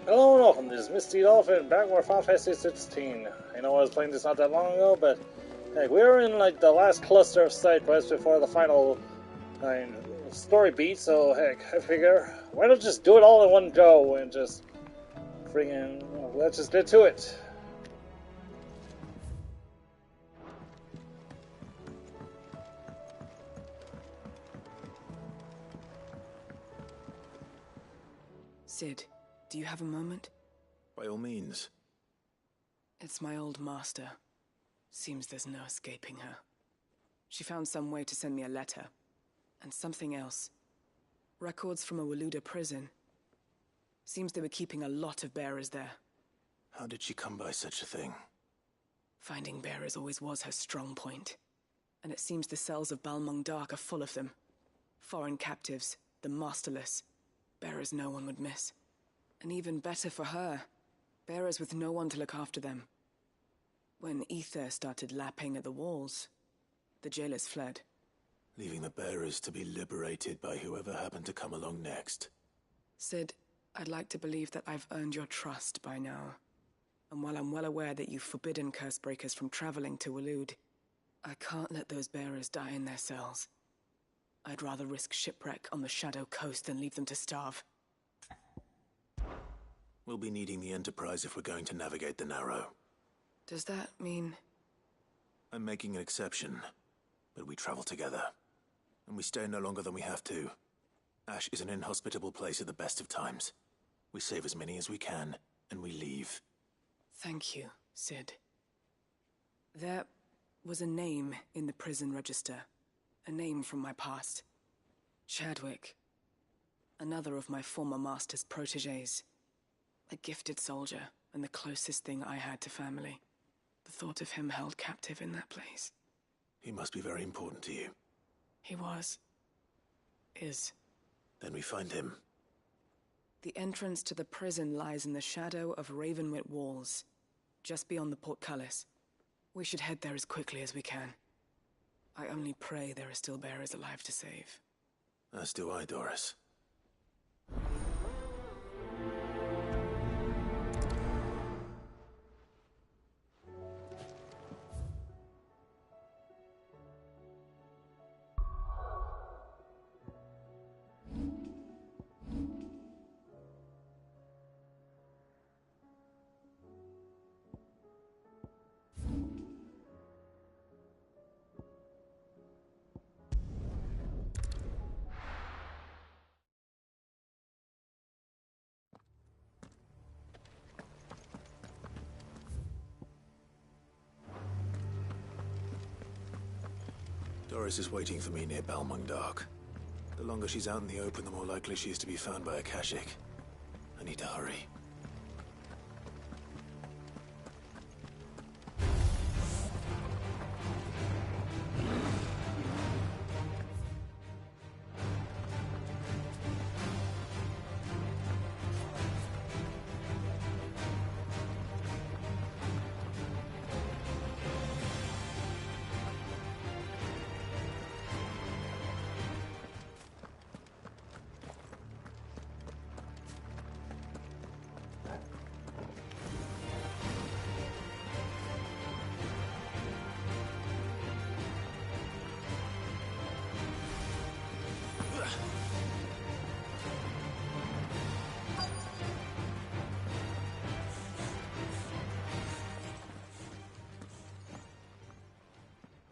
Hello and welcome, this is Mistydolphin, back with Final Fantasy 16. I know I was playing this not that long ago, but heck, we were in like the last cluster of side quests before the final story beat, so heck, I figure, why not just do it all in one go and just friggin', let's just get to it. Cid, do you have a moment? By all means. It's my old master. Seems there's no escaping her. She found some way to send me a letter. And something else. Records from a Waluda prison. Seems they were keeping a lot of bearers there. How did she come by such a thing? Finding bearers always was her strong point. And it seems the cells of Balmung Dark are full of them. Foreign captives, the masterless. Bearers no one would miss. And even better for her, bearers with no one to look after them. When ether started lapping at the walls, the jailers fled. Leaving the bearers to be liberated by whoever happened to come along next. Cid, I'd like to believe that I've earned your trust by now. And while I'm well aware that you've forbidden Cursebreakers from traveling to Waloed, I can't let those bearers die in their cells. I'd rather risk shipwreck on the Shadow Coast than leave them to starve. We'll be needing the Enterprise if we're going to navigate the Narrow. Does that mean... I'm making an exception, but we travel together. And we stay no longer than we have to. Ash is an inhospitable place at the best of times. We save as many as we can, and we leave. Thank you, Cid. There was a name in the prison register. A name from my past. Chadwick. Another of my former master's protégés. A gifted soldier, and the closest thing I had to family. The thought of him held captive in that place. He must be very important to you. He was. Is. Then we find him. The entrance to the prison lies in the shadow of Ravenwit Walls, just beyond the portcullis. We should head there as quickly as we can. I only pray there are still bearers alive to save. As do I, Doris. Doris is waiting for me near Balmung Dark. The longer she's out in the open, the more likely she is to be found by a Kashyyyk. I need to hurry.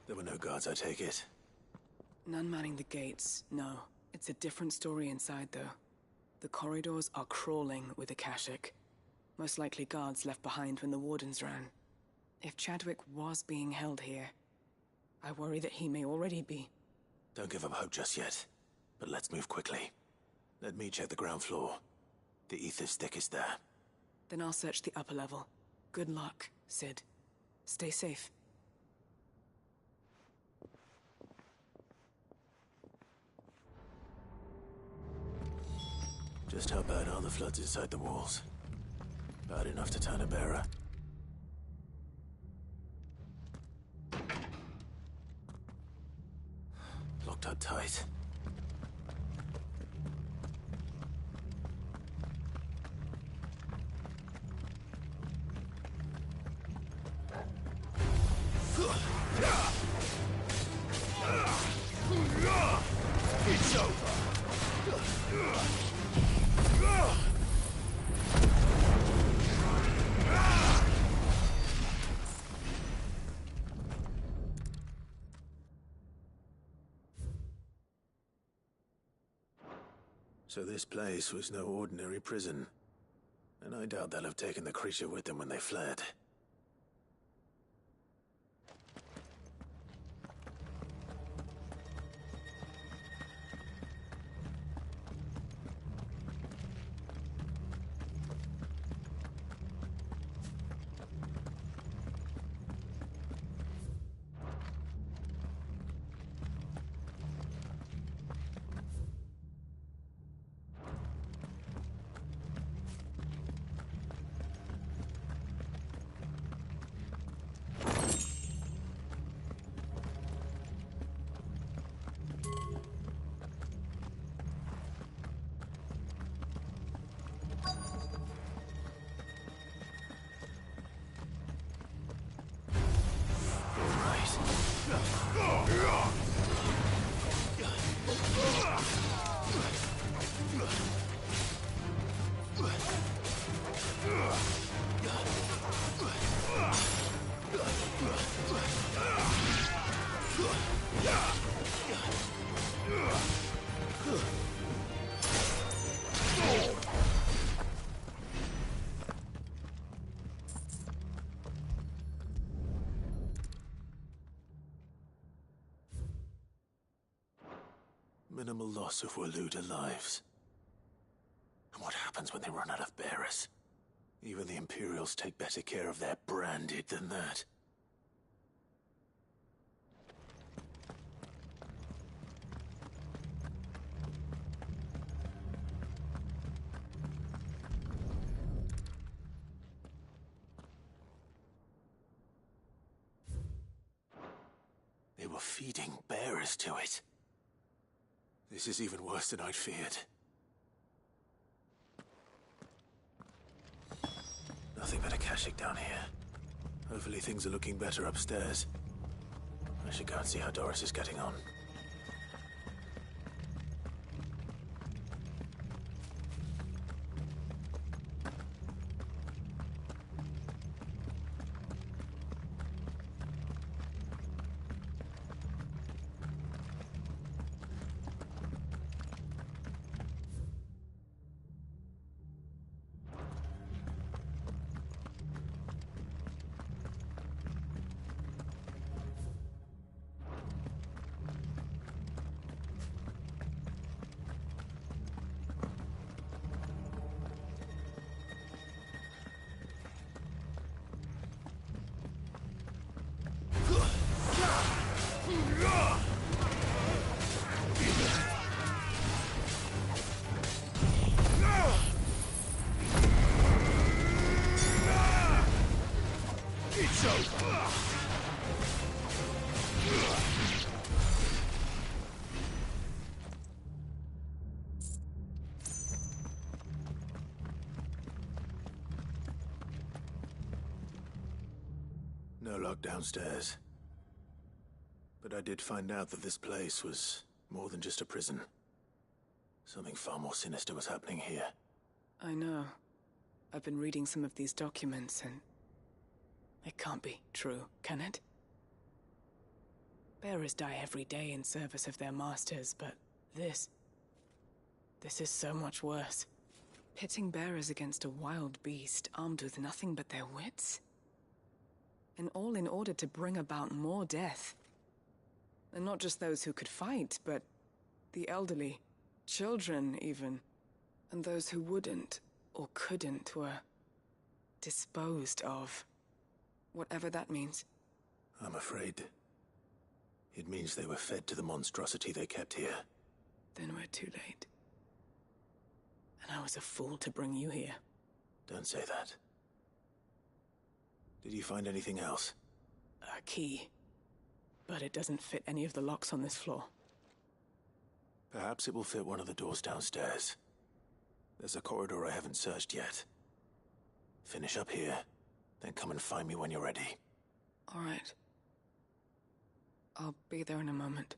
There were no guards, I take it. None manning the gates, no. It's a different story inside, though. The corridors are crawling with the Kashyyyk. Most likely guards left behind when the wardens ran. If Chadwick was being held here, I worry that he may already be. Don't give up hope just yet, but let's move quickly. Let me check the ground floor. The ether stick is there. Then I'll search the upper level. Good luck, Cid. Stay safe. Just how bad are the floods inside the walls? Bad enough to turn a bearer. Locked up tight. So this place was no ordinary prison. And I doubt they'll have taken the creature with them when they fled. Minimal loss of Waluda lives. And what happens when they run out of bearers? Even the Imperials take better care of their branded than that. They were feeding bearers to it. This is even worse than I'd feared. Nothing but a Akashic down here. Hopefully things are looking better upstairs. I should go and see how Doris is getting on. No lock downstairs. But I did find out that this place was more than just a prison. Something far more sinister was happening here. I know. I've been reading some of these documents and... it can't be true, can it? Bearers die every day in service of their masters, but this is so much worse. Pitting bearers against a wild beast armed with nothing but their wits? And all in order to bring about more death. And not just those who could fight, but the elderly, children even. And those who wouldn't or couldn't were disposed of. Whatever that means. I'm afraid it means they were fed to the monstrosity they kept here. Then we're too late. And I was a fool to bring you here. Don't say that. Did you find anything else? A key. But it doesn't fit any of the locks on this floor. Perhaps it will fit one of the doors downstairs. There's a corridor I haven't searched yet. Finish up here, then come and find me when you're ready. All right. I'll be there in a moment.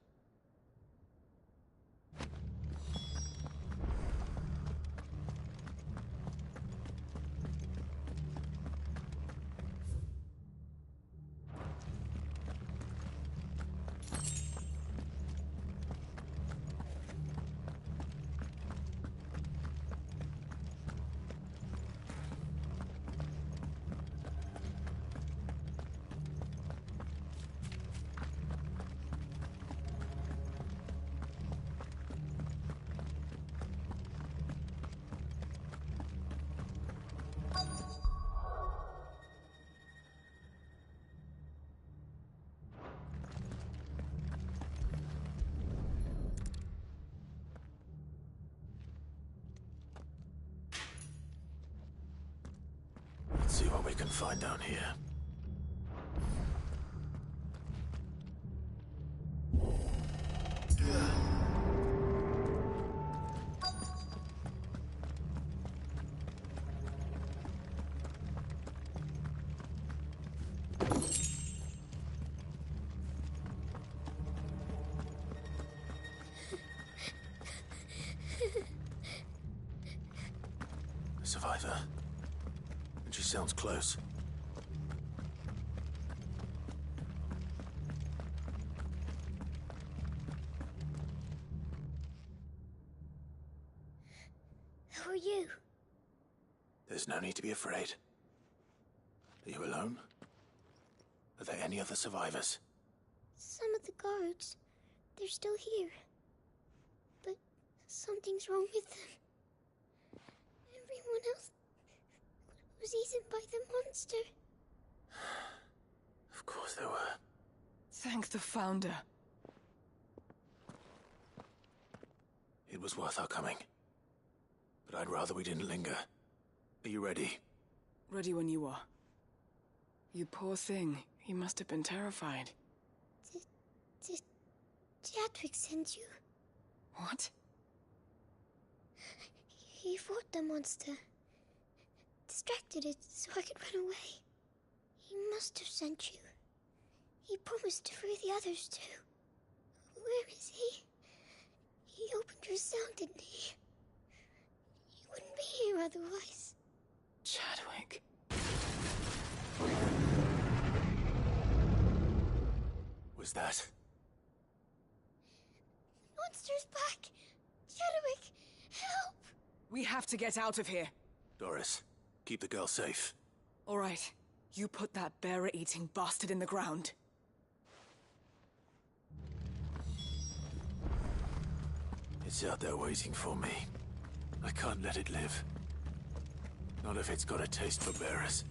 what we can find down here. A survivor. And she sounds close. Who are you? There's no need to be afraid. Are you alone? Are there any other survivors? Some of the guards. They're still here. But something's wrong with them. Everyone else was eaten by the monster. Of course there were. Thank the Founder. It was worth our coming. But I'd rather we didn't linger. Are you ready? Ready when you are. You poor thing. You must have been terrified. Did Chadwick send you? What? He fought the monster. Distracted it so I could run away. He must have sent you. He promised to free the others too. Where is he? He opened your cell, didn't he? He wouldn't be here otherwise. Chadwick. Was that? Monster's back! Chadwick, help! We have to get out of here. Doris, keep the girl safe. All right. You put that bearer-eating bastard in the ground. It's out there waiting for me. I can't let it live. Not if it's got a taste for bearers.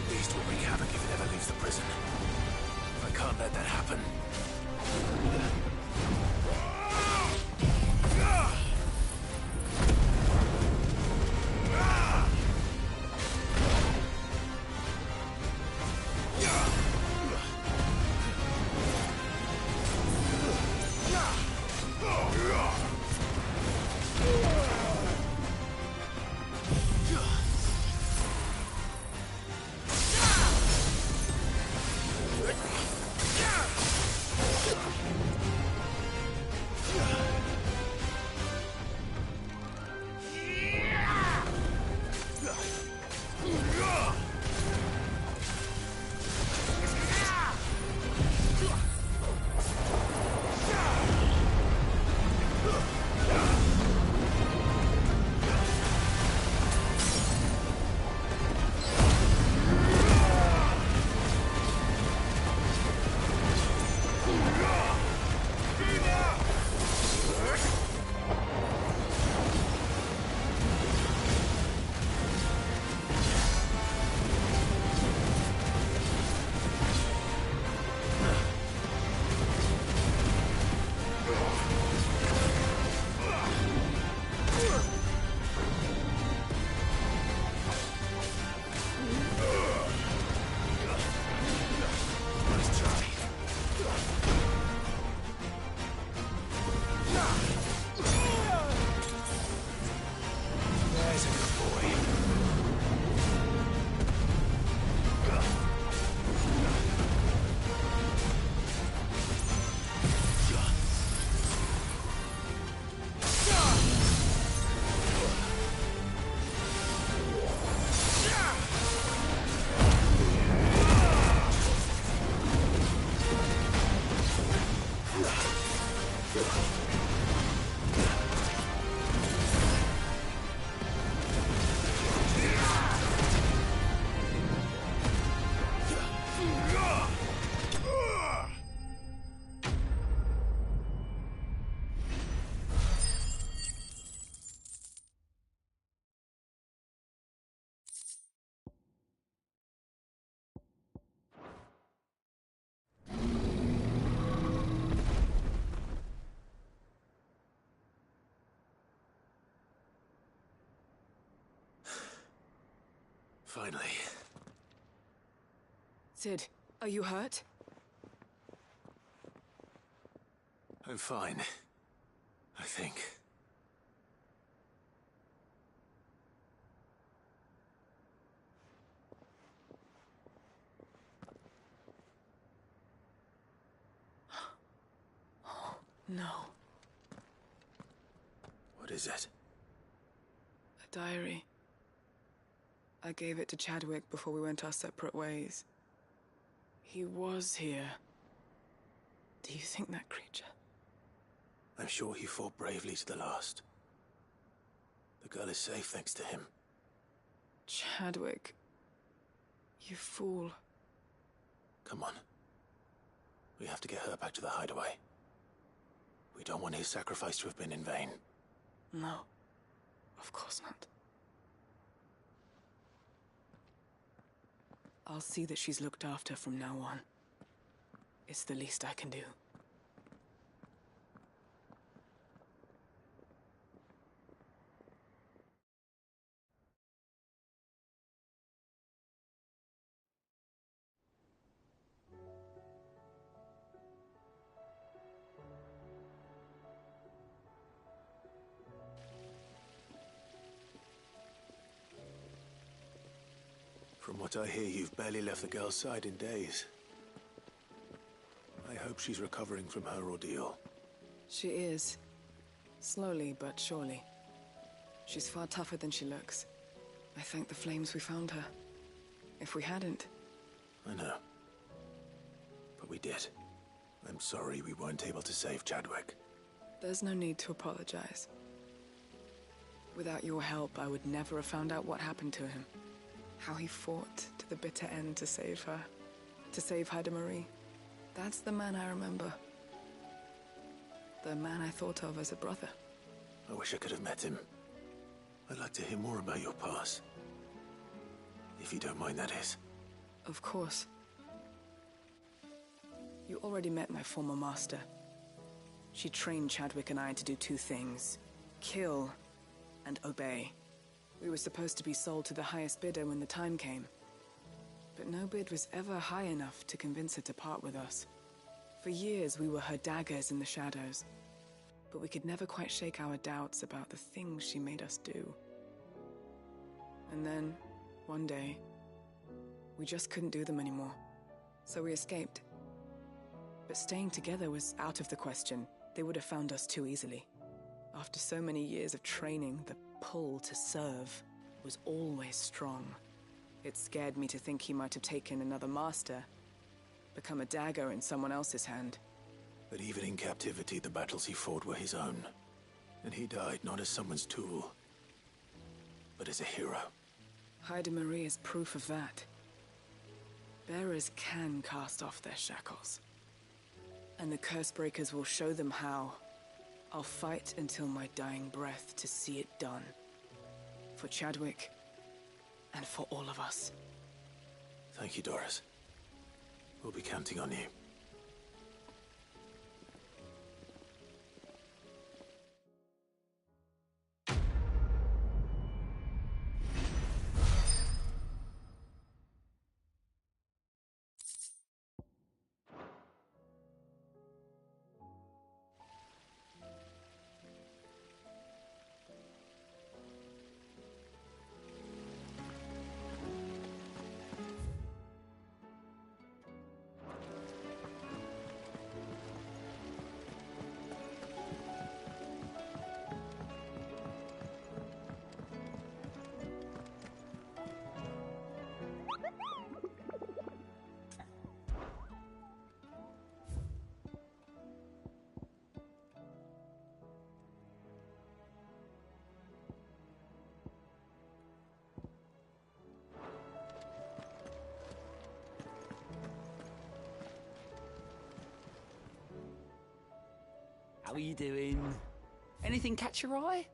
Beast will wreak havoc if it ever leaves the prison. I can't let that happen. Finally. Sid, are you hurt? I'm fine. I think. No. What is it? A diary. I gave it to Chadwick before we went our separate ways. He was here. Do you think that creature? I'm sure he fought bravely to the last. The girl is safe thanks to him. Chadwick. You fool. Come on. We have to get her back to the hideaway. We don't want his sacrifice to have been in vain. No. Of course not. I'll see that she's looked after from now on. It's the least I can do. From what I hear, you've barely left the girl's side in days. I hope she's recovering from her ordeal. She is. Slowly but surely. She's far tougher than she looks. I thank the flames we found her. If we hadn't... I know. But we did. I'm sorry we weren't able to save Chadwick. There's no need to apologize. Without your help, I would never have found out what happened to him. How he fought to the bitter end to save her. To save Haida Marie. That's the man I remember. The man I thought of as a brother. I wish I could have met him. I'd like to hear more about your past. If you don't mind, that is. Of course. You already met my former master. She trained Chadwick and I to do two things. Kill and obey. We were supposed to be sold to the highest bidder when the time came. But no bid was ever high enough to convince her to part with us. For years, we were her daggers in the shadows. But we could never quite shake our doubts about the things she made us do. And then, one day, we just couldn't do them anymore. So we escaped. But staying together was out of the question. They would have found us too easily. After so many years of training, the pull to serve was always strong. It scared me to think he might have taken another master, become a dagger in someone else's hand. But even in captivity, the battles he fought were his own. And he died not as someone's tool, but as a hero. Haida Marie is proof of that. Bearers can cast off their shackles. And the Cursebreakers will show them how. I'll fight until my dying breath to see it done. For Chadwick, and for all of us. Thank you, Doris. We'll be counting on you. How are you doing? Anything catch your eye?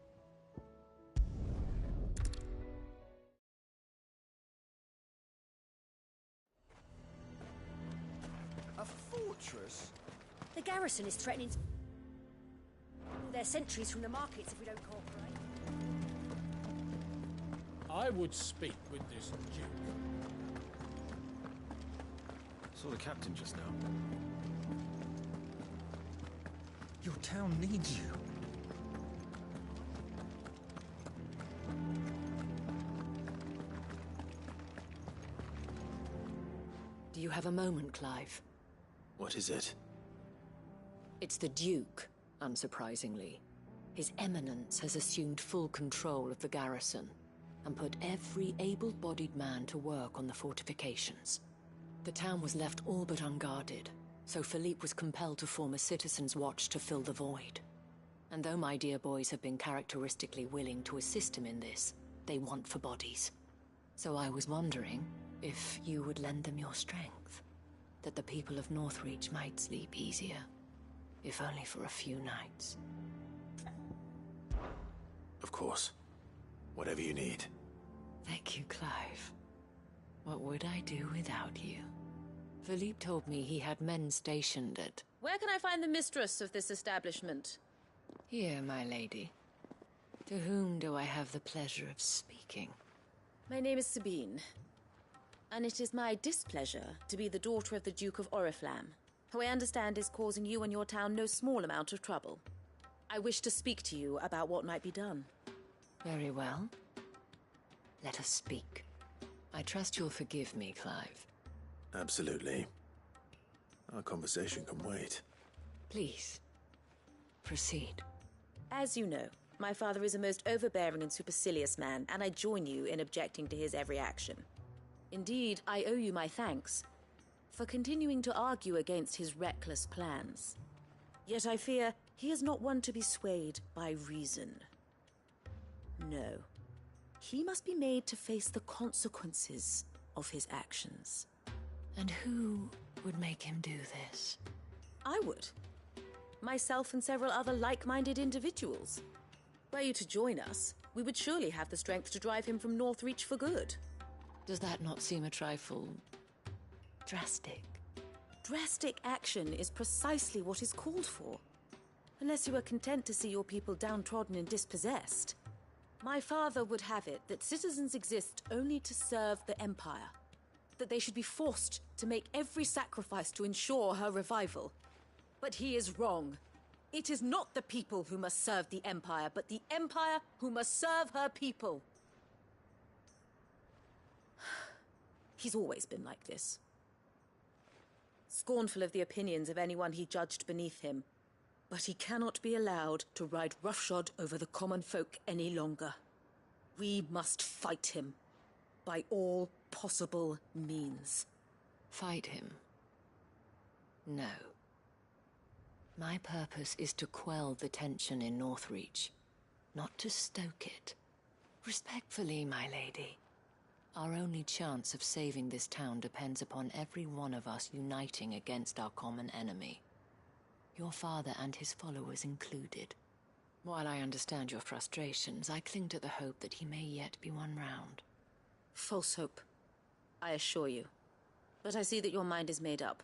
A fortress? The garrison is threatening to pull their sentries from the markets if we don't cooperate. I would speak with this Duke. Saw the captain just now. Your town needs you. Do you have a moment, Clive? What is it? It's the Duke, unsurprisingly. His Eminence has assumed full control of the garrison and put every able-bodied man to work on the fortifications. The town was left all but unguarded, so Philippe was compelled to form a citizens' watch to fill the void. And though my dear boys have been characteristically willing to assist him in this, they want for bodies. So I was wondering if you would lend them your strength, that the people of Northreach might sleep easier, if only for a few nights. Of course. Whatever you need. Thank you, Clive. What would I do without you? Philippe told me he had men stationed at... Where can I find the mistress of this establishment? Here, my lady. To whom do I have the pleasure of speaking? My name is Sabine, and it is my displeasure to be the daughter of the Duke of Oriflamme, who I understand is causing you and your town no small amount of trouble. I wish to speak to you about what might be done. Very well. Let us speak. I trust you'll forgive me, Clive. Absolutely. Our conversation can wait. Please, proceed. As you know, my father is a most overbearing and supercilious man, and I join you in objecting to his every action. Indeed, I owe you my thanks for continuing to argue against his reckless plans. Yet I fear he is not one to be swayed by reason. No. He must be made to face the consequences of his actions. And who would make him do this? I would. Myself and several other like-minded individuals. Were you to join us, we would surely have the strength to drive him from Northreach for good. Does that not seem a trifle... drastic? Drastic action is precisely what is called for. Unless you are content to see your people downtrodden and dispossessed. My father would have it that citizens exist only to serve the Empire. That they should be forced to make every sacrifice to ensure her revival. But he is wrong. It is not the people who must serve the Empire, but the Empire who must serve her people. He's always been like this. Scornful of the opinions of anyone he judged beneath him. But he cannot be allowed to ride roughshod over the common folk any longer. We must fight him. By all possible means. Fight him? No. My purpose is to quell the tension in Northreach, not to stoke it. Respectfully, my lady. Our only chance of saving this town depends upon every one of us uniting against our common enemy. Your father and his followers included. While I understand your frustrations, I cling to the hope that he may yet be won round. False hope, I assure you. But I see that your mind is made up.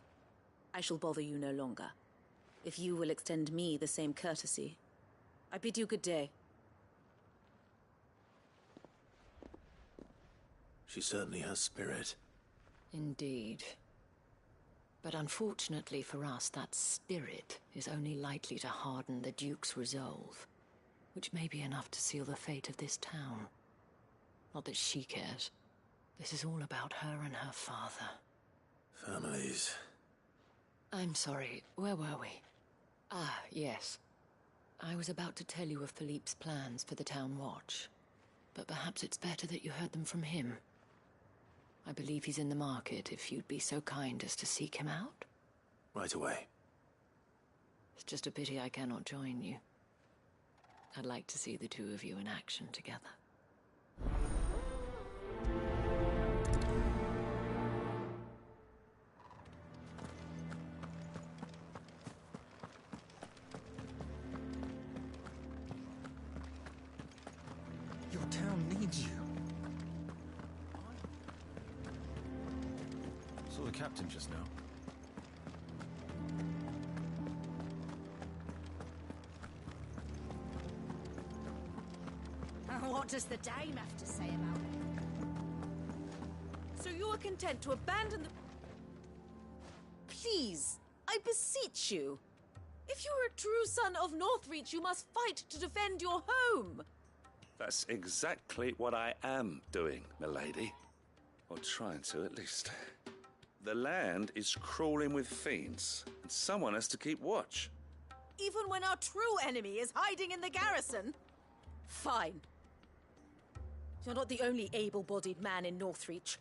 I shall bother you no longer. If you will extend me the same courtesy, I bid you good day. She certainly has spirit. Indeed. But unfortunately for us, that spirit is only likely to harden the Duke's resolve, which may be enough to seal the fate of this town. Not that she cares. This is all about her and her father. Families. I'm sorry, where were we? Ah, yes. I was about to tell you of Philippe's plans for the town watch, but perhaps it's better that you heard them from him. I believe he's in the market, if you'd be so kind as to seek him out. Right away. It's just a pity I cannot join you. I'd like to see the two of you in action together. Your town needs you. Saw the captain just now. What does the dame have to say about it? content to abandon the... Please, I beseech you. If you are a true son of Northreach, you must fight to defend your home. That's exactly what I am doing, milady. Or trying to, at least. The land is crawling with fiends, and someone has to keep watch. Even when our true enemy is hiding in the garrison? Fine. You're not the only able-bodied man in Northreach.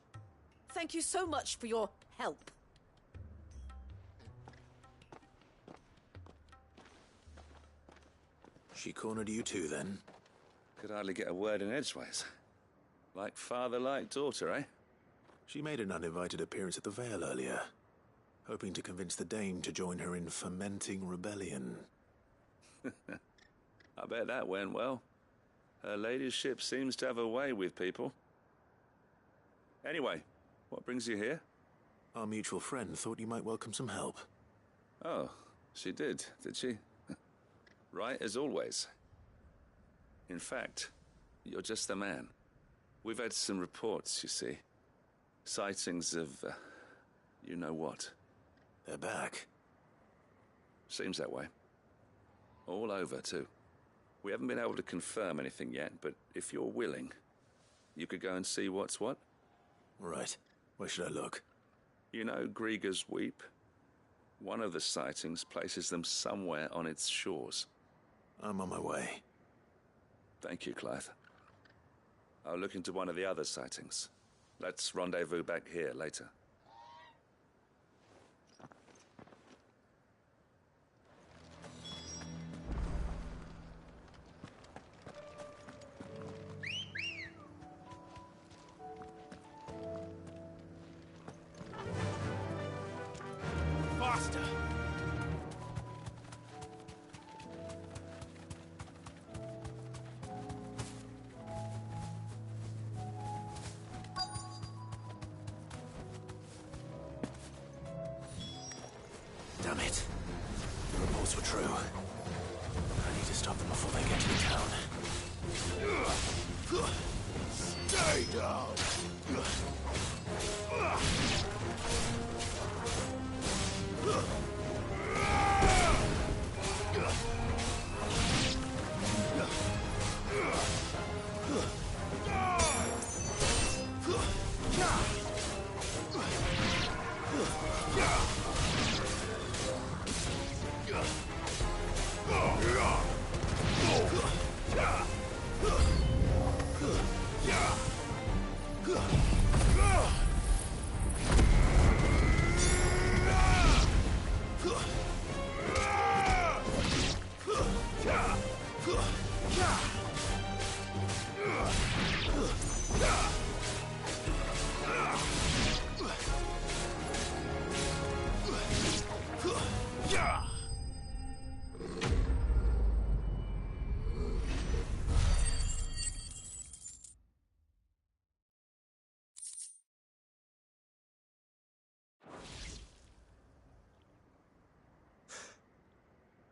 Thank you so much for your help. She cornered you too, then? Could hardly get a word in edgeways. Like father, like daughter, eh? She made an uninvited appearance at the Vale earlier, hoping to convince the Dame to join her in fomenting rebellion. I bet that went well. Her ladyship seems to have a way with people. Anyway, what brings you here? Our mutual friend thought you might welcome some help. Oh, she did she? Right as always. In fact, you're just the man. We've had some reports, you see. Sightings of, you know what. They're back. Seems that way. All over, too. We haven't been able to confirm anything yet, but if you're willing, you could go and see what's what. Right. Where should I look? You know Grieger's Weep? One of the sightings places them somewhere on its shores. I'm on my way. Thank you, Clive. I'll look into one of the other sightings. Let's rendezvous back here later. Faster! Damn it. The reports were true. I need to stop them before they get to the town. Stay down!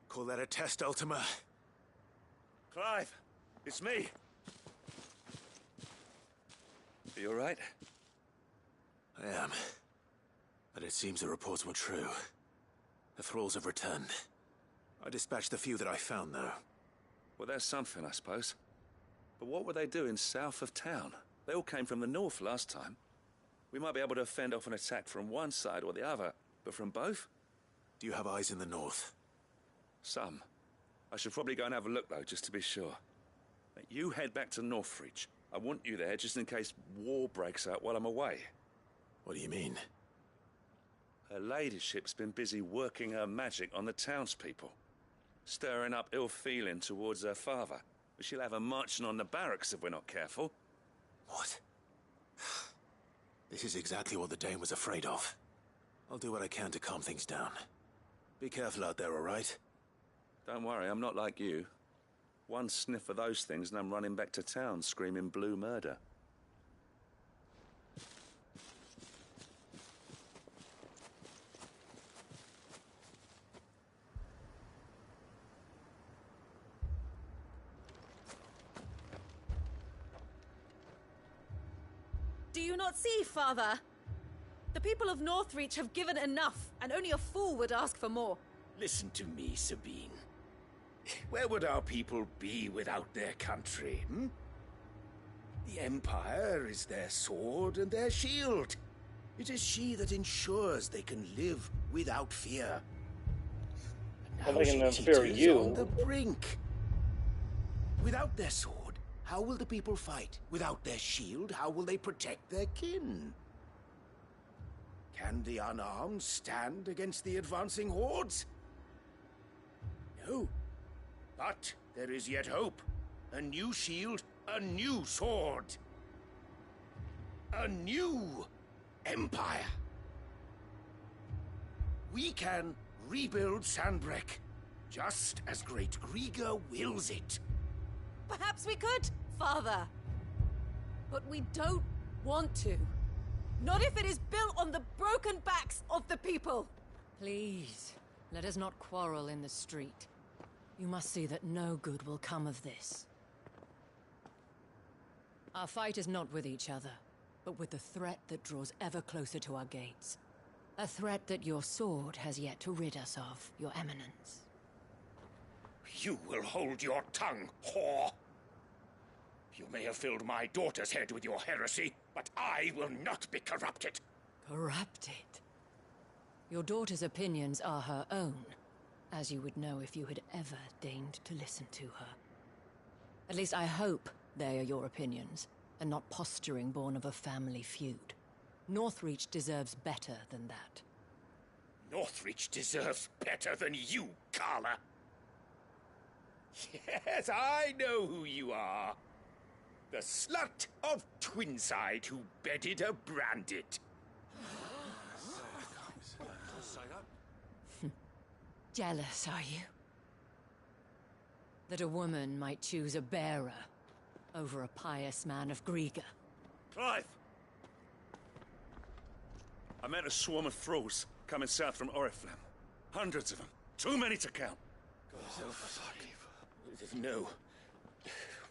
Call that a test, Ultima? Clive, it's me. Are you all right? I am. But it seems the reports were true. The thralls have returned. I dispatched the few that I found, though. Well, that's something, I suppose. But what were they doing south of town? They all came from the north last time. We might be able to fend off an attack from one side or the other, but from both? Do you have eyes in the north? Some. I should probably go and have a look, though, just to be sure. You head back to Northreach. I want you there just in case war breaks out while I'm away. What do you mean? Her ladyship's been busy working her magic on the townspeople, stirring up ill feeling towards her father. But she'll have her marching on the barracks if we're not careful. What? This is exactly what the Dame was afraid of. I'll do what I can to calm things down. Be careful out there, all right? Don't worry, I'm not like you. One sniff of those things and I'm running back to town screaming blue murder. Do you not see, Father? The people of Northreach have given enough, and only a fool would ask for more. Listen to me, Sabine. Where would our people be without their country, hmm? The Empire is their sword and their shield. It is she that ensures they can live without fear. And now they can she fear teeters you. on the brink. Without their sword, how will the people fight? Without their shield, how will they protect their kin? Can the unarmed stand against the advancing hordes? No. But there is yet hope. A new shield, a new sword. A new empire. We can rebuild Sandbreck, just as Great Grieger wills it. Perhaps we could, Father. But we don't want to. Not if it is built on the broken backs of the people. Please, let us not quarrel in the street. You must see that no good will come of this. Our fight is not with each other, but with the threat that draws ever closer to our gates. A threat that your sword has yet to rid us of, Your Eminence. You will hold your tongue, whore. You may have filled my daughter's head with your heresy, but I will not be corrupted. Corrupted? Your daughter's opinions are her own, as you would know if you had ever deigned to listen to her. At least I hope they are your opinions, and not posturing born of a family feud. Northreach deserves better than that. Northreach deserves better than you, Carla. Yes, I know who you are. The slut of Twinside who bedded a Brandit. Jealous, are you? That a woman might choose a bearer over a pious man of Grieger. Clive! I met a swarm of thralls coming south from Oriflamme. Hundreds of them. Too many to count. No.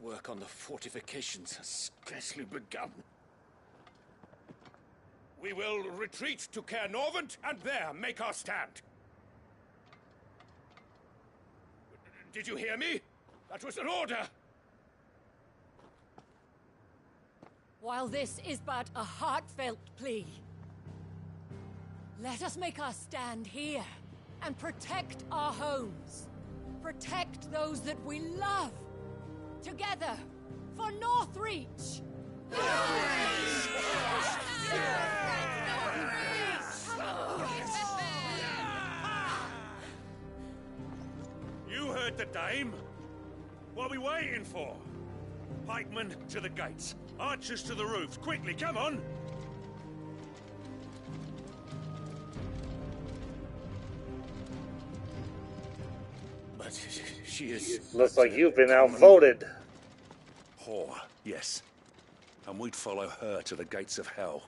Work on the fortifications has scarcely begun. We will retreat to Caer Norvent and there make our stand. Did you hear me? That was an order! While this is but a heartfelt plea, let us make our stand here and protect our homes. Protect those that we love. Together, for Northreach! You heard the dame. What are we waiting for? Pikemen to the gates. Archers to the roofs. Quickly, come on! But she is... Looks like you've been outvoted. Whore, yes. And we'd follow her to the gates of hell.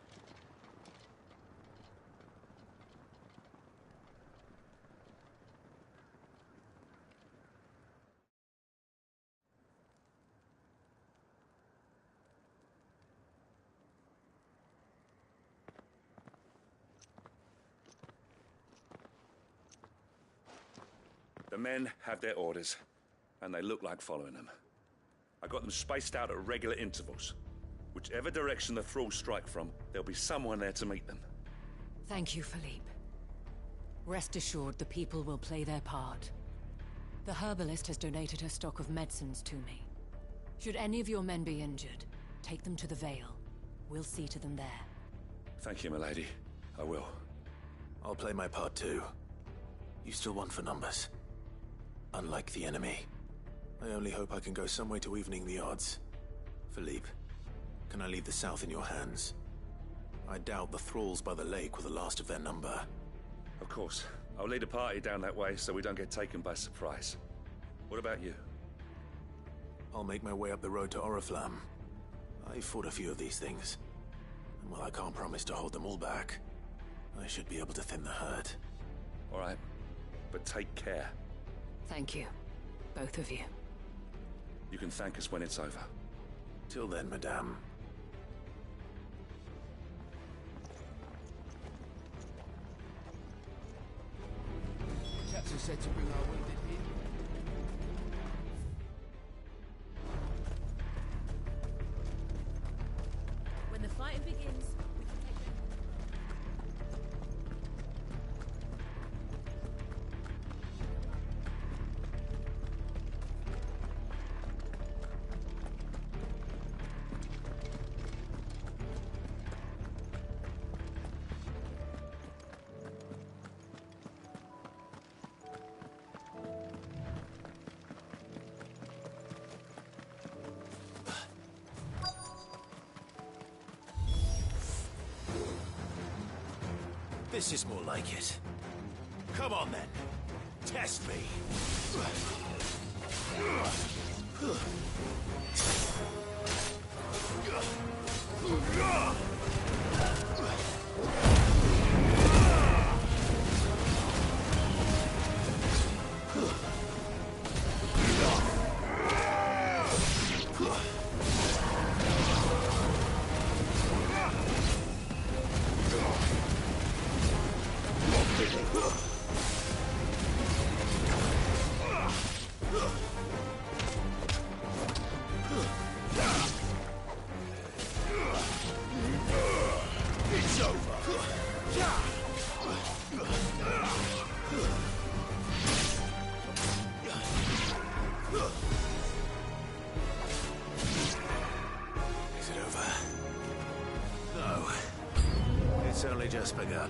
The men have their orders, and they look like following them. I got them spaced out at regular intervals. Whichever direction the thralls strike from, there'll be someone there to meet them. Thank you, Philippe. Rest assured the people will play their part. The herbalist has donated her stock of medicines to me. Should any of your men be injured, take them to the Vale. We'll see to them there. Thank you, milady. I will. I'll play my part too. You still want for numbers. Unlike the enemy. I only hope I can go some way to evening the odds. Philippe, can I leave the south in your hands? I doubt the thralls by the lake were the last of their number. Of course. I'll lead a party down that way so we don't get taken by surprise. What about you? I'll make my way up the road to Oriflamme. I fought a few of these things. And while I can't promise to hold them all back, I should be able to thin the herd. All right. But take care. Thank you. Both of you. You can thank us when it's over. Till then, madame. said to bring our wounded here. When the fighting begins, we can take them. This is more like it. Come on, then. Test me. It's only just begun.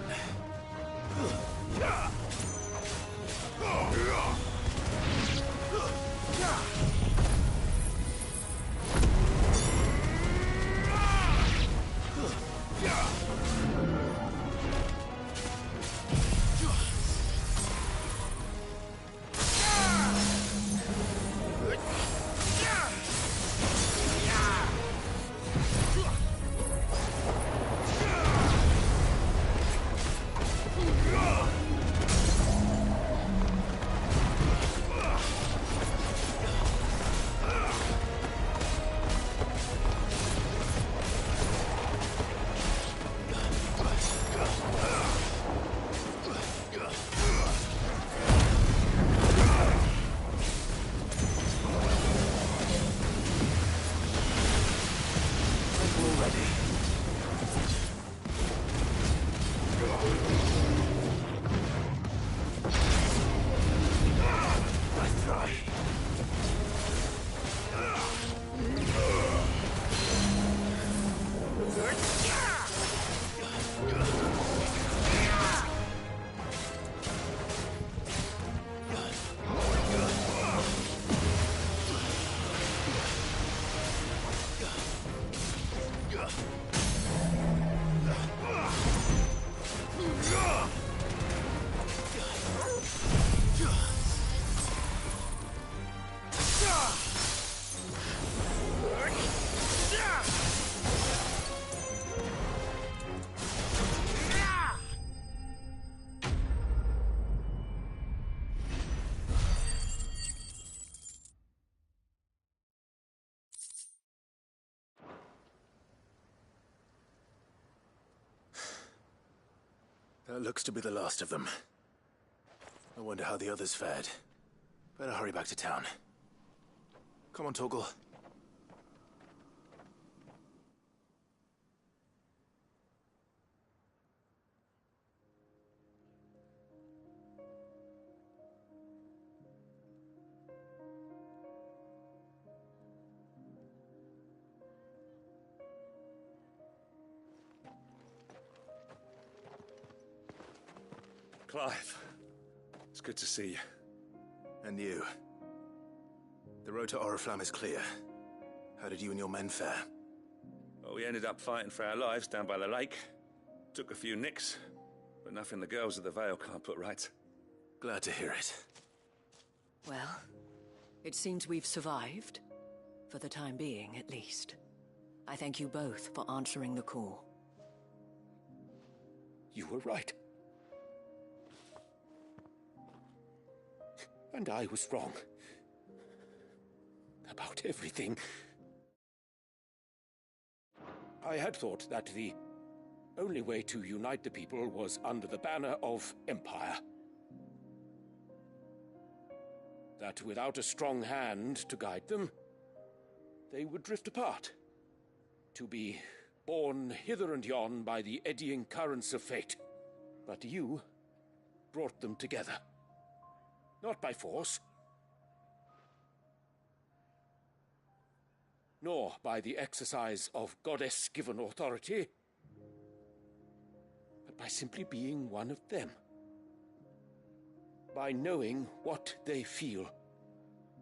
That looks to be the last of them. I wonder how the others fared. Better hurry back to town. Come on, Torgal. Clive, it's good to see you. And you. The road to Oriflamme is clear. How did you and your men fare? Well, we ended up fighting for our lives down by the lake. Took a few nicks, but nothing the girls of the Vale can't put right. Glad to hear it. Well, it seems we've survived. For the time being, at least. I thank you both for answering the call. You were right. And I was wrong. About everything. I had thought that the only way to unite the people was under the banner of Empire. that without a strong hand to guide them, they would drift apart, to be borne hither and yon by the eddying currents of fate. But you brought them together. Not by force, nor by the exercise of goddess-given authority, but by simply being one of them. By knowing what they feel,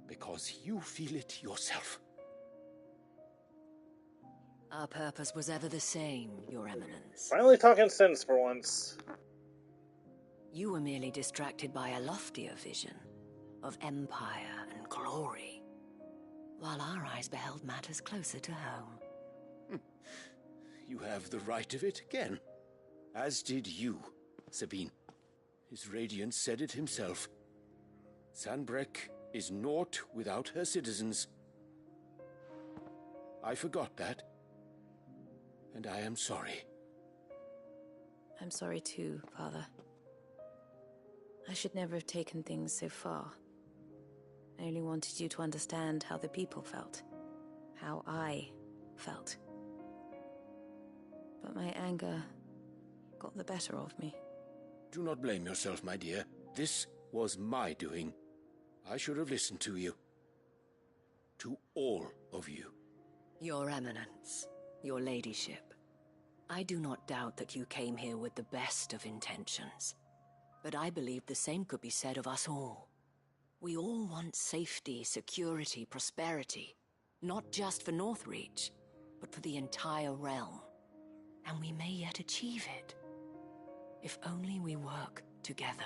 because you feel it yourself. Our purpose was ever the same, Your Eminence. Finally talking sense for once. You were merely distracted by a loftier vision of empire and glory, while our eyes beheld matters closer to home. You have the right of it again, as did you, Sabine. His radiance said it himself. Sanbreque is naught without her citizens. I forgot that, and I am sorry. I'm sorry too, Father. I should never have taken things so far. I only wanted you to understand how the people felt. How I felt. But my anger got the better of me. Do not blame yourself, my dear. This was my doing. I should have listened to you. To all of you. Your Eminence, your ladyship, I do not doubt that you came here with the best of intentions. But I believe the same could be said of us all. We all want safety, security, prosperity. Not just for Northreach, but for the entire realm. And we may yet achieve it. If only we work together.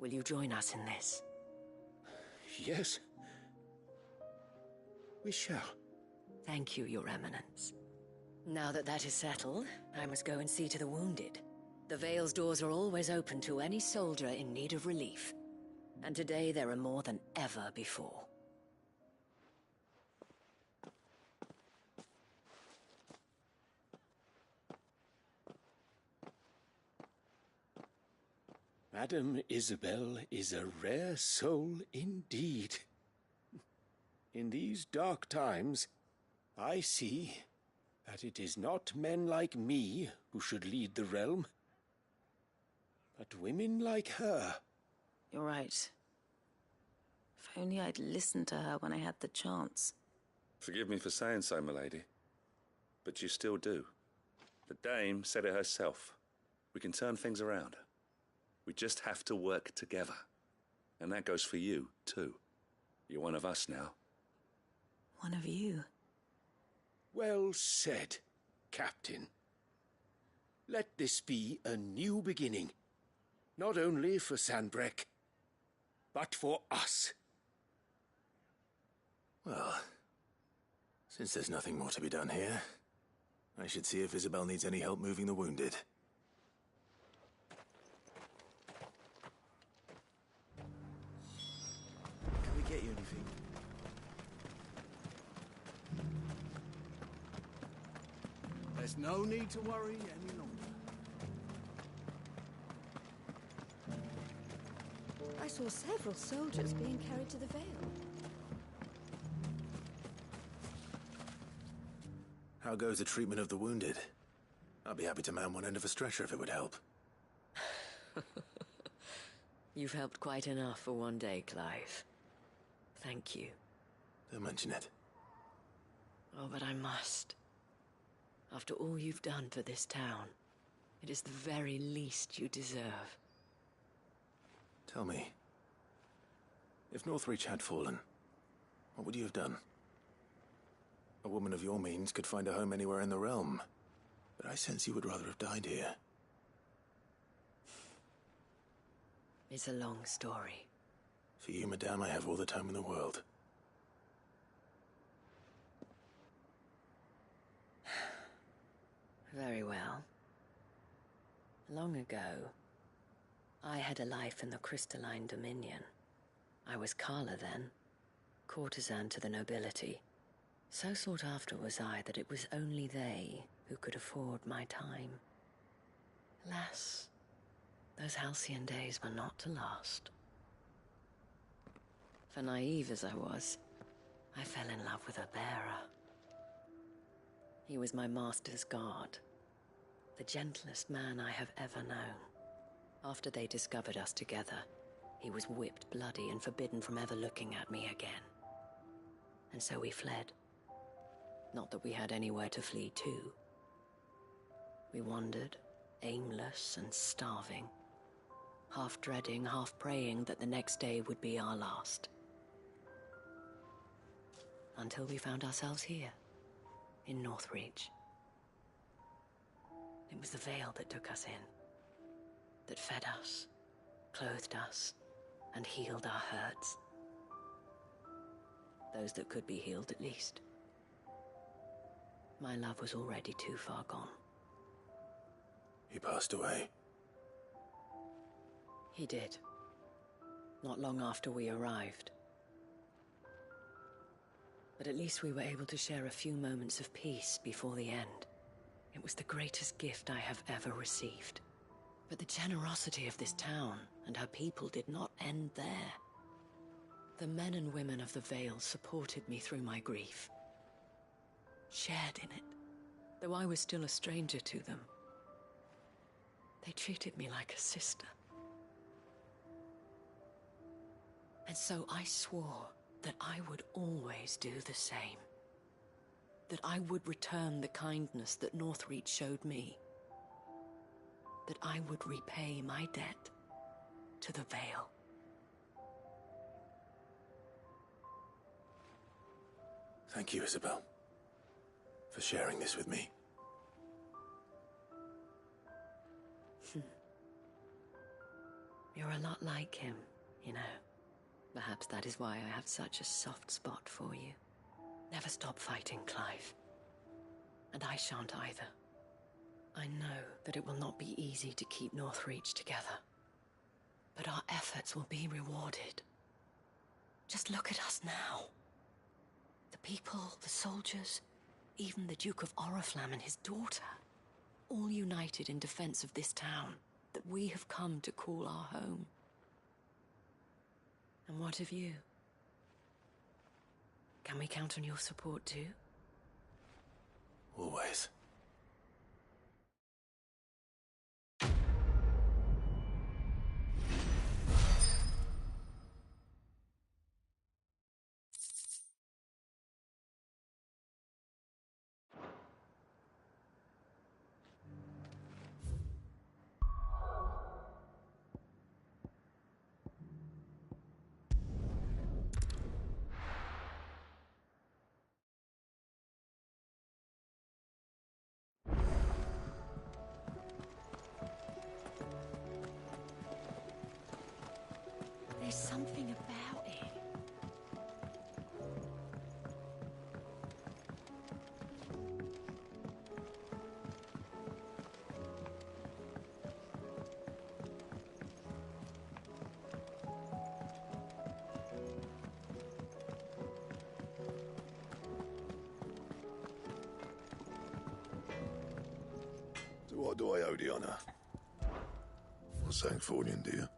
Will you join us in this? Yes. We shall. Thank you, Your Eminence. Now that that is settled, I must go and see to the wounded. The Vale's doors are always open to any soldier in need of relief. And today there are more than ever before. Madame Isabel is a rare soul indeed. In these dark times, I see that it is not men like me who should lead the realm, but women like her. You're right. If only I'd listened to her when I had the chance. Forgive me for saying so, milady, but you still do. The dame said it herself. We can turn things around. We just have to work together. And that goes for you, too. You're one of us now. One of you. Well said, Captain. Let this be a new beginning. Not only for Sanbreque, but for us. Well, since there's nothing more to be done here, I should see if Isabel needs any help moving the wounded. Can we get you anything? There's no need to worry any longer. I saw several soldiers being carried to the Vale. How goes the treatment of the wounded? I'd be happy to man one end of a stretcher if it would help. You've helped quite enough for one day, Clive. Thank you. Don't mention it. Oh, but I must. After all you've done for this town, it is the very least you deserve. Tell me, if Northreach had fallen, what would you have done? A woman of your means could find a home anywhere in the realm, but I sense you would rather have died here. It's a long story. For you, madame, I have all the time in the world. Very well. Long ago, I had a life in the Crystalline Dominion. I was Carla then, courtesan to the nobility. So sought after was I that it was only they who could afford my time. Alas, those halcyon days were not to last. For naive as I was, I fell in love with a bearer. He was my master's guard, the gentlest man I have ever known. After they discovered us together, he was whipped bloody and forbidden from ever looking at me again. And so we fled. Not that we had anywhere to flee to. We wandered, aimless and starving, half dreading, half praying that the next day would be our last. Until we found ourselves here, in Northreach. It was the veil that took us in, that fed us, clothed us, and healed our hurts. Those that could be healed, at least. My love was already too far gone. He passed away. He did. Not long after we arrived. But at least we were able to share a few moments of peace before the end. It was the greatest gift I have ever received. But the generosity of this town and her people did not end there. The men and women of the Vale supported me through my grief. Shared in it, though I was still a stranger to them. They treated me like a sister. And so I swore that I would always do the same. That I would return the kindness that Northreach showed me. That I would repay my debt to the Vale. Thank you, Isabel, for sharing this with me. You're a lot like him, you know. Perhaps that is why I have such a soft spot for you. Never stop fighting, Clive. And I shan't either. I know that it will not be easy to keep Northreach together. But our efforts will be rewarded. Just look at us now. The people, the soldiers, even the Duke of Oriflamme and his daughter, all united in defense of this town that we have come to call our home. And what of you? Can we count on your support too? Always. There's something about it. So what do I owe the honor? For Sanktfornian, dear.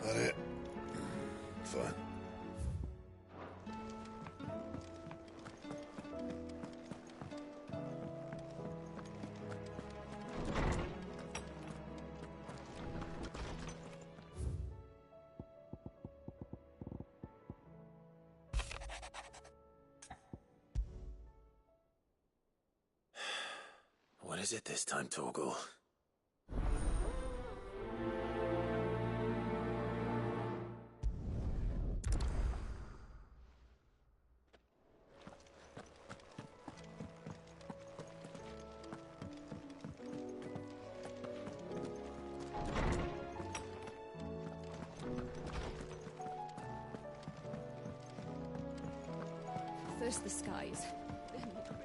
That it? Fine. What is it this time, Torgal? First the skies, then the cliff.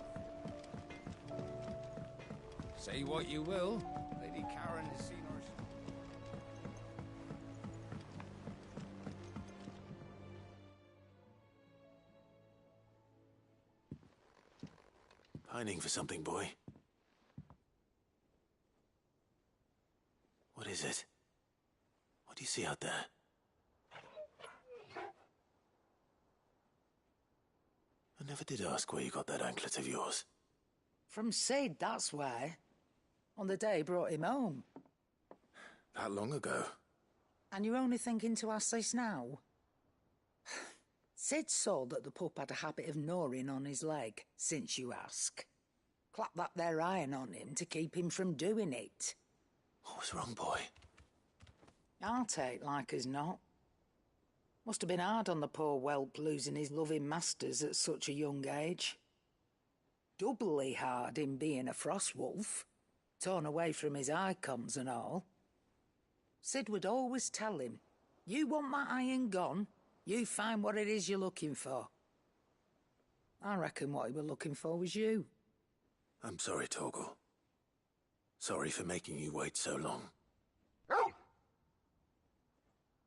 Say what you will, Lady Karen has seen Pining for something, boy. What is it? What do you see out there? I never did ask where you got that anklet of yours. From Sid, that's why. On the day he brought him home. That long ago? And you're only thinking to ask this now? Sid saw that the pup had a habit of gnawing on his leg, since you ask. Clap that there iron on him to keep him from doing it. What was wrong, boy? I'll take like as not. Must have been hard on the poor whelp losing his loving masters at such a young age. Doubly hard in being a frost wolf, torn away from his icons and all. Sid would always tell him, you want my iron gone, you find what it is you're looking for. I reckon what he was looking for was you. I'm sorry, Torgal. Sorry for making you wait so long.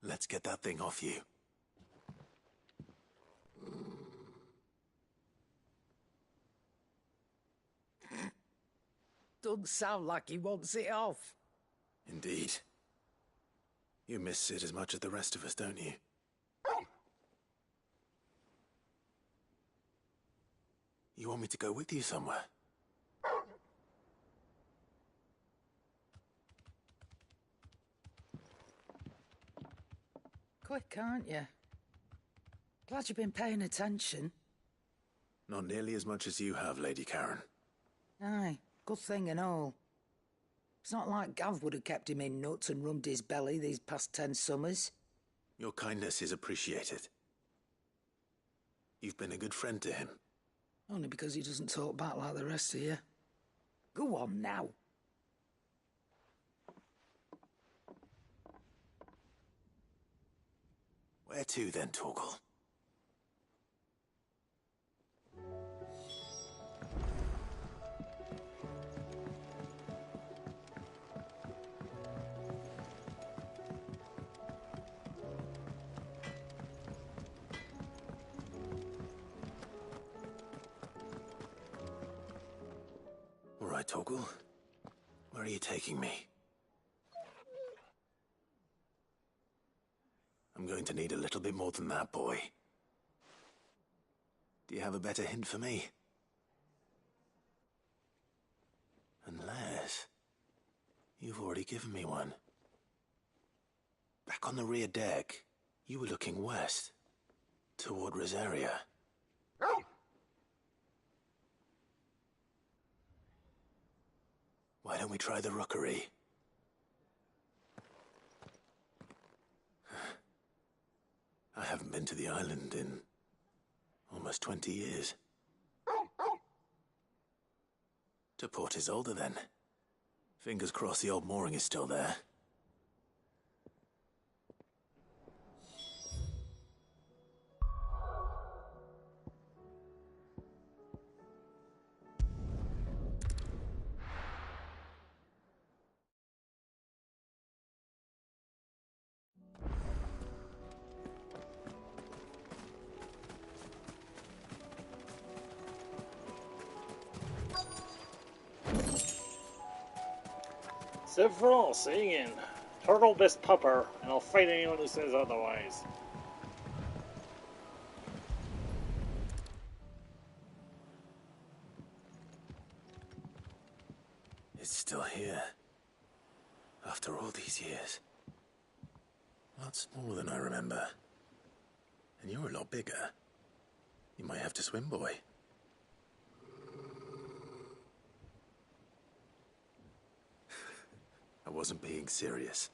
Let's get that thing off you. Doesn't sound like he wants it off. Indeed. You miss Sid as much as the rest of us, don't you? You want me to go with you somewhere? Quick, aren't you? Glad you've been paying attention. Not nearly as much as you have, Lady Karen. Aye, good thing and all. It's not like Gav would have kept him in nuts and rubbed his belly these past 10 summers. Your kindness is appreciated. You've been a good friend to him. Only because he doesn't talk back like the rest of you. Go on now. Where to then, Torgal? All right, Torgal. Where are you taking me? I'm going to need a little bit more than that, boy. Do you have a better hint for me? Unless... you've already given me one. Back on the rear deck, you were looking west, toward Rosaria. Why don't we try the rookery? I haven't been to the island in almost 20 years. To Port Isolde, then. Fingers crossed the old mooring is still there. Several singing. Turtle this pupper, and I'll fight anyone who says otherwise. It's still here. After all these years. A lot smaller than I remember. And you're a lot bigger. You might have to swim, boy. I wasn't being serious.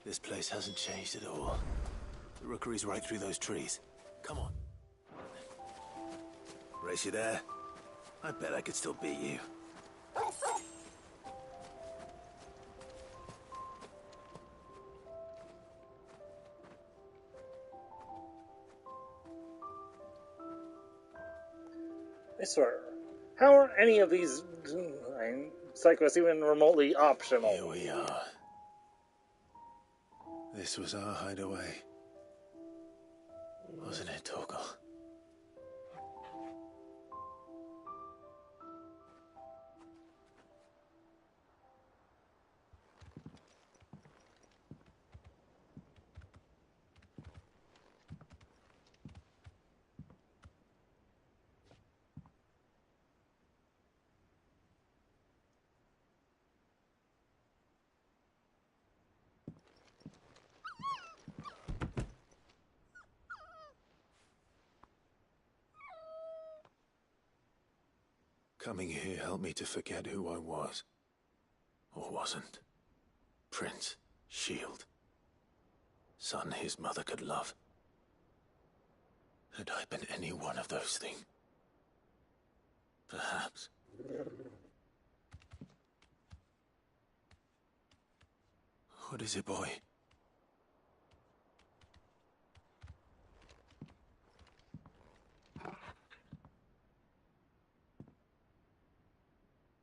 This place hasn't changed at all. The rookery's right through those trees. Come on. Race you there? I bet I could still beat you. I swear, how are any of these side quests even remotely optional? Here we are. This was our hideaway. Wasn't it, Torgal? Coming here helped me to forget who I was. Or wasn't. Prince, shield. Son his mother could love. Had I been any one of those things? Perhaps. What is it, boy?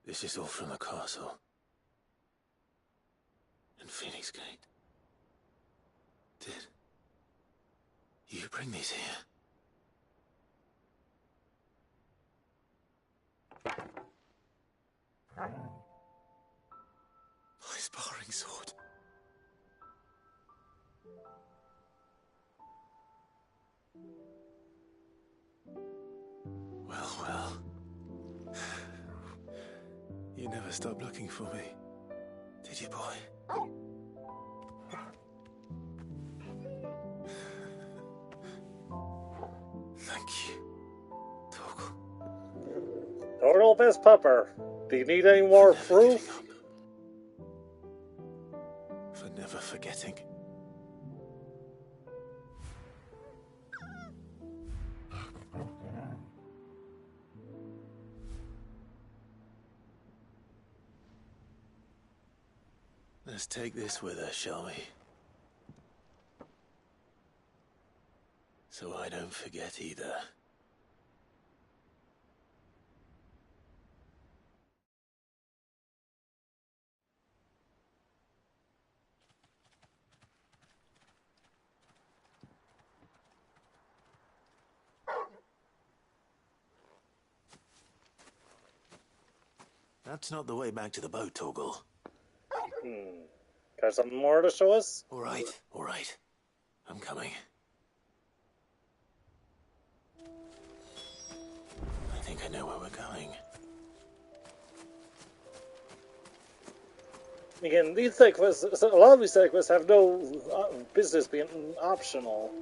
This is all from the castle. And Phoenix Gate. Did you bring these here? My sparring sword. Well, well. You never stopped looking for me, did you, boy? Thank you, Torgal. Torgal Best Pupper, do you need any more proof? For never forgetting. Let's take this with us, shall we? So I don't forget either. That's not the way back to the boat, Torgal. Got something more to show us? All right. I'm coming. I think I know where we're going. Again, these side quests, a lot of these side quests have no business being optional.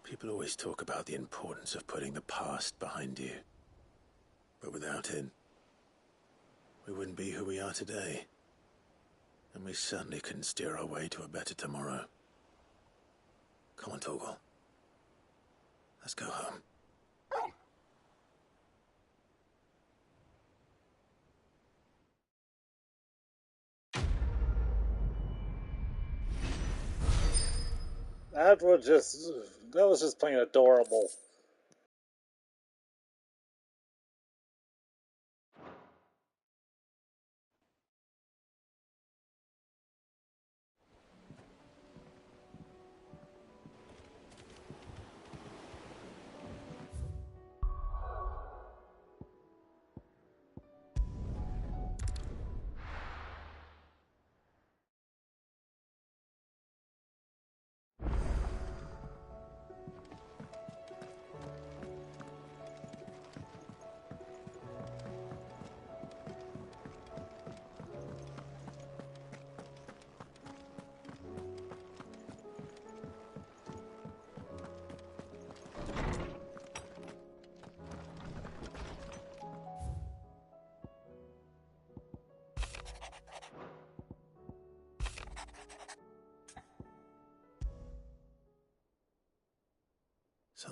People always talk about the importance of putting the past behind you. But without it, we wouldn't be who we are today. And we certainly couldn't steer our way to a better tomorrow. Come on, Torgal. Let's go home. That was just plain adorable.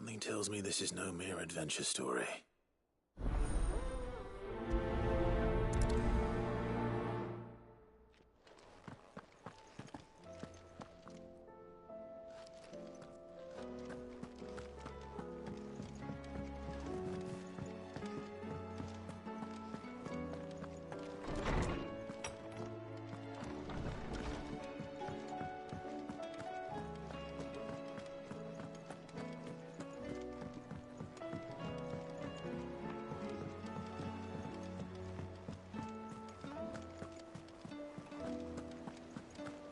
Something tells me this is no mere adventure story.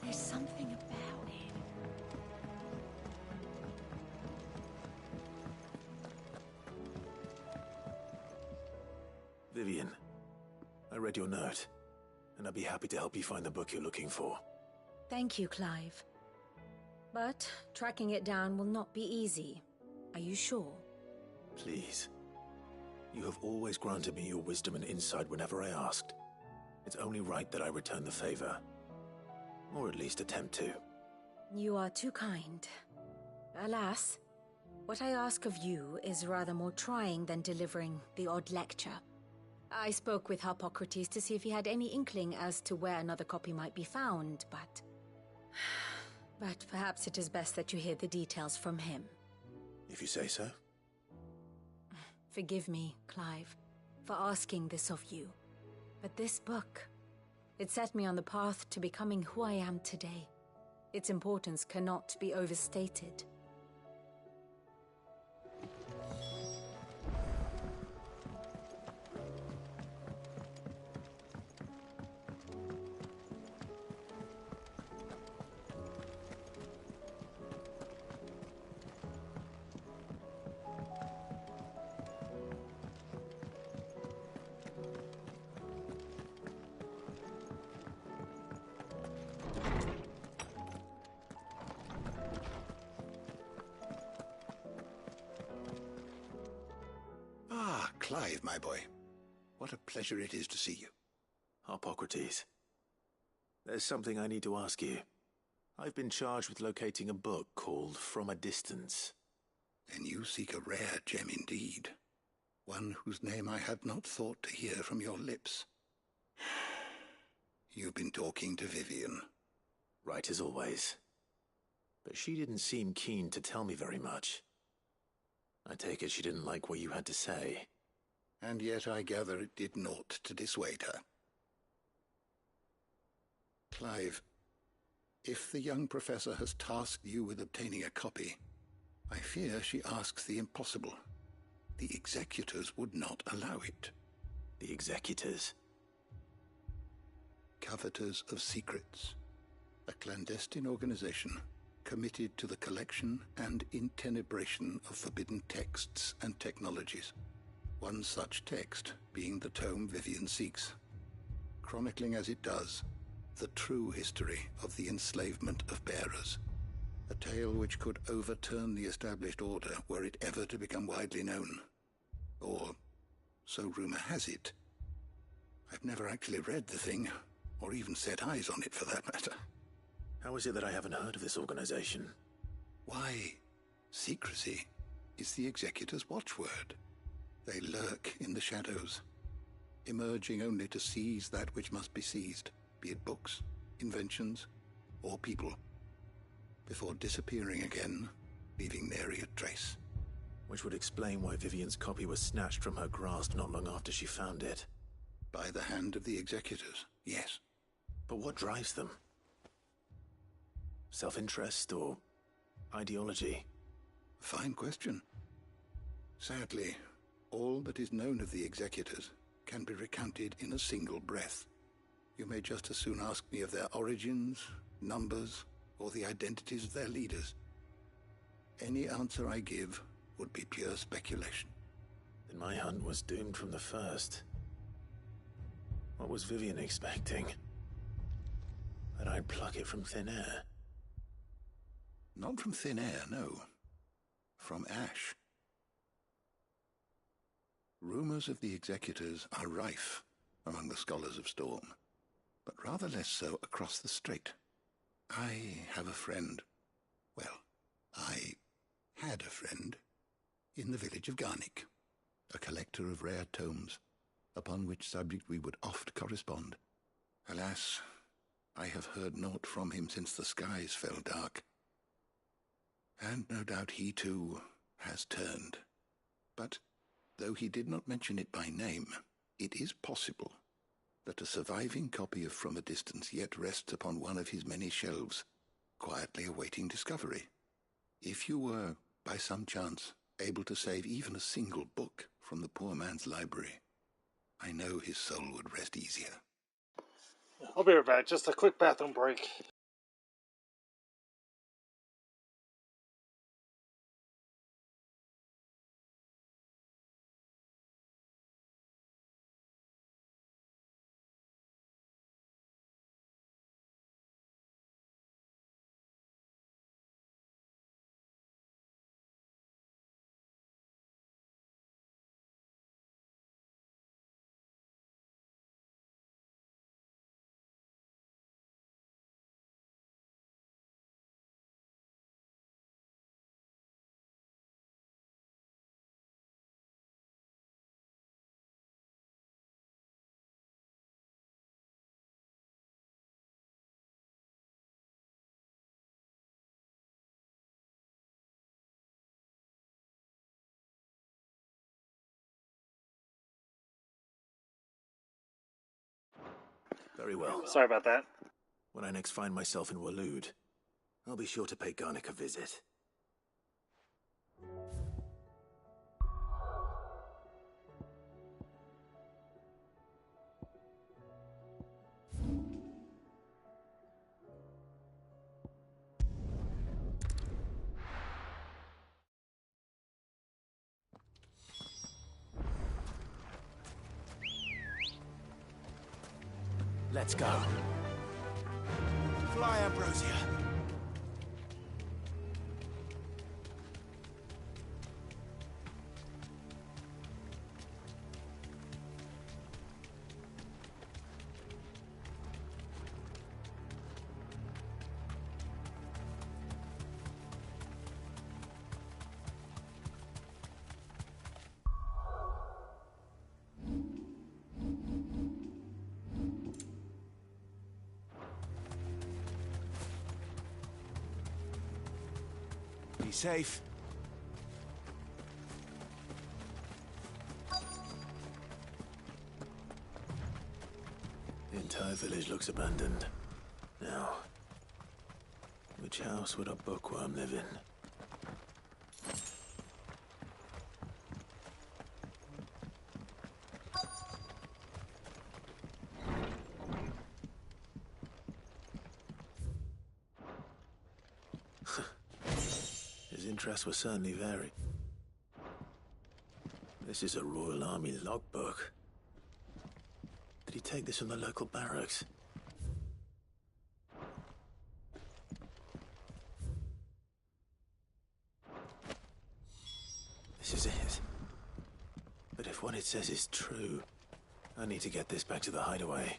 There's something about it. Vivian, I read your note, and I'd be happy to help you find the book you're looking for. Thank you, Clive. But tracking it down will not be easy. Are you sure? Please. You have always granted me your wisdom and insight whenever I asked. It's only right that I return the favor. Or at least attempt to. You are too kind. Alas, what I ask of you is rather more trying than delivering the odd lecture. I spoke with Harpocrates to see if he had any inkling as to where another copy might be found, but... But perhaps it is best that you hear the details from him. If you say so. Forgive me, Clive, for asking this of you. But this book, it set me on the path to becoming who I am today. Its importance cannot be overstated. Ah, Clive, my boy. What a pleasure it is to see you. Harpocrates. There's something I need to ask you. I've been charged with locating a book called From a Distance. Then you seek a rare gem indeed. One whose name I had not thought to hear from your lips. You've been talking to Vivian. Right as always. But she didn't seem keen to tell me very much. I take it she didn't like what you had to say. And yet I gather it did naught to dissuade her. Clive, if the young professor has tasked you with obtaining a copy, I fear she asks the impossible. The executors would not allow it. The executors? Coveters of Secrets. A clandestine organization committed to the collection and intenebration of forbidden texts and technologies. One such text being the tome Vivian seeks, chronicling as it does the true history of the enslavement of bearers. A tale which could overturn the established order were it ever to become widely known. Or, so rumor has it. I've never actually read the thing, or even set eyes on it for that matter. How is it that I haven't heard of this organization? Why, secrecy is the executor's watchword. They lurk in the shadows, emerging only to seize that which must be seized, be it books, inventions, or people, before disappearing again, leaving nary a trace. Which would explain why Vivian's copy was snatched from her grasp not long after she found it. By the hand of the executors, yes. But what drives them? Self-interest or ideology? Fine question. Sadly, all that is known of the executors can be recounted in a single breath. You may just as soon ask me of their origins, numbers, or the identities of their leaders. Any answer I give would be pure speculation. Then my hunt was doomed from the first. What was Vivian expecting? That I'd pluck it from thin air? Not from thin air, no. From ash. Rumors of the executors are rife among the scholars of Storm, but rather less so across the strait. I have a friend. Well, I had a friend in the village of Garnick, a collector of rare tomes, upon which subject we would oft correspond. Alas, I have heard naught from him since the skies fell dark. And no doubt he, too, has turned. But, though he did not mention it by name, it is possible that a surviving copy of From a Distance yet rests upon one of his many shelves, quietly awaiting discovery. If you were, by some chance, able to save even a single book from the poor man's library, I know his soul would rest easier. I'll be right back. Just a quick bathroom break. Very well. Sorry about that. When I next find myself in Waloed, I'll be sure to pay Garnick a visit. Let's go. Fly, Ambrosia. Be safe. The entire village looks abandoned. Now, which house would a bookworm live in? His interests were certainly varied. This is a Royal Army logbook. Did he take this from the local barracks? This is it. But if what it says is true, I need to get this back to the hideaway.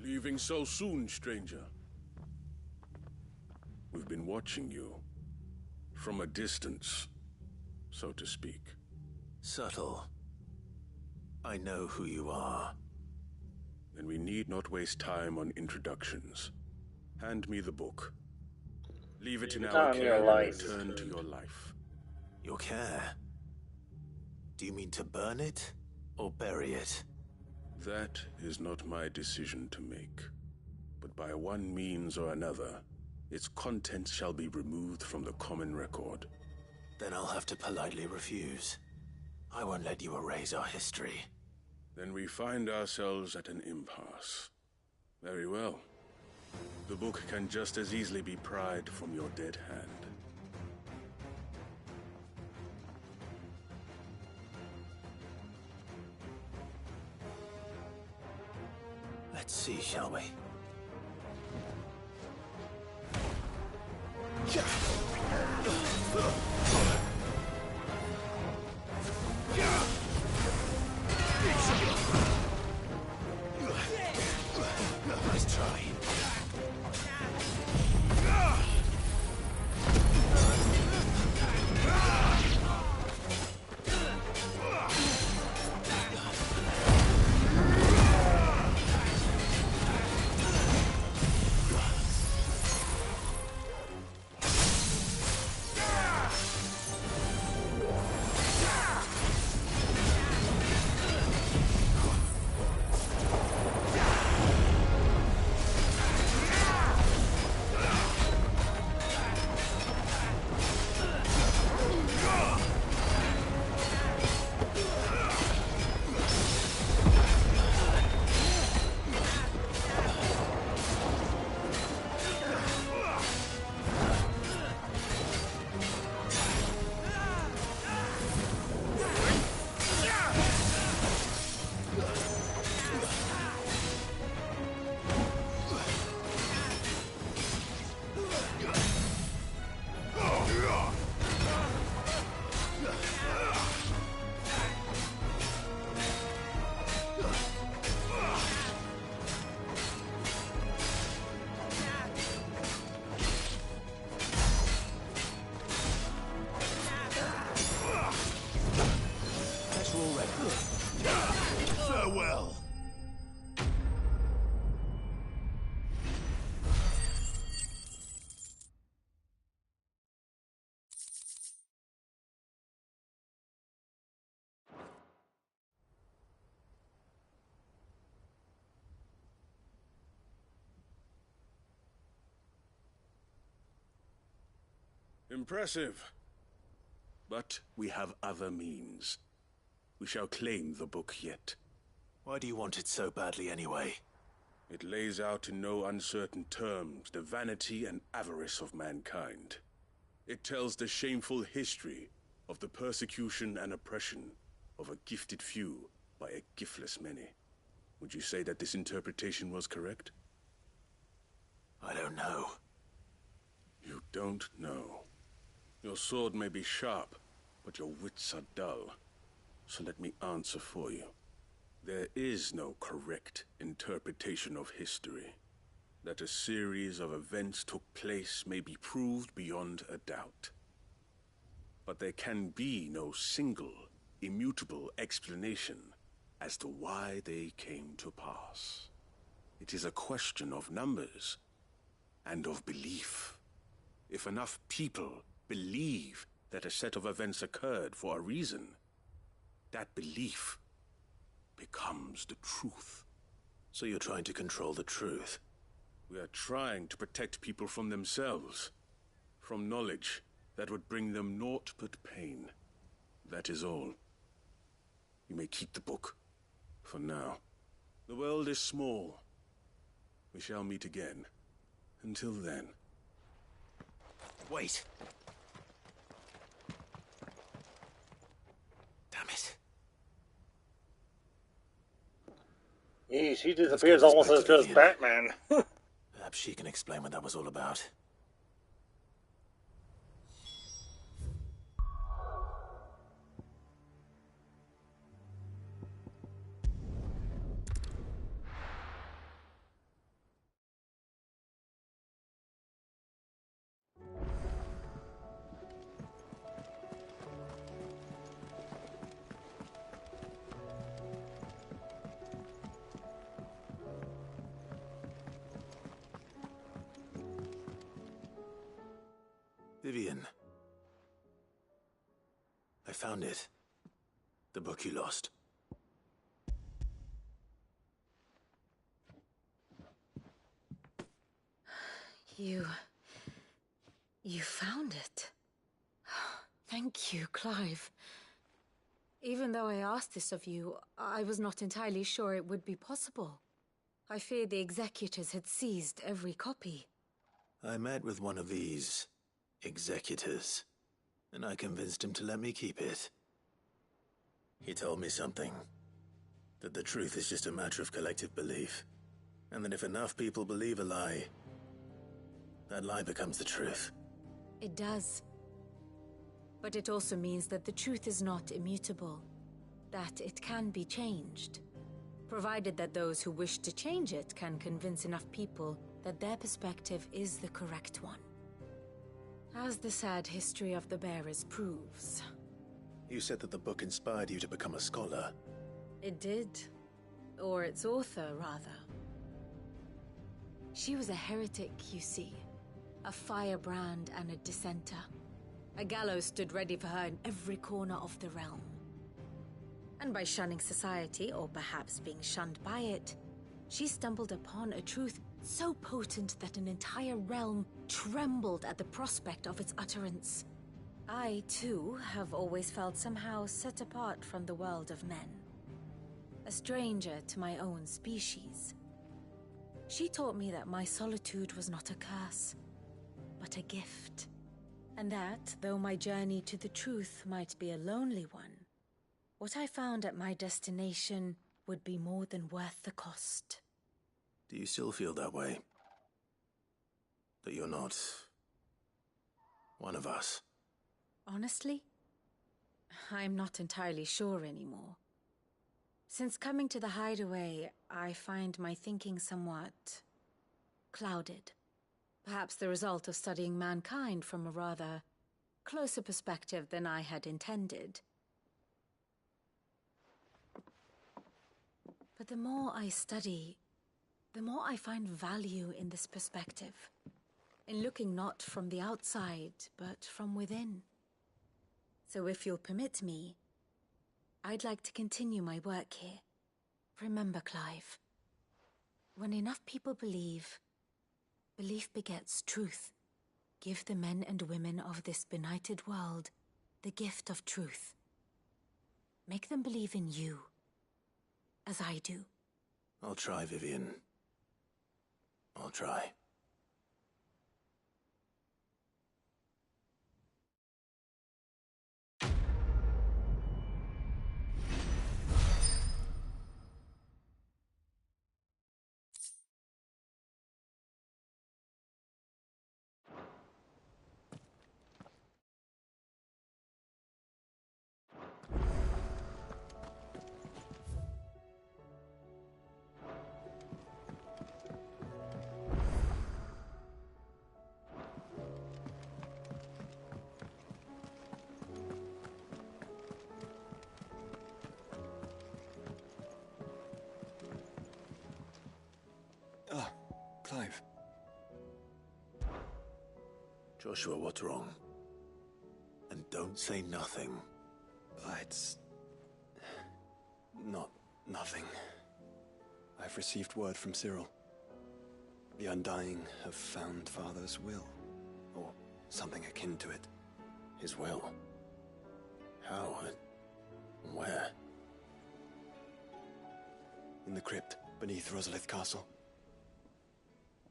Leaving so soon, stranger? We've been watching you. From a distance, so to speak. Subtle. I know who you are. Then we need not waste time on introductions. Hand me the book. Leave it in our care and return to your life. Your care? Do you mean to burn it, or bury it? That is not my decision to make. But by one means or another, its contents shall be removed from the common record. Then I'll have to politely refuse. I won't let you erase our history. Then we find ourselves at an impasse. Very well. The book can just as easily be pried from your dead hand. Let's see, shall we? Impressive. But we have other means. We shall claim the book yet. Why do you want it so badly anyway? It lays out in no uncertain terms the vanity and avarice of mankind. It tells the shameful history of the persecution and oppression of a gifted few by a giftless many. Would you say that this interpretation was correct? I don't know. You don't know. Your sword may be sharp, but your wits are dull. So let me answer for you. There is no correct interpretation of history. That a series of events took place may be proved beyond a doubt. But there can be no single, immutable explanation as to why they came to pass. It is a question of numbers and of belief. If enough people believe that a set of events occurred for a reason, that belief becomes the truth. So you're trying to control the truth? We are trying to protect people from themselves, from knowledge that would bring them naught but pain. That is all. You may keep the book, for now. The world is small. We shall meet again. Until then. Wait! Damn it. Yeesh, he disappears almost as good as Batman. Perhaps she can explain what that was all about. Vivian. I found it. The book you lost. You found it. Thank you, Clive. Even though I asked this of you, I was not entirely sure it would be possible. I feared the executors had seized every copy. I met with one of these executors, and I convinced him to let me keep it. He told me something. That the truth is just a matter of collective belief. And that if enough people believe a lie, that lie becomes the truth. It does. But it also means that the truth is not immutable. That it can be changed. Provided that those who wish to change it can convince enough people that their perspective is the correct one. As the sad history of the bearers proves. You said that the book inspired you to become a scholar. It did. Or its author, rather. She was a heretic, you see. A firebrand and a dissenter. A gallows stood ready for her in every corner of the realm. And by shunning society, or perhaps being shunned by it, she stumbled upon a truth so potent that an entire realm trembled at the prospect of its utterance. I, too, have always felt somehow set apart from the world of men. A stranger to my own species. She taught me that my solitude was not a curse, but a gift. And that, though my journey to the truth might be a lonely one, what I found at my destination would be more than worth the cost. Do you still feel that way? That you're not one of us? Honestly, I'm not entirely sure anymore. Since coming to the hideaway, I find my thinking somewhat clouded. Perhaps the result of studying mankind from a rather closer perspective than I had intended. But the more I study, the more I find value in this perspective. In looking not from the outside, but from within. So if you'll permit me, I'd like to continue my work here. Remember, Clive, when enough people believe, belief begets truth. Give the men and women of this benighted world the gift of truth. Make them believe in you, as I do. I'll try, Vivian. I'll try. Ah, Clive. Joshua, what's wrong? And don't say nothing. It's... not nothing. I've received word from Cyril. The Undying have found Father's will, or something akin to it. His will? How and where? In the crypt beneath Rosalith Castle.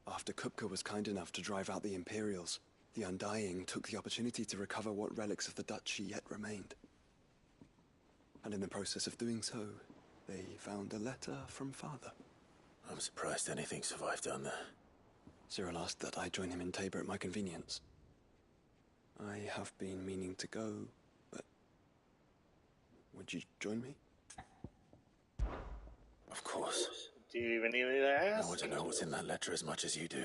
After Kupka was kind enough to drive out the Imperials, the Undying took the opportunity to recover what relics of the Duchy yet remained. And in the process of doing so, they found a letter from Father. I'm surprised anything survived down there. Cyril asked that I join him in Tabor at my convenience. I have been meaning to go, but... would you join me? Of course. Do you even need me to ask? I want to know what's in that letter as much as you do.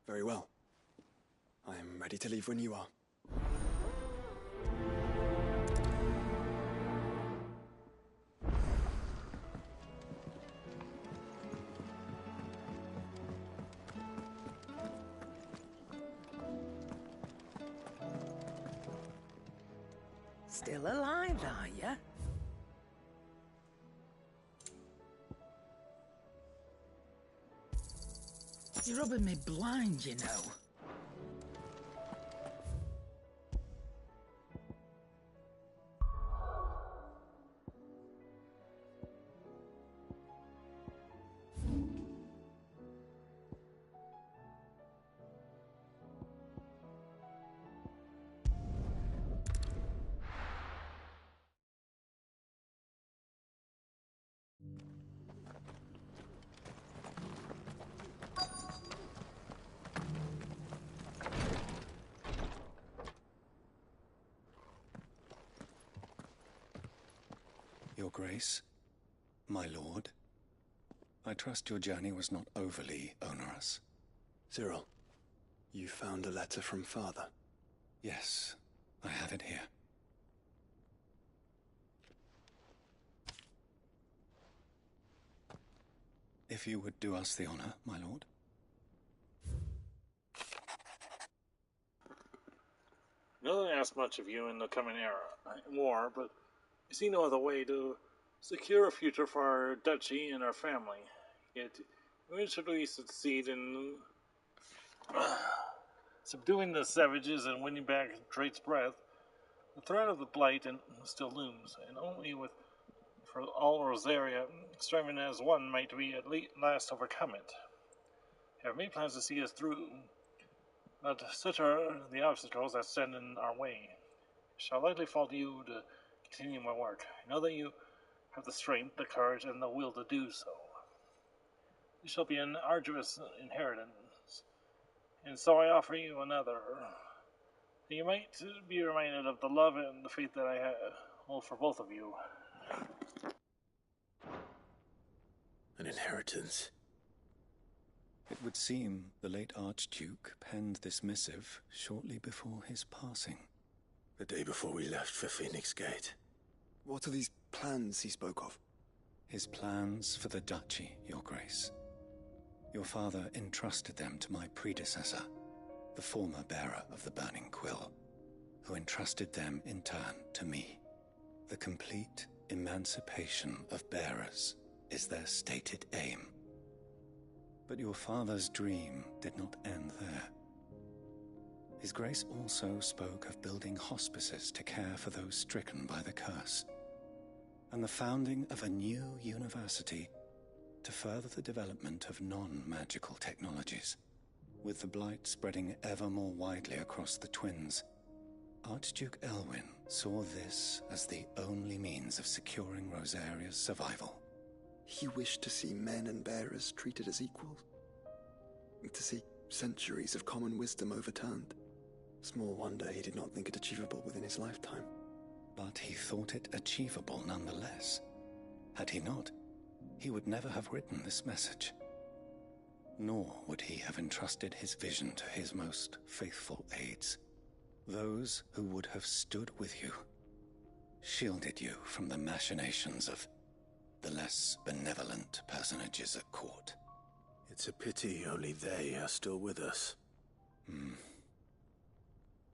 Very well. I am ready to leave when you are. Still alive, are ya? You're rubbing me blind, you know. Your Grace, my lord, I trust your journey was not overly onerous. Cyril, you found a letter from Father? Yes, I have it here. If you would do us the honor, my lord. No one asked much of you in the coming war, but I see no other way to secure a future for our duchy and our family. Yet, eventually we succeed in subduing the savages and winning back Drake's breath. The threat of the Blight still looms, and only with for all Rosaria striving as one might we at last overcome it. I have made plans to see us through, but such are the obstacles that stand in our way. It shall likely fall to you to continue my work. I know that you have the strength, the courage, and the will to do so. It shall be an arduous inheritance, and so I offer you another, that you might be reminded of the love and the faith that I hold for both of you. An inheritance? It would seem the late Archduke penned this missive shortly before his passing. The day before we left for Phoenix Gate. What are these plans he spoke of? His plans for the Duchy, Your Grace. Your father entrusted them to my predecessor, the former bearer of the Burning Quill, who entrusted them in turn to me. The complete emancipation of bearers is their stated aim. But your father's dream did not end there. His Grace also spoke of building hospices to care for those stricken by the curse, and the founding of a new university to further the development of non-magical technologies. With the blight spreading ever more widely across the twins, Archduke Elwyn saw this as the only means of securing Rosaria's survival. He wished to see men and bearers treated as equals. To see centuries of common wisdom overturned. Small wonder he did not think it achievable within his lifetime. But he thought it achievable nonetheless. Had he not, he would never have written this message. Nor would he have entrusted his vision to his most faithful aides. Those who would have stood with you, shielded you from the machinations of the less benevolent personages at court. It's a pity only they are still with us.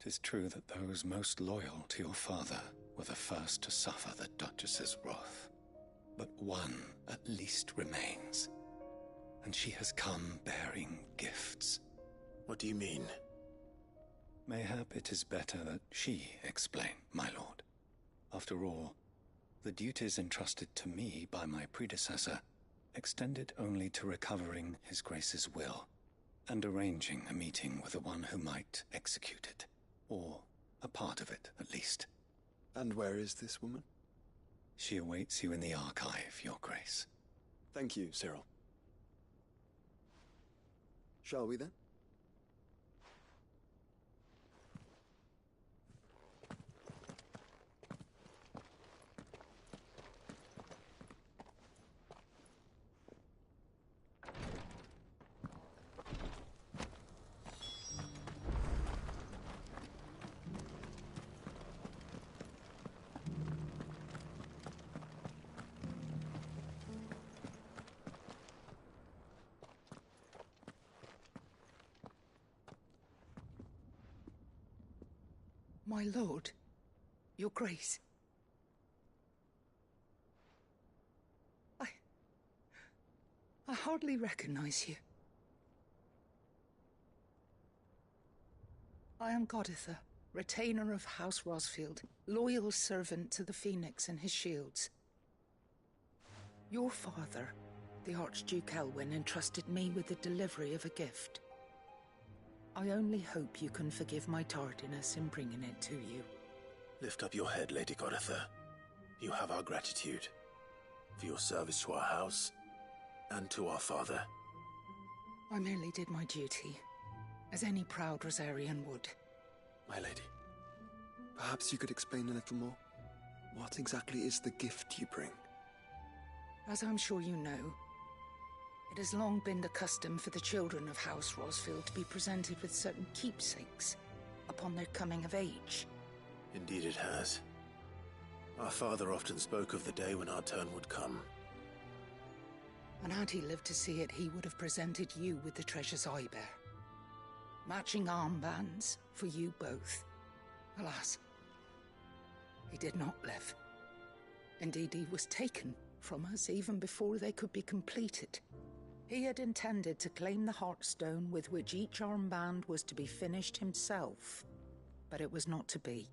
'Tis true that those most loyal to your father were the first to suffer the Duchess's wrath. But one at least remains, and she has come bearing gifts. What do you mean? Mayhap it is better that she explain, my lord. After all, the duties entrusted to me by my predecessor extended only to recovering His Grace's will, and arranging a meeting with the one who might execute it, or a part of it, at least. And where is this woman? She awaits you in the archive, Your Grace. Thank you, Cyril. Shall we then? My lord, Your Grace. I hardly recognize you. I am Goditha, retainer of House Rosfield, loyal servant to the Phoenix and his shields. Your father, the Archduke Elwyn, entrusted me with the delivery of a gift. I only hope you can forgive my tardiness in bringing it to you. Lift up your head, Lady Goditha. You have our gratitude for your service to our house and to our father. I merely did my duty, as any proud Rosarian would. My lady, perhaps you could explain a little more? What exactly is the gift you bring? As I'm sure you know, it has long been the custom for the children of House Rosfield to be presented with certain keepsakes upon their coming of age. Indeed it has. Our father often spoke of the day when our turn would come. And had he lived to see it, he would have presented you with the treasures I bear. Matching armbands for you both. Alas, he did not live. Indeed, he was taken from us even before they could be completed. He had intended to claim the Heartstone with which each armband was to be finished himself, but it was not to be.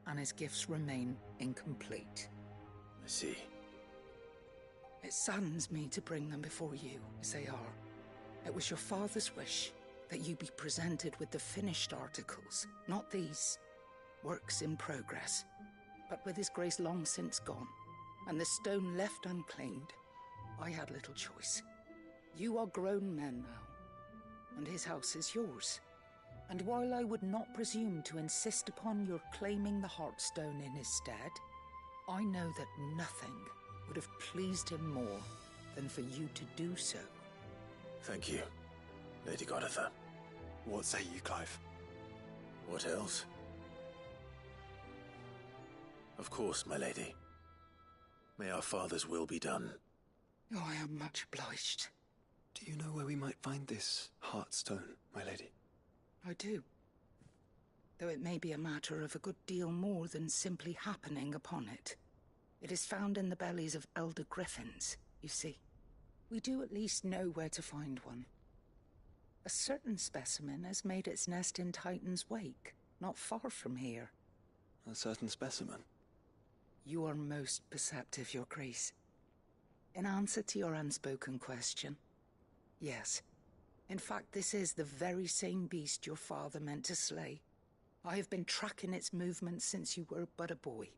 And his gifts remain incomplete. I see. It saddens me to bring them before you, as they are. It was your father's wish that you be presented with the finished articles, not these, works in progress. But with His Grace long since gone, and the stone left unclaimed, I had little choice. You are grown men now, and his house is yours. And while I would not presume to insist upon your claiming the Heartstone in his stead, I know that nothing would have pleased him more than for you to do so. Thank you, Lady Goditha. What say you, Clive? What else? Of course, my lady. May our father's will be done. Oh, I am much obliged. Do you know where we might find this Heartstone, my lady? I do. Though it may be a matter of a good deal more than simply happening upon it. It is found in the bellies of elder griffins, you see. We do at least know where to find one. A certain specimen has made its nest in Titan's Wake, not far from here. A certain specimen? You are most perceptive, Your Grace. In answer to your unspoken question, yes. In fact, this is the very same beast your father meant to slay. I have been tracking its movements since you were but a boy.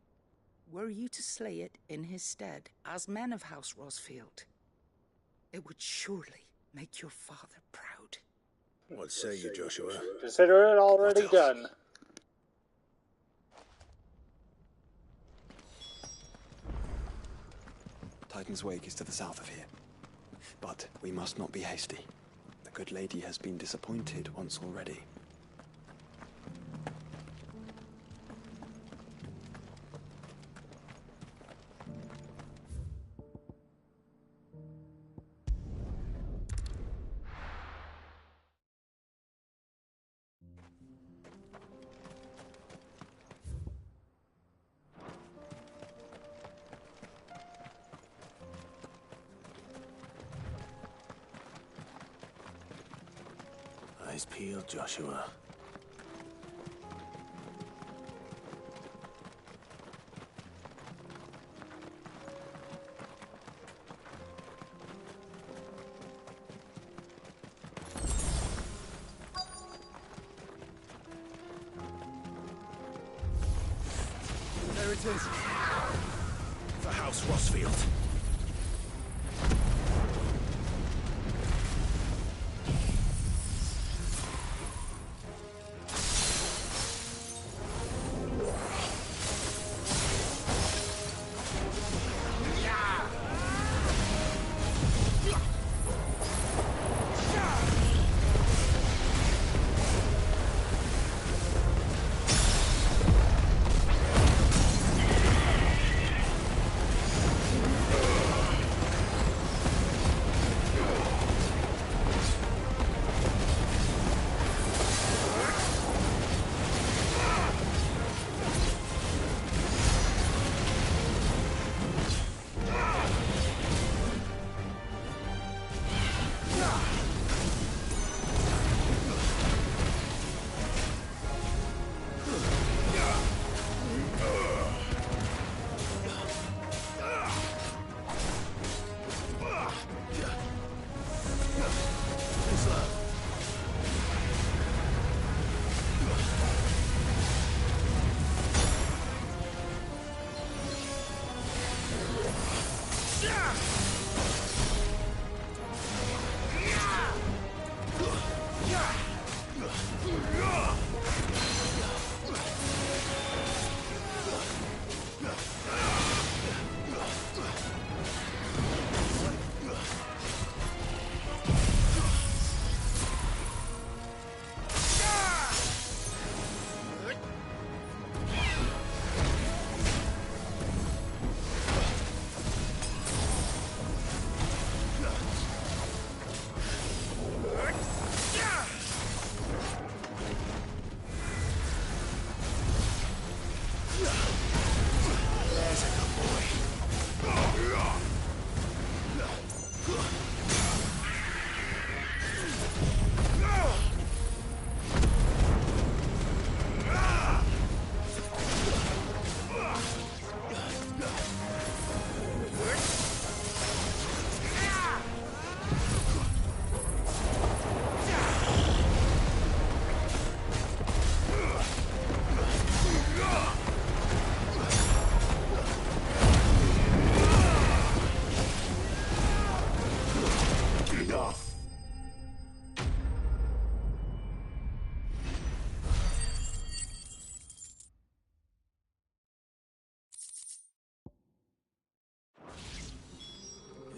Were you to slay it in his stead, as men of House Rosfield, it would surely make your father proud. What say you, Joshua? Consider it already done. Titan's Wake is to the south of here. But we must not be hasty. The good lady has been disappointed once already. Eyes peeled, Joshua. There it is. For House Rosfield.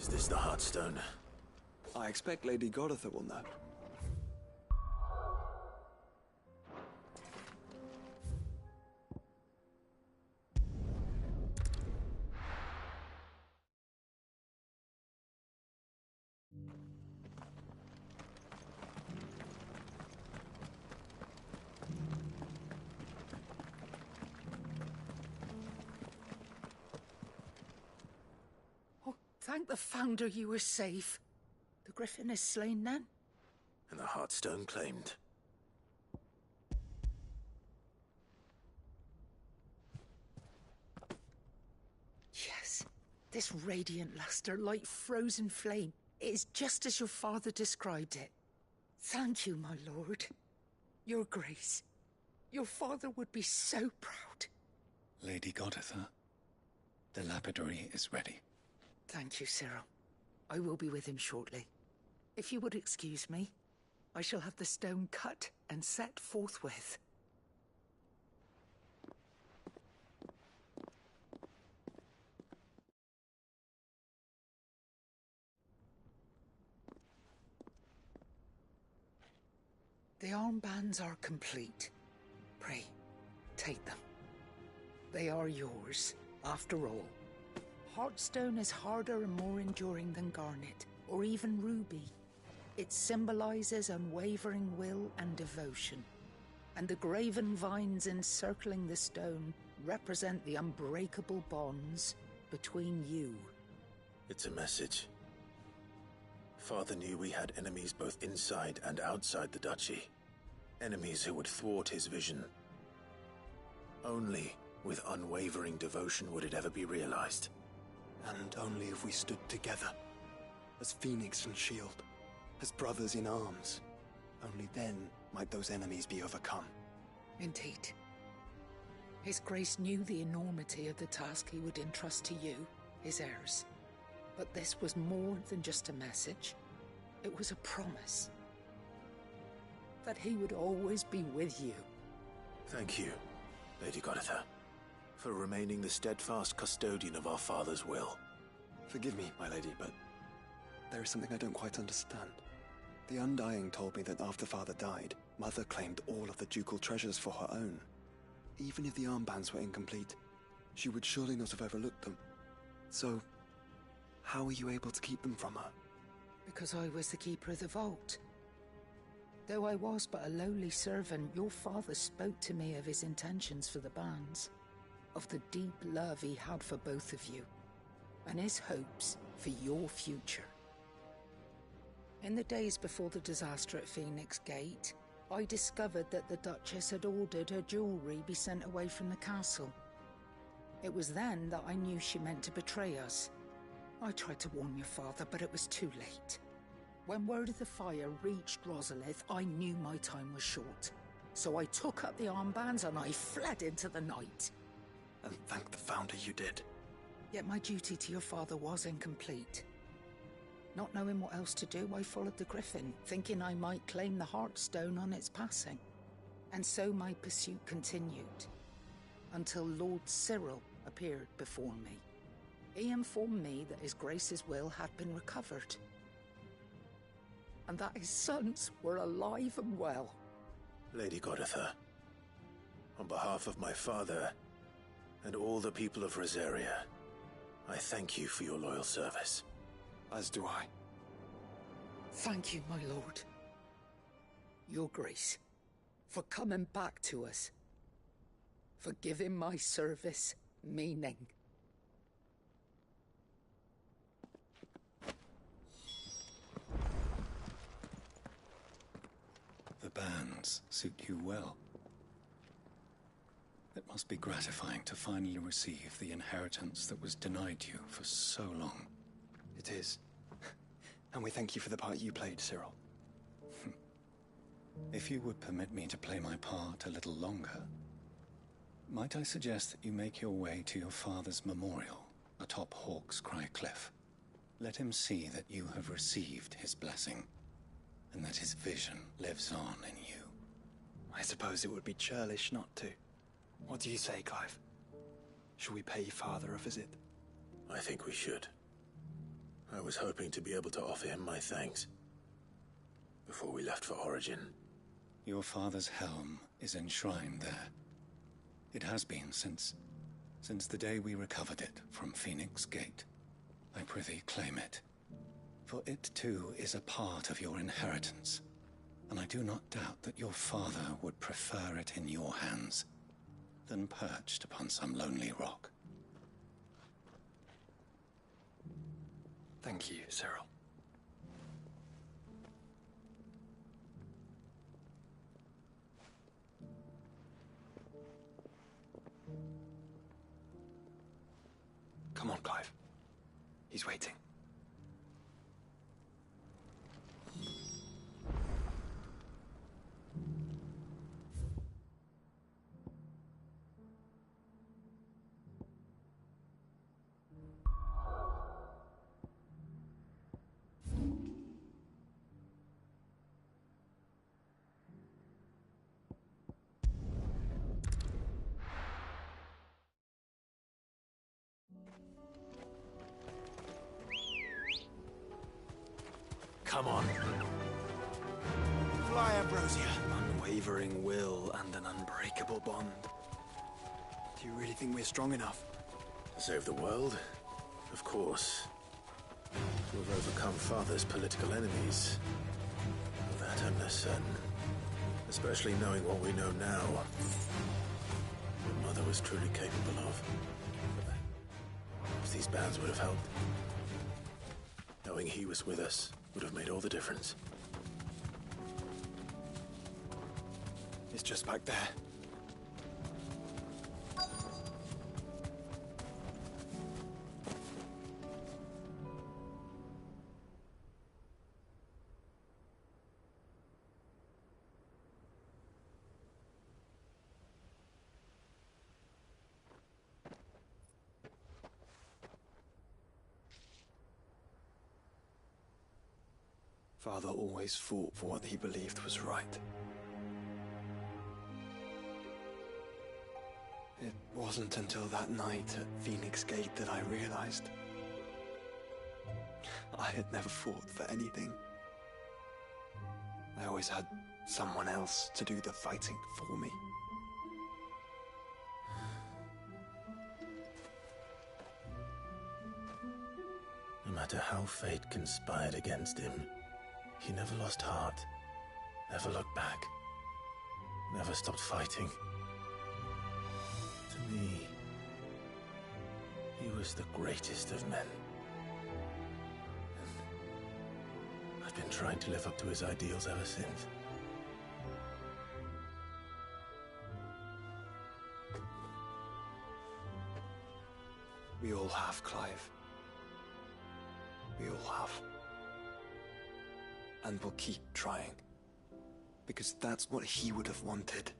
Is this the Heartstone? I expect Lady Goritha will know. Thank the Founder you were safe. The Griffin is slain then? And the Heartstone claimed. Yes, this radiant luster like frozen flame. It is just as your father described it. Thank you, my lord. Your grace. Your father would be so proud. Lady Goditha, the lapidary is ready. Thank you, Cyril. I will be with him shortly. If you would excuse me, I shall have the stone cut and set forthwith. The armbands are complete. Pray, take them. They are yours, after all. Heartstone is harder and more enduring than garnet, or even ruby. It symbolizes unwavering will and devotion. And the graven vines encircling the stone represent the unbreakable bonds between you. It's a message. Father knew we had enemies both inside and outside the duchy. Enemies who would thwart his vision. Only with unwavering devotion would it ever be realized. And only if we stood together, as Phoenix and Shield, as brothers in arms. Only then might those enemies be overcome. Indeed. His Grace knew the enormity of the task he would entrust to you, his heirs. But this was more than just a message. It was a promise. That he would always be with you. Thank you, Lady Goditha, for remaining the steadfast custodian of our father's will. Forgive me, my lady, but there is something I don't quite understand. The Undying told me that after Father died, Mother claimed all of the ducal treasures for her own. Even if the armbands were incomplete, she would surely not have overlooked them. So, how were you able to keep them from her? Because I was the keeper of the vault. Though I was but a lowly servant, your father spoke to me of his intentions for the bands, of the deep love he had for both of you, and his hopes for your future. In the days before the disaster at Phoenix Gate, I discovered that the Duchess had ordered her jewelry be sent away from the castle. It was then that I knew she meant to betray us. I tried to warn your father, but it was too late. When word of the fire reached Rosalith, I knew my time was short. So I took up the armbands and I fled into the night. And thank the Founder you did. Yet my duty to your father was incomplete. Not knowing what else to do, I followed the Griffin, thinking I might claim the Heartstone on its passing. And so my pursuit continued, until Lord Cyril appeared before me. He informed me that His Grace's will had been recovered, and that his sons were alive and well. Lady Goditha, on behalf of my father and all the people of Rosaria, I thank you for your loyal service. As do I. Thank you, my lord. Your Grace, for coming back to us. For giving my service meaning. The bands suit you well. It must be gratifying to finally receive the inheritance that was denied you for so long. It is. And we thank you for the part you played, Cyril. If you would permit me to play my part a little longer, might I suggest that you make your way to your father's memorial atop Hawk's Cry Cliff? Let him see that you have received his blessing, and that his vision lives on in you. I suppose it would be churlish not to. What do you say, Clive? Shall we pay Father a visit? I think we should. I was hoping to be able to offer him my thanks before we left for Origin. Your father's helm is enshrined there. It has been since the day we recovered it from Phoenix Gate. I prithee claim it, for it too is a part of your inheritance, and I do not doubt that your father would prefer it in your hands than perched upon some lonely rock. Thank you, Cyril. Come on, Clive. He's waiting. Come on. Fly, Ambrosia. Unwavering will and an unbreakable bond. Do you really think we're strong enough? To save the world? Of course. To have overcome Father's political enemies? Of that I'm less certain. Especially knowing what we know now. What Mother was truly capable of. Perhaps these bands would have helped. Knowing he was with us would have made all the difference. It's just back there. Father always fought for what he believed was right. It wasn't until that night at Phoenix Gate that I realized I had never fought for anything. I always had someone else to do the fighting for me. No matter how fate conspired against him, he never lost heart, never looked back, never stopped fighting. To me, he was the greatest of men. And I've been trying to live up to his ideals ever since. We all have, Clive. We all have. And we'll keep trying. Because that's what he would have wanted.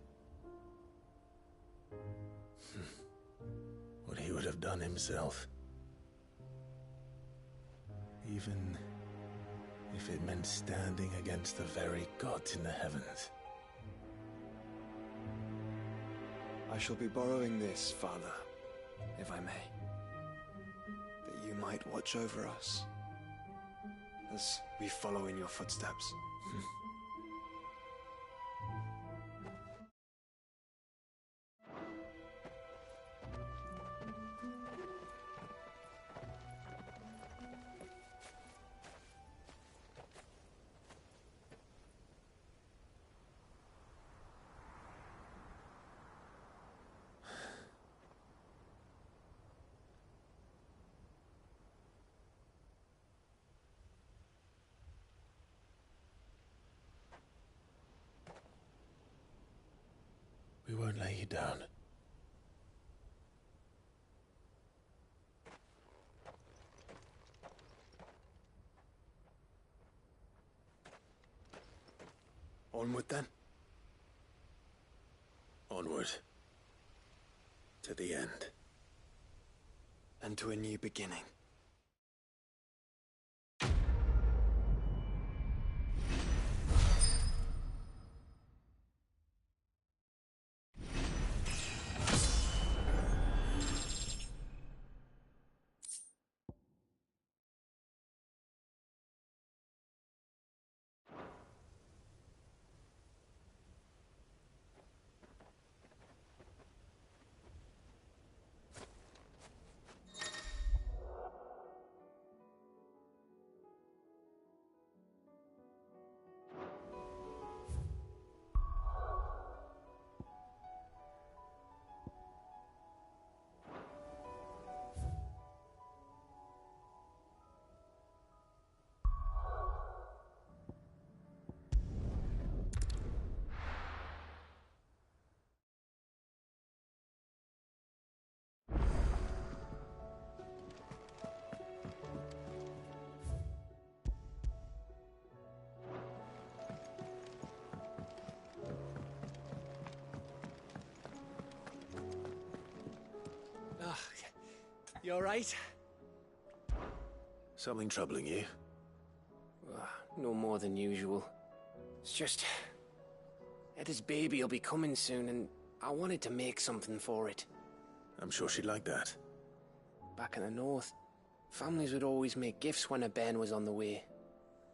What he would have done himself. Even if it meant standing against the very gods in the heavens. I shall be borrowing this, Father, if I may. That you might watch over us as we follow in your footsteps. We won't lay you down. Onward then. Onward. To the end. And to a new beginning. You alright? Something troubling you? No more than usual. It's just... Eda's baby will be coming soon, and I wanted to make something for it. I'm sure she'd like that. Back in the north, families would always make gifts when a bairn was on the way.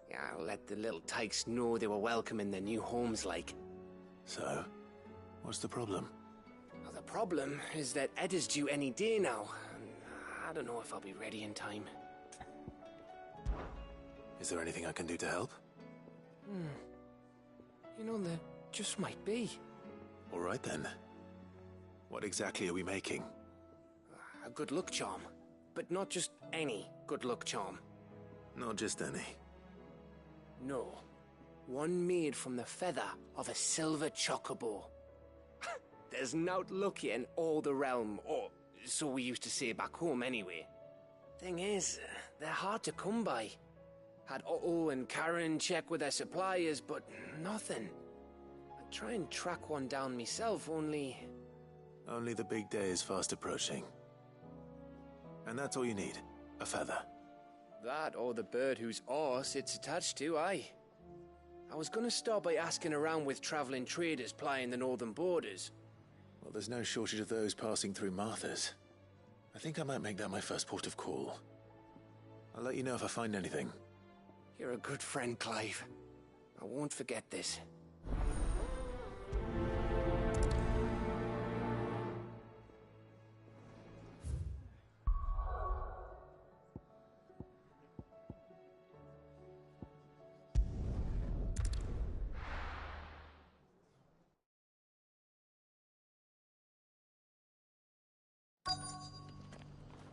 Yeah, let the little tykes know they were welcome in their new homes, like. So, what's the problem? Well, the problem is that Eda's due any day now, and I don't know if I'll be ready in time. Is there anything I can do to help? You know, there just might be. All right then. What exactly are we making? A good luck charm. But not just any good luck charm. Not just any. No. One made from the feather of a silver chocobo. There's naught luckier in all the realm, or so we used to say back home anyway. Thing is, they're hard to come by. Had Otto and Karen check with their suppliers, but nothing. I'd try and track one down myself, only... Only the big day is fast approaching. And that's all you need, a feather. That or the bird whose horse it's attached to, aye. I was gonna start by asking around with traveling traders plying the northern borders. Well, there's no shortage of those passing through Martha's. I think I might make that my first port of call. I'll let you know if I find anything. You're a good friend, Clive. I won't forget this.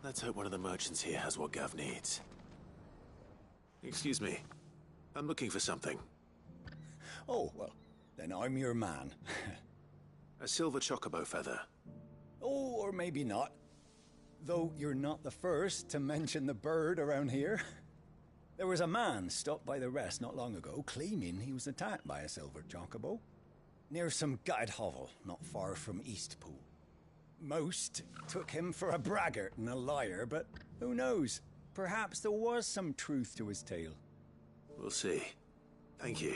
Let's hope one of the merchants here has what Gav needs. Excuse me. I'm looking for something. Oh, well, then I'm your man. A silver chocobo feather. Oh, or maybe not. Though you're not the first to mention the bird around here. There was a man stopped by the rest not long ago, claiming he was attacked by a silver chocobo. Near some gutted hovel, not far from Eastpool. Most took him for a braggart and a liar, but who knows? Perhaps there was some truth to his tale. We'll see. Thank you.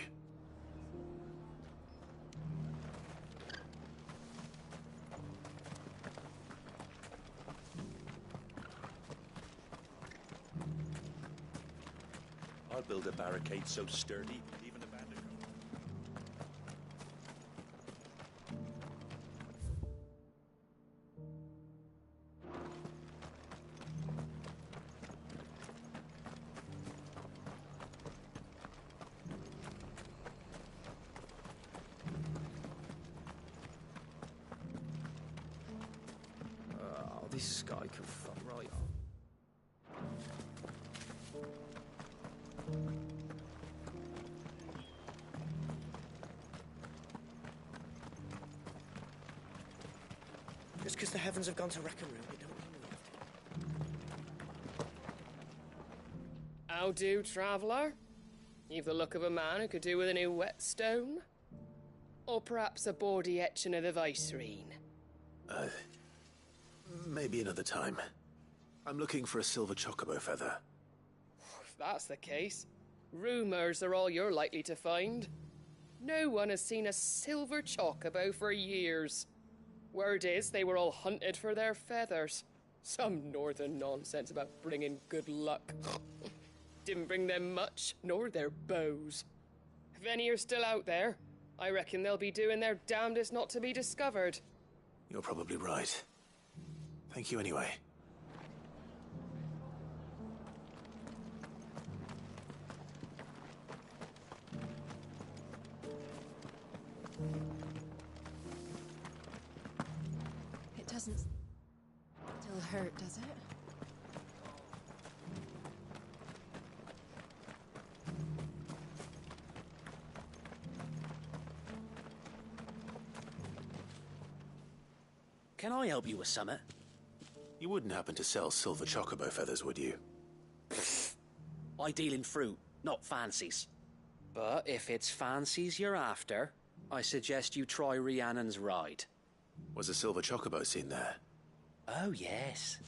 I'll build a barricade so sturdy, even a bandit. This guy can fuck right up. Just because the heavens have gone to wreck and ruin, it don't mean we have to. How do, traveller? You've the look of a man who could do with a new whetstone? Or perhaps a bawdy etching of the Vicerine? Maybe another time. I'm looking for a silver chocobo feather. If that's the case, rumours are all you're likely to find. No one has seen a silver chocobo for years. Word is they were all hunted for their feathers. Some northern nonsense about bringing good luck. Didn't bring them much, nor their bows. If any are still out there, I reckon they'll be doing their damnedest not to be discovered. You're probably right. Thank you anyway. It doesn't still hurt, does it? Can I help you with something? You wouldn't happen to sell silver chocobo feathers, would you? I deal in fruit, not fancies. But if it's fancies you're after, I suggest you try Rhiannon's ride. Was a silver chocobo seen there? Oh, yes.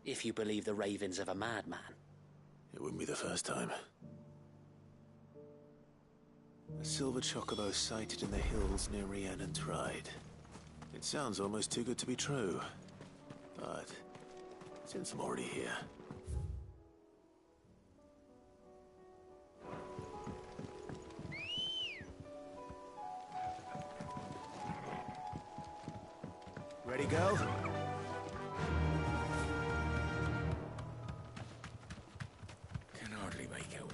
If you believe the ravings of a madman. It wouldn't be the first time. A silver chocobo sighted in the hills near Rhiannon Tride. It sounds almost too good to be true. But since I'm already here... Ready, go? Can hardly make out.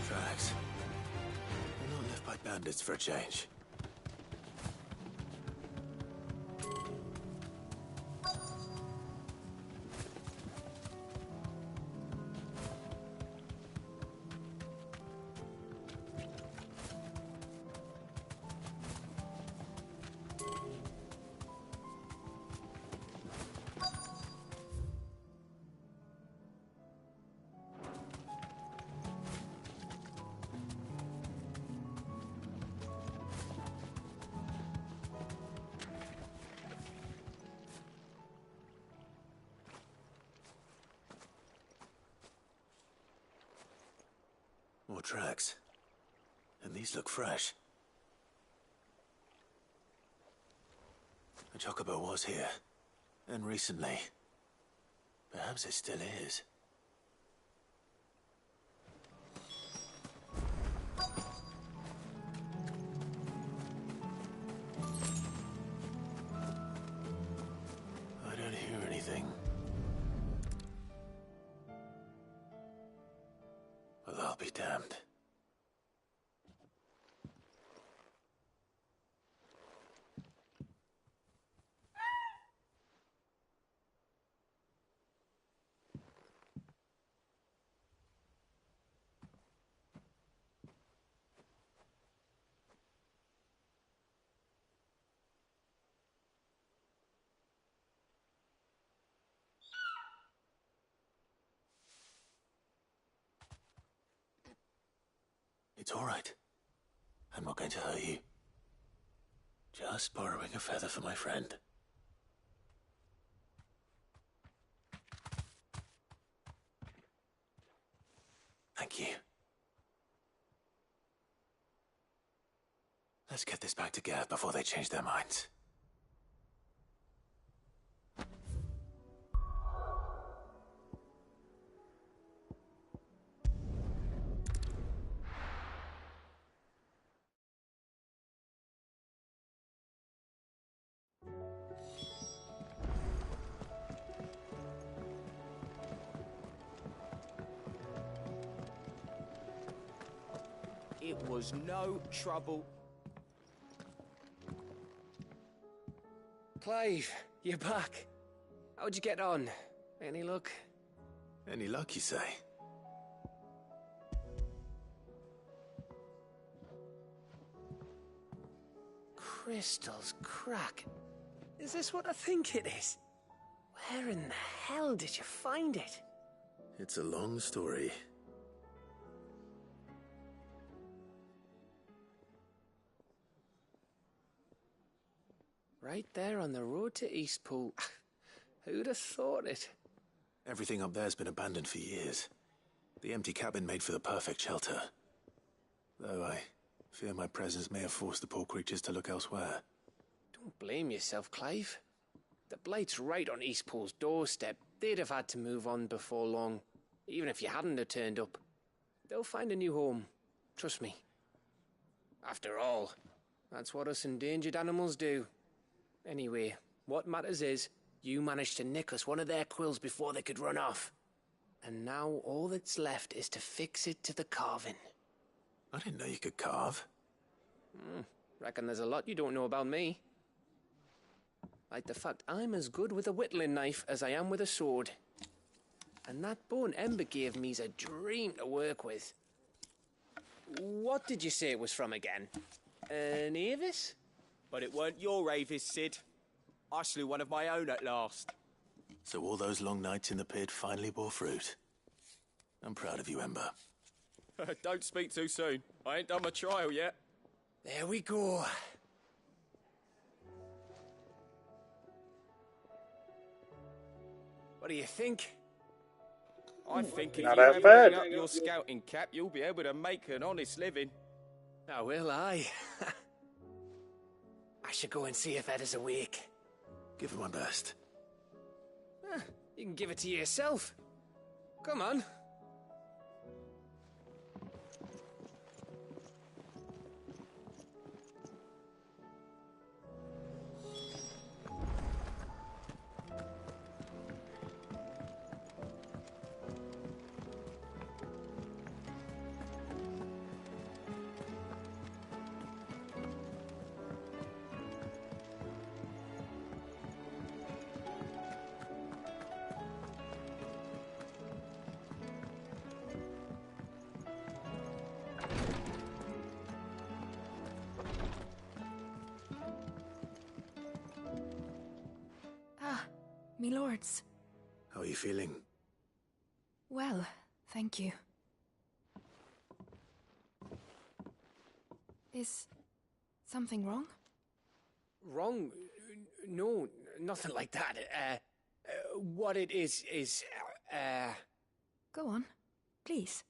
Tracks. They're not left by bandits for a change. More tracks. And these look fresh. A chocobo was here. And recently. Perhaps it still is. I don't hear anything. Well, I'll be damned. It's all right. I'm not going to hurt you. Just borrowing a feather for my friend. Thank you. Let's get this back to Gav before they change their minds. It was no trouble. Clive, you're back. How'd you get on? Any luck? Any luck, you say? Crystal's crack. Is this what I think it is? Where in the hell did you find it? It's a long story. Right there on the road to Eastpool. Who'd have thought it? Everything up there's been abandoned for years. The empty cabin made for the perfect shelter. Though I fear my presence may have forced the poor creatures to look elsewhere. Don't blame yourself, Clive. The Blight's right on Eastpool's doorstep. They'd have had to move on before long, even if you hadn't have turned up. They'll find a new home. Trust me. After all, that's what us endangered animals do. Anyway, what matters is, you managed to nick us one of their quills before they could run off. And now all that's left is to fix it to the carving. I didn't know you could carve. Reckon there's a lot you don't know about me. Like the fact I'm as good with a whittling knife as I am with a sword. And that bone Ember gave me's a dream to work with. What did you say it was from again? An Avis? But it weren't your Avis, Sid. I slew one of my own at last. So all those long nights in the pit finally bore fruit. I'm proud of you, Ember. Don't speak too soon. I ain't done my trial yet. There we go. What do you think? I think if Not you that ever bad. hang up your scouting cap, you'll be able to make an honest living. Oh, will I? I should go and see if Ed is awake. Give it my best. You can give it to yourself. Come on. Me lords. How are you feeling? Well, thank you. Is something wrong? Wrong? No, nothing like that. What it is... Go on, please.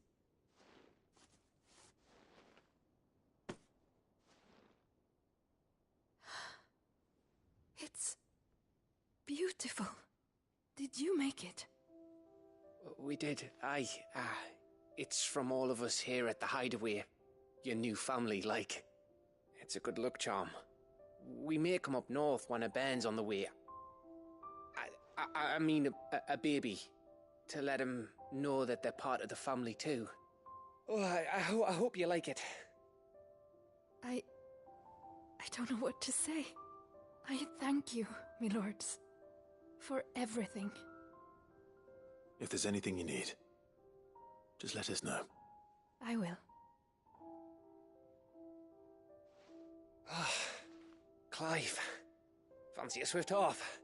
It's beautiful. Did you make it? We did. Aye. It's from all of us here at the Hideaway. Your new family, like. It's a good luck charm. We may come up north when a band's on the way. I mean a baby. To let him know that they're part of the family too. Oh, I hope you like it. I don't know what to say. I thank you, me lords, for everything. If there's anything you need, just let us know. I will. Clive, fancy a swift off?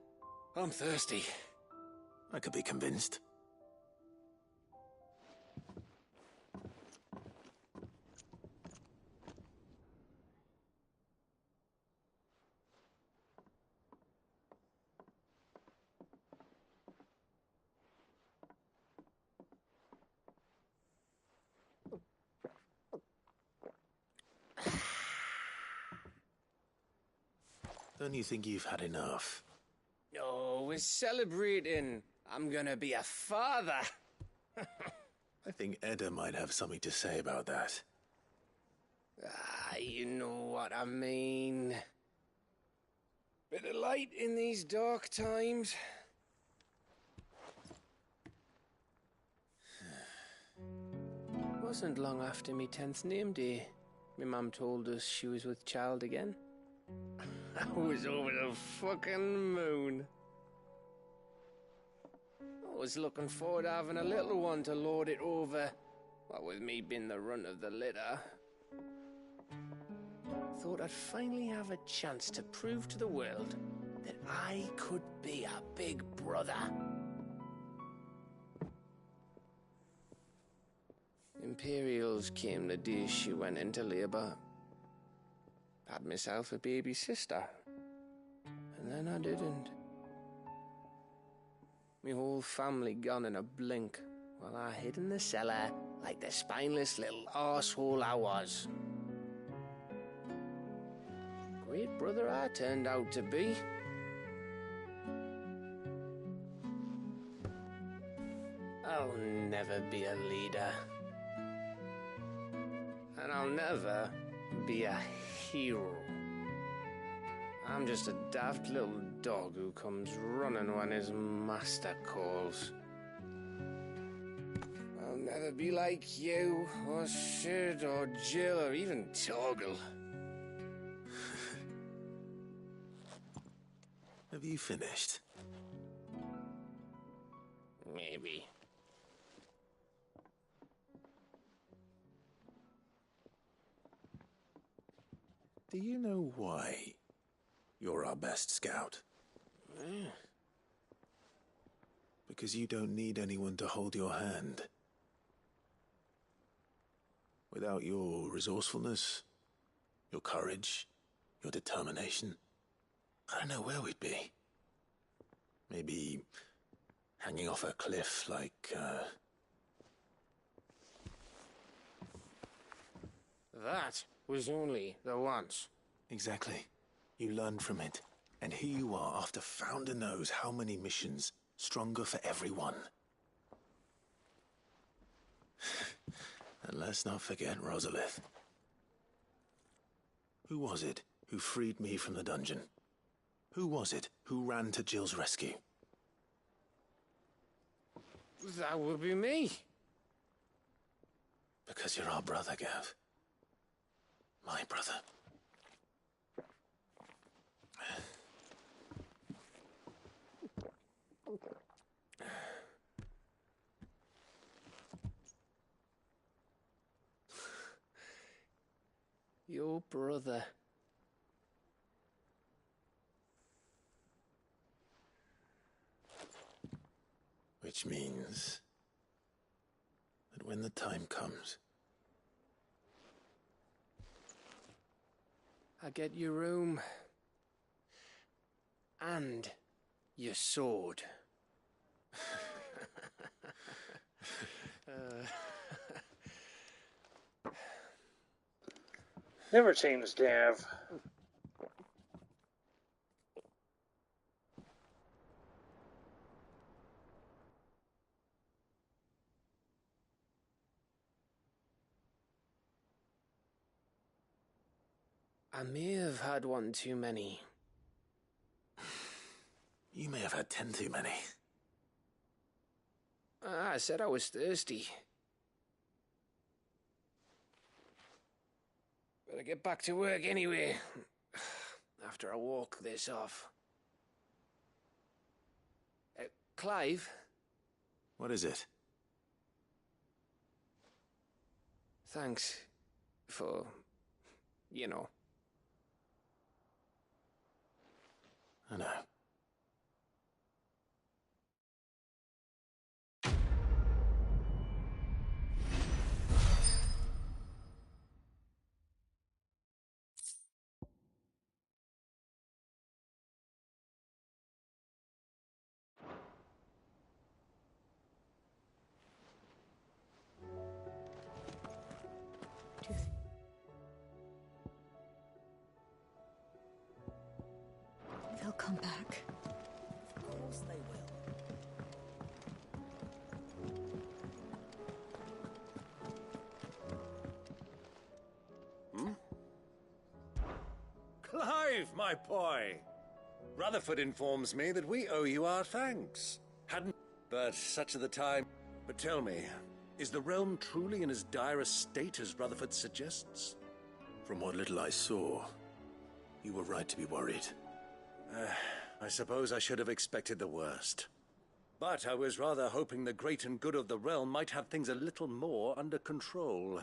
I'm thirsty. I could be convinced. Don't you think you've had enough? Oh, we're celebrating. I'm gonna be a father. I think Edda might have something to say about that. You know what I mean. Bit of light in these dark times. Wasn't long after me 10th name day. My mum told us she was with child again. I was over the fucking moon. I was looking forward to having a little one to lord it over. What with me being the runt of the litter. Thought I'd finally have a chance to prove to the world that I could be a big brother. Imperials came the day she went into labour. Had myself a baby sister. And then I didn't. My whole family gone in a blink, while I hid in the cellar like the spineless little arsehole I was. Great brother I turned out to be. I'll never be a leader. And I'll never be a hero. I'm just a daft little dog who comes running when his master calls. I'll never be like you, or Sid, or Jill, or even Torgal. Have you finished? Maybe. Do you know why you're our best scout? Because you don't need anyone to hold your hand. Without your resourcefulness, your courage, your determination, I don't know where we'd be. Maybe hanging off a cliff like, That was only the once. Exactly. You learned from it. And here you are, after Founder knows how many missions, stronger for everyone. And let's not forget Rosalith. Who was it who freed me from the dungeon? Who was it who ran to Jill's rescue? That would be me. Because you're our brother, Gav. My brother. Your brother. Which means that when the time comes, I get your room. And your sword. Never change, Gav. I may have had one too many. you may have had 10 too many. I said I was thirsty. Better get back to work anyway. After I walk this off. Clive? What is it? Thanks for, you know. I know. They'll come back. Of course they will. Clive, my boy! Rutherford informs me that we owe you our thanks. But such are the time. But tell me, is the realm truly in as dire a state as Rutherford suggests? From what little I saw, you were right to be worried. I suppose I should have expected the worst. But I was rather hoping the great and good of the realm might have things a little more under control.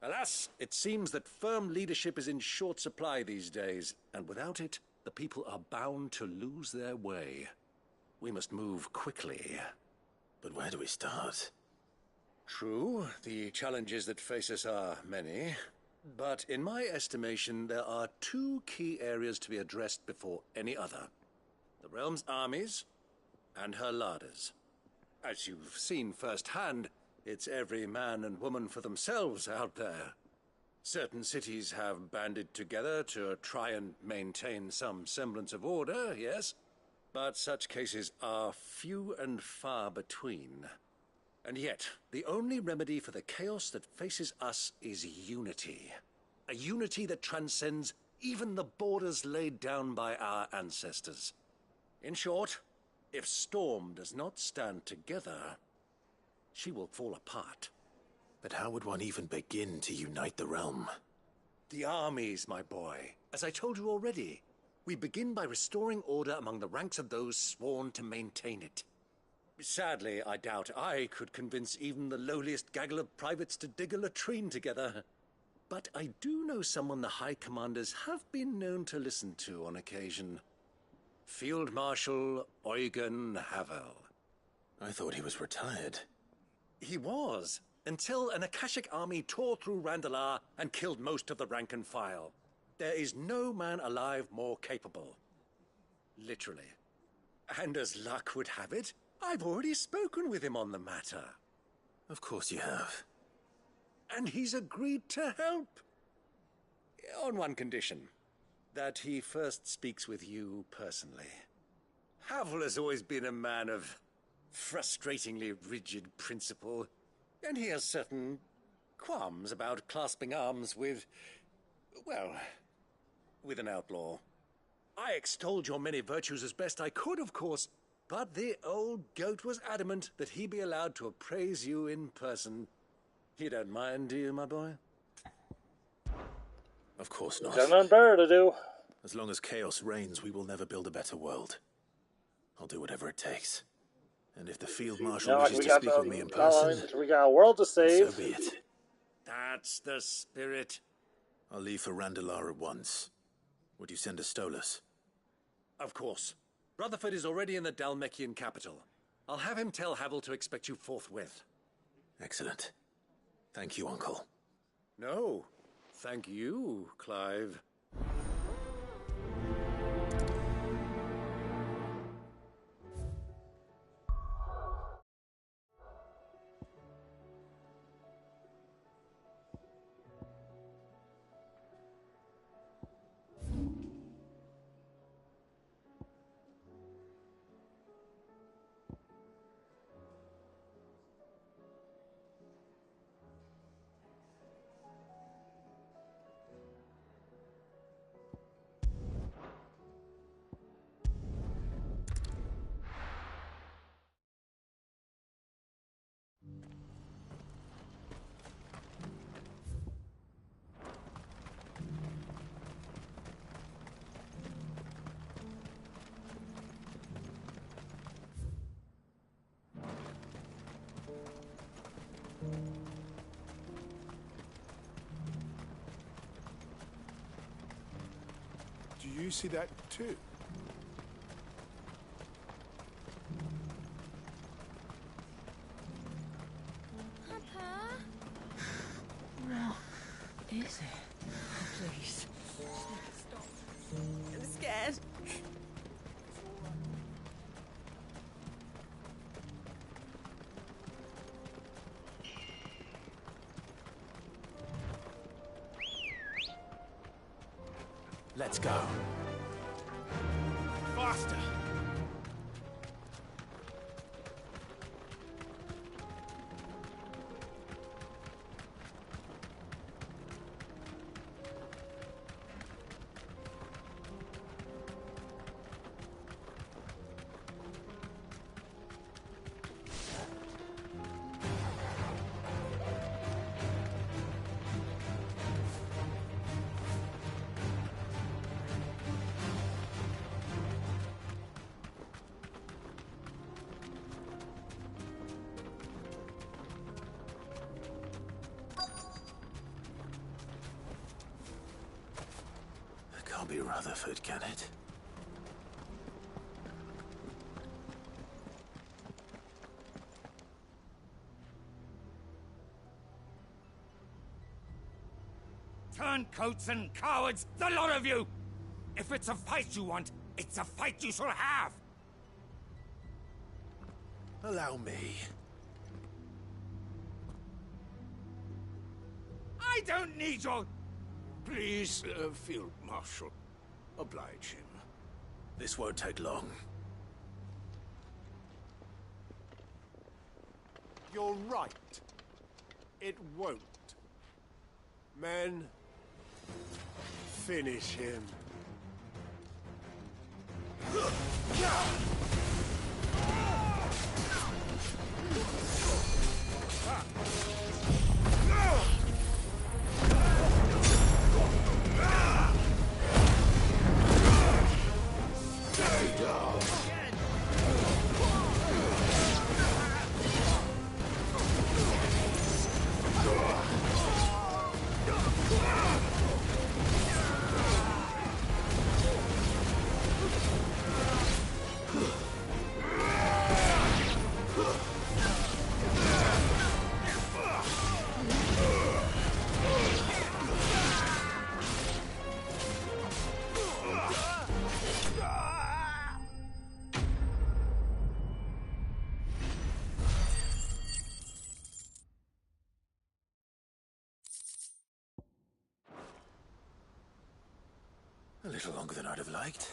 Alas, it seems that firm leadership is in short supply these days, and without it, the people are bound to lose their way. We must move quickly. But where do we start? True, the challenges that face us are many. But in my estimation, there are two key areas to be addressed before any other. The realm's armies and her larders. As you've seen firsthand, it's every man and woman for themselves out there. Certain cities have banded together to try and maintain some semblance of order, yes, but such cases are few and far between. And yet, the only remedy for the chaos that faces us is unity. A unity that transcends even the borders laid down by our ancestors. In short, if Storm does not stand together, she will fall apart. But how would one even begin to unite the realm? The armies, my boy. As I told you already, we begin by restoring order among the ranks of those sworn to maintain it. Sadly, I doubt I could convince even the lowliest gaggle of privates to dig a latrine together. But I do know someone the High Commanders have been known to listen to on occasion. Field Marshal Eugen Havel. I thought he was retired. He was, until an Akashic army tore through Randalar and killed most of the rank and file. There is no man alive more capable. Literally. And as luck would have it, I've already spoken with him on the matter. Of course you have. And he's agreed to help. On one condition. That he first speaks with you personally. Havel has always been a man of frustratingly rigid principle, and he has certain qualms about clasping arms with, well, with an outlaw. I extolled your many virtues as best I could, of course, but the old goat was adamant that he be allowed to appraise you in person. You don't mind, do you, my boy? Of course not. Got nothing better to do. As long as chaos reigns, we will never build a better world. I'll do whatever it takes. And if the Field Marshal wishes to speak with me in person, we got a world to save. So be it. That's the spirit. I'll leave for Randalar at once. Would you send a Stolas? Of course. Rutherford is already in the Dalmekian capital. I'll have him tell Havel to expect you forthwith. Excellent. Thank you, Uncle. No. Thank you, Clive. Do you see that too? Papa? What is it? Please. Stop. I'm scared. Let's go. Faster! Can't be Rutherford, can it? Turncoats and cowards, the lot of you! If it's a fight you want, it's a fight you shall have! Allow me. I don't need your... Please, Field Marshal, oblige him. This won't take long. You're right. It won't. Men, finish him. little longer than I'd have liked.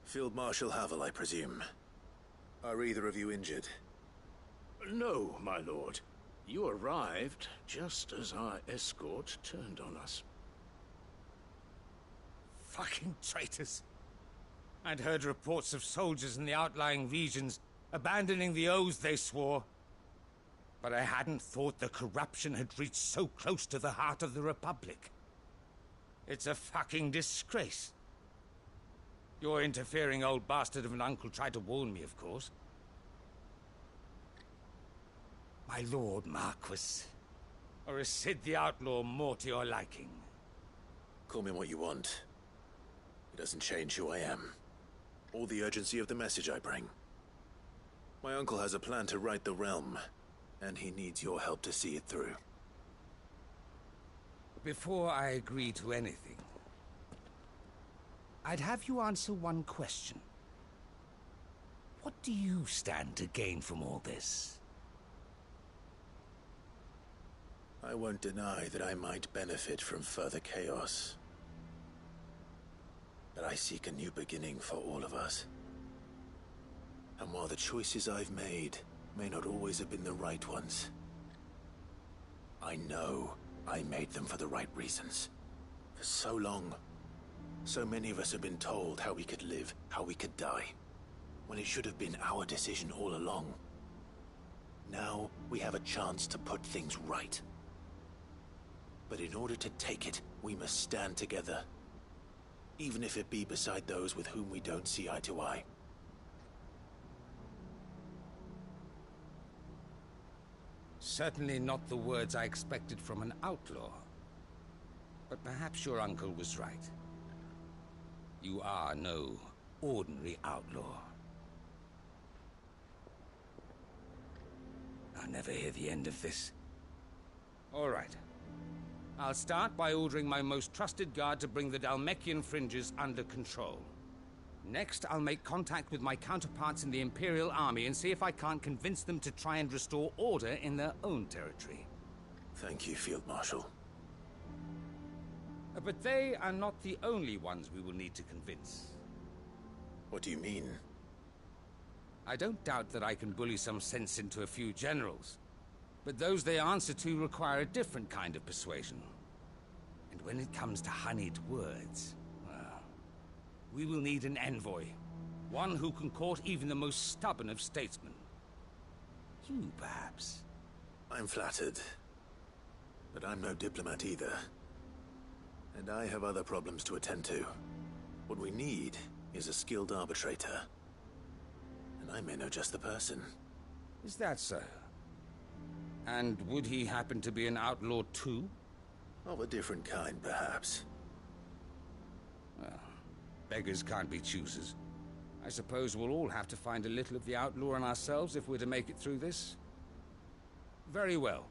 Field Marshal Havel, I presume. Are either of you injured? No, my lord. You arrived just as our escort turned on us. Fucking traitors. I'd heard reports of soldiers in the outlying regions abandoning the oaths they swore. But I hadn't thought the corruption had reached so close to the heart of the Republic. It's a fucking disgrace. Your interfering old bastard of an uncle tried to warn me, of course. My lord Marquis. Or is Sid the Outlaw more to your liking? Call me what you want. It doesn't change who I am, or the urgency of the message I bring. My uncle has a plan to right the realm, and he needs your help to see it through. Before I agree to anything, I'd have you answer one question. What do you stand to gain from all this? I won't deny that I might benefit from further chaos. But I seek a new beginning for all of us. And while the choices I've made may not always have been the right ones, I know I made them for the right reasons. For so long, so many of us have been told how we could live, how we could die, when it should have been our decision all along. Now we have a chance to put things right. But in order to take it, we must stand together. Even if it be beside those with whom we don't see eye to eye. Certainly not the words I expected from an outlaw. But perhaps your uncle was right. You are no ordinary outlaw. I'll never hear the end of this. All right. I'll start by ordering my most trusted guard to bring the Dhalmekian fringes under control. Next, I'll make contact with my counterparts in the Imperial Army and see if I can't convince them to try and restore order in their own territory. Thank you, Field Marshal. But they are not the only ones we will need to convince. What do you mean? I don't doubt that I can bully some sense into a few generals. But those they answer to require a different kind of persuasion. And when it comes to honeyed words, well, we will need an envoy. One who can court even the most stubborn of statesmen. You, perhaps? I'm flattered. But I'm no diplomat either. And I have other problems to attend to. What we need is a skilled arbitrator. And I may know just the person. Is that so? And would he happen to be an outlaw too? Of a different kind, perhaps. Well, beggars can't be choosers. I suppose we'll all have to find a little of the outlaw in ourselves if we're to make it through this. Very well.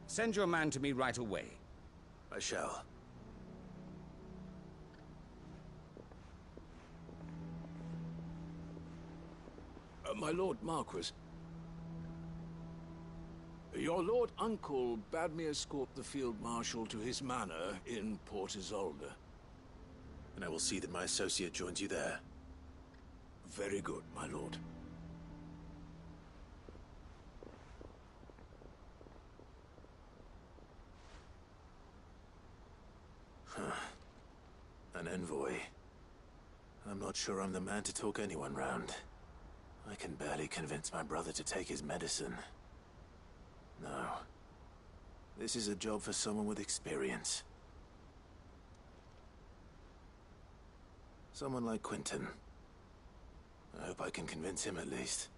Send your man to me right away. I shall. My Lord Marquis. Your Lord Uncle bade me escort the Field Marshal to his manor in Port Isolde. And I will see that my associate joins you there. Very good, my lord. An envoy. I'm not sure I'm the man to talk anyone round. I can barely convince my brother to take his medicine. No. This is a job for someone with experience. Someone like Quentin. I hope I can convince him at least.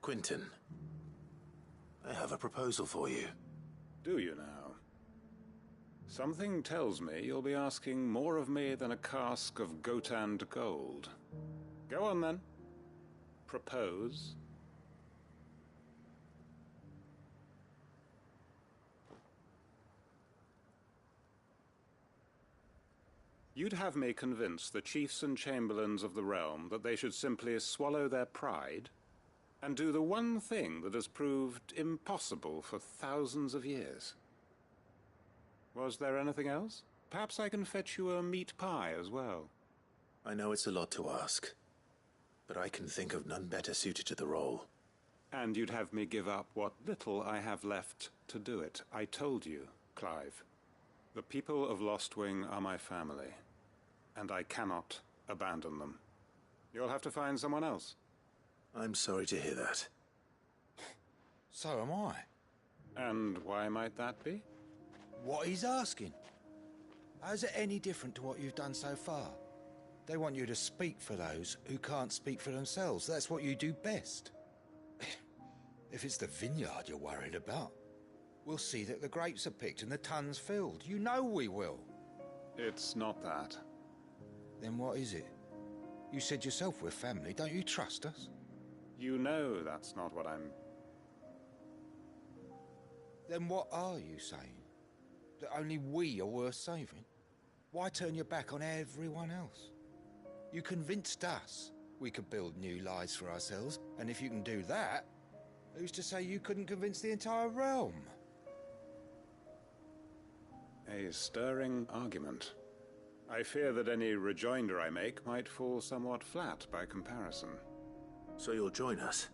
Quinton, I have a proposal for you. Do you now? Something tells me you'll be asking more of me than a cask of Gotand gold. Go on then. Propose. You'd have me convince the chiefs and chamberlains of the realm that they should simply swallow their pride and do the one thing that has proved impossible for thousands of years. Was there anything else? Perhaps I can fetch you a meat pie as well. I know it's a lot to ask, but I can think of none better suited to the role. And you'd have me give up what little I have left to do it. I told you, Clive. The people of Lostwing are my family, and I cannot abandon them. You'll have to find someone else. I'm sorry to hear that. So am I. And why might that be? What he's asking. How's it any different to what you've done so far? They want you to speak for those who can't speak for themselves. That's what you do best. If it's the vineyard you're worried about, we'll see that the grapes are picked and the tons filled. You know we will. It's not that. Then what is it? You said yourself we're family. Don't you trust us? You know that's not what I'm... Then what are you saying? That only we are worth saving? Why turn your back on everyone else? You convinced us we could build new lives for ourselves, and if you can do that, who's to say you couldn't convince the entire realm? A stirring argument. I fear that any rejoinder I make might fall somewhat flat by comparison. So you'll join us?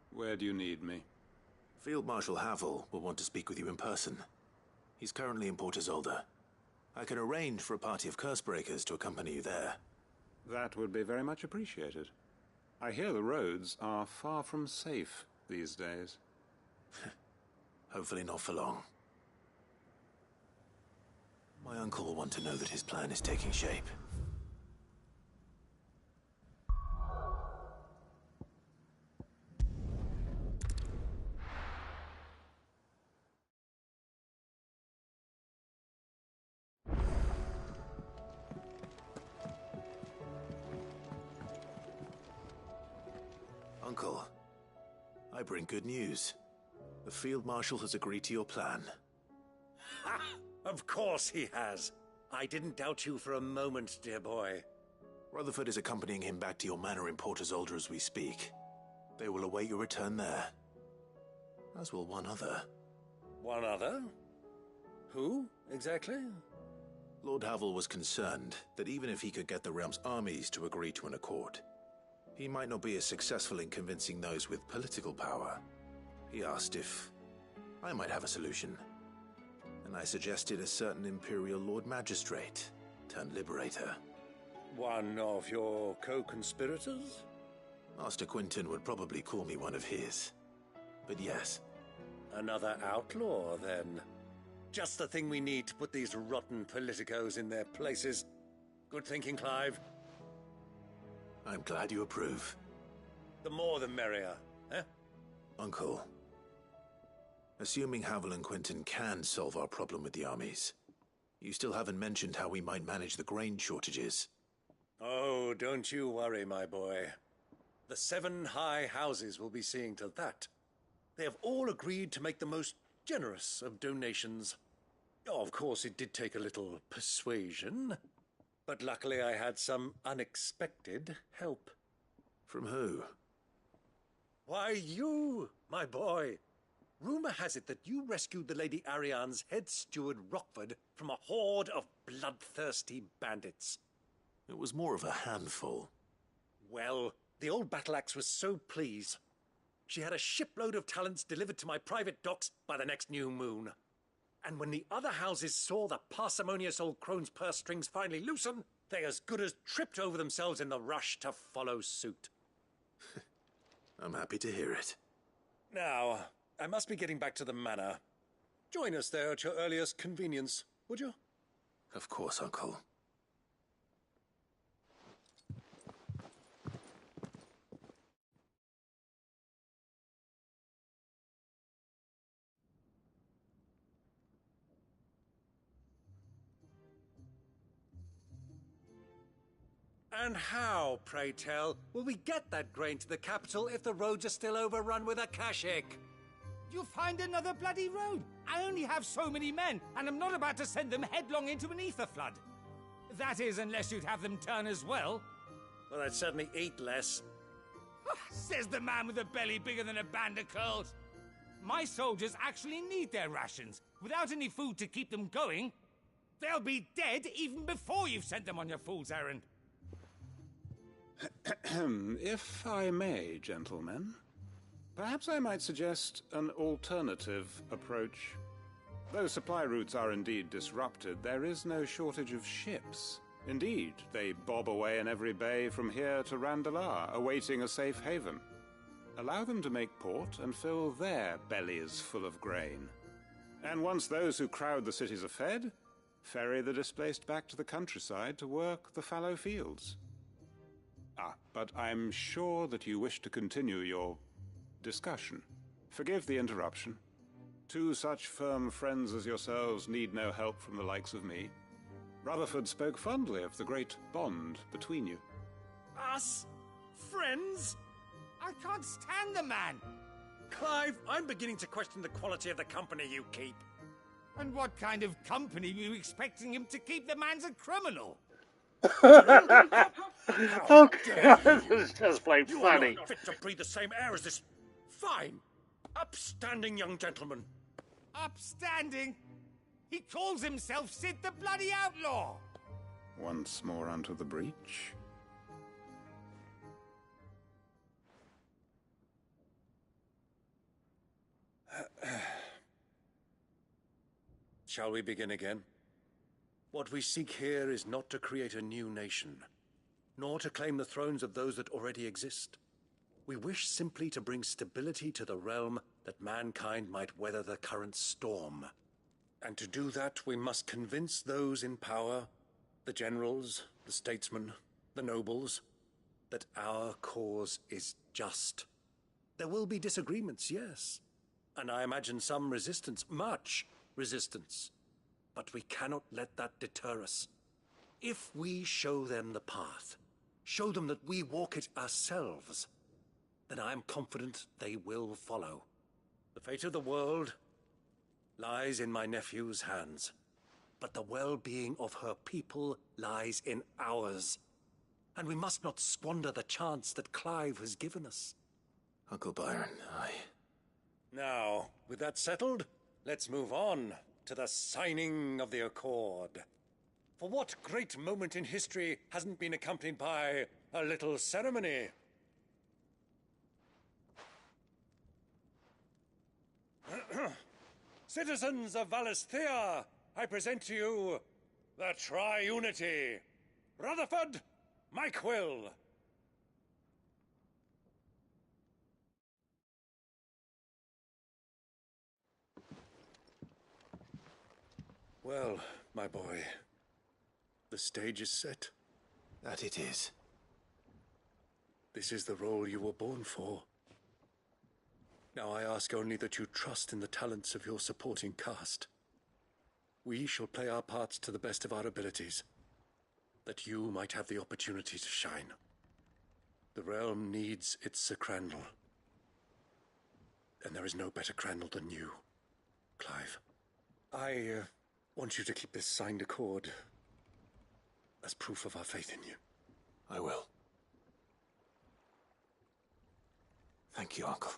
Where do you need me? Field Marshal Havel will want to speak with you in person. He's currently in Port Isolde. I can arrange for a party of Cursebreakers to accompany you there. That would be very much appreciated. I hear the roads are far from safe these days. Hopefully not for long. My uncle will want to know that his plan is taking shape. Uncle, I bring good news. The Field Marshal has agreed to your plan. Ha! Of course he has. I didn't doubt you for a moment, dear boy. Rutherford is accompanying him back to your manor in Port Isolde as we speak. They will await your return there. As will one other. One other? Who, exactly? Lord Havel was concerned that even if he could get the realm's armies to agree to an accord, he might not be as successful in convincing those with political power. He asked if I might have a solution, and I suggested a certain Imperial Lord Magistrate turned Liberator. One of your co-conspirators? Master Quinton would probably call me one of his, but yes. Another outlaw, then. Just the thing we need to put these rotten politicos in their places. Good thinking, Clive. I'm glad you approve. The more the merrier, eh? Uncle, assuming Havel and Quinton can solve our problem with the armies, you still haven't mentioned how we might manage the grain shortages. Oh, don't you worry, my boy. The 7 high houses will be seeing to that. They have all agreed to make the most generous of donations. Oh, of course, it did take a little persuasion, but luckily I had some unexpected help. From who? Why, you, my boy. Rumor has it that you rescued the Lady Ariane's head steward Rockford from a horde of bloodthirsty bandits. It was more of a handful. Well, the old battle-axe was so pleased. She had a shipload of talents delivered to my private docks by the next new moon. And when the other houses saw the parsimonious old crone's purse strings finally loosen, they as good as tripped over themselves in the rush to follow suit. I'm happy to hear it. Now, I must be getting back to the manor. Join us there at your earliest convenience, would you? Of course, Uncle. And how, pray tell, will we get that grain to the capital if the roads are still overrun with Akashic? You'll find another bloody road. I only have so many men, and I'm not about to send them headlong into an ether flood. That is, unless you'd have them turn as well. Well, I'd certainly eat less. Says the man with a belly bigger than a band of curls. My soldiers actually need their rations. Without any food to keep them going, they'll be dead even before you've sent them on your fool's errand. If I may, gentlemen, perhaps I might suggest an alternative approach. Though supply routes are indeed disrupted, there is no shortage of ships. Indeed, they bob away in every bay from here to Randalar, awaiting a safe haven. Allow them to make port and fill their bellies full of grain. And once those who crowd the cities are fed, ferry the displaced back to the countryside to work the fallow fields. But I'm sure that you wish to continue your discussion. Forgive the interruption. Two such firm friends as yourselves need no help from the likes of me. Rutherford spoke fondly of the great bond between you. Us? Friends? I can't stand the man! Clive, I'm beginning to question the quality of the company you keep. And what kind of company were you expecting him to keep? The man's a criminal! Okay, this is just plain You funny. are not fit to breathe the same air as this fine, upstanding young gentleman. Upstanding? He calls himself Sid the Bloody Outlaw! Once more onto the breach. Shall we begin again? What we seek here is not to create a new nation, nor to claim the thrones of those that already exist. We wish simply to bring stability to the realm that mankind might weather the current storm. And to do that, we must convince those in power, the generals, the statesmen, the nobles, that our cause is just. There will be disagreements, yes, and I imagine some resistance, much resistance. But we cannot let that deter us. If we show them the path, show them that we walk it ourselves, then I am confident they will follow. The fate of the world lies in my nephew's hands, but the well-being of her people lies in ours. And we must not squander the chance that Clive has given us. Uncle Byron, Now, with that settled, let's move on to the signing of the Accord. For what great moment in history hasn't been accompanied by a little ceremony? Citizens of Valisthea, I present to you the Triunity. Rutherford, Mike Will. Well, my boy, the stage is set. That it is. This is the role you were born for. Now I ask only that you trust in the talents of your supporting cast. We shall play our parts to the best of our abilities, that you might have the opportunity to shine. The realm needs its Sir Crandall, and there is no better Crandall than you, Clive. I want you to keep this signed accord as proof of our faith in you. I will. Thank you, Uncle.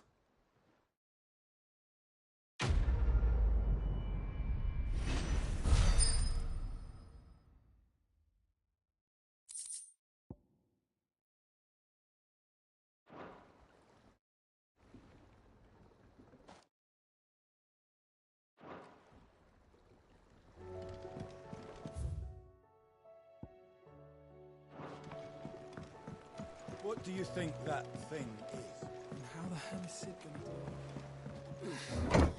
What do you think that thing is? And how the hell is Sid gonna do it?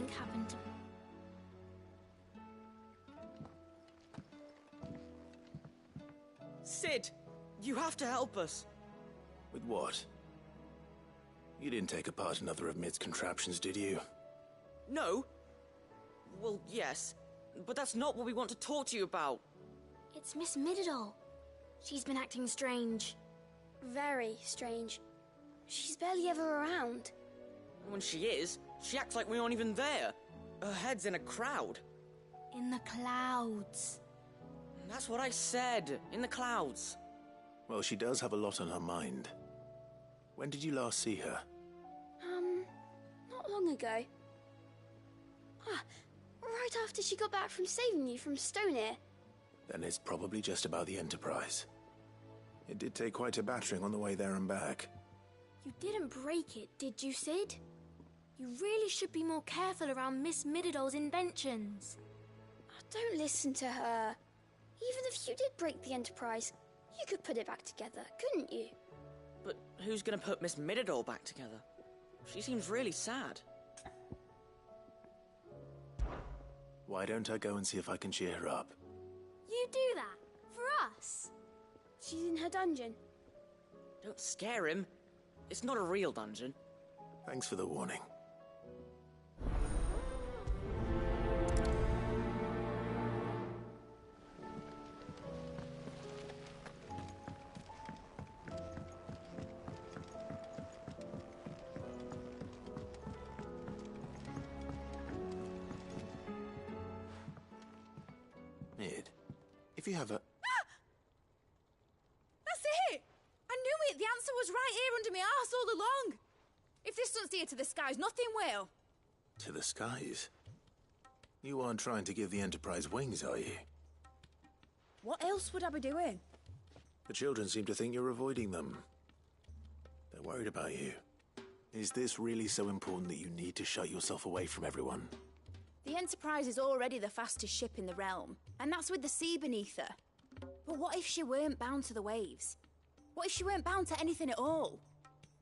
think happened. Sid, you have to help us. With what? You didn't take apart another of Mid's contraptions, did you? No. Well, yes. But that's not what we want to talk to you about. It's Miss Mistydolphin. She's been acting strange. Very strange. She's barely ever around. When she is, she acts like we aren't even there. Her head's in a crowd. In the clouds. That's what I said. In the clouds. Well, she does have a lot on her mind. When did you last see her? Not long ago. Right after she got back from saving you from Stoneir. Then it's probably just about the Enterprise. It did take quite a battering on the way there and back. You didn't break it, did you, Sid? You really should be more careful around Miss Mistydolphin's inventions. Don't listen to her. Even if you did break the Enterprise, you could put it back together, couldn't you? But who's gonna put Miss Mistydolphin back together? She seems really sad. Why don't I go and see if I can cheer her up? You do that? For us? She's in her dungeon. Don't scare him. It's not a real dungeon. Thanks for the warning. Mid, if you have a... That's it! I knew it! The answer was right here under my arse all along! If this doesn't steer to the skies, nothing will! To the skies? You aren't trying to give the Enterprise wings, are you? What else would I be doing? The children seem to think you're avoiding them. They're worried about you. Is this really so important that you need to shut yourself away from everyone? The Enterprise is already the fastest ship in the realm, and that's with the sea beneath her. But what if she weren't bound to the waves? What if she weren't bound to anything at all?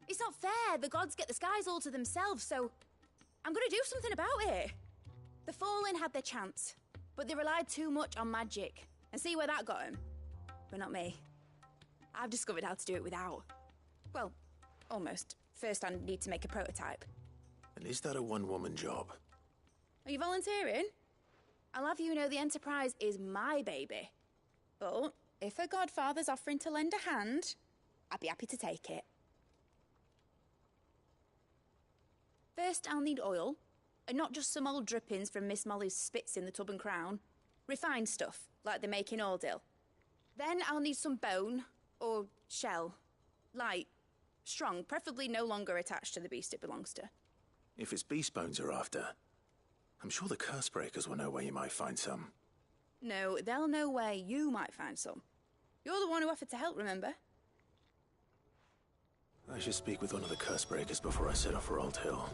It's not fair. The gods get the skies all to themselves, so I'm gonna do something about it. The Fallen had their chance, but they relied too much on magic. And see where that got them? But not me. I've discovered how to do it without. Well, almost. First I need to make a prototype. And is that a one-woman job? Are you volunteering? I'll have you know the Enterprise is my baby. But if her godfather's offering to lend a hand, I'd be happy to take it. First, I'll need oil, and not just some old drippings from Miss Molly's spits in the Tub and Crown. Refined stuff, like they make in Ordil. Then I'll need some bone, or shell. Light, strong, preferably no longer attached to the beast it belongs to. If it's beast bones you're after, I'm sure the curse breakers will know where you might find some. No, they'll know where you might find some. You're the one who offered to help, remember? I should speak with one of the curse breakers before I set off for Old Hill.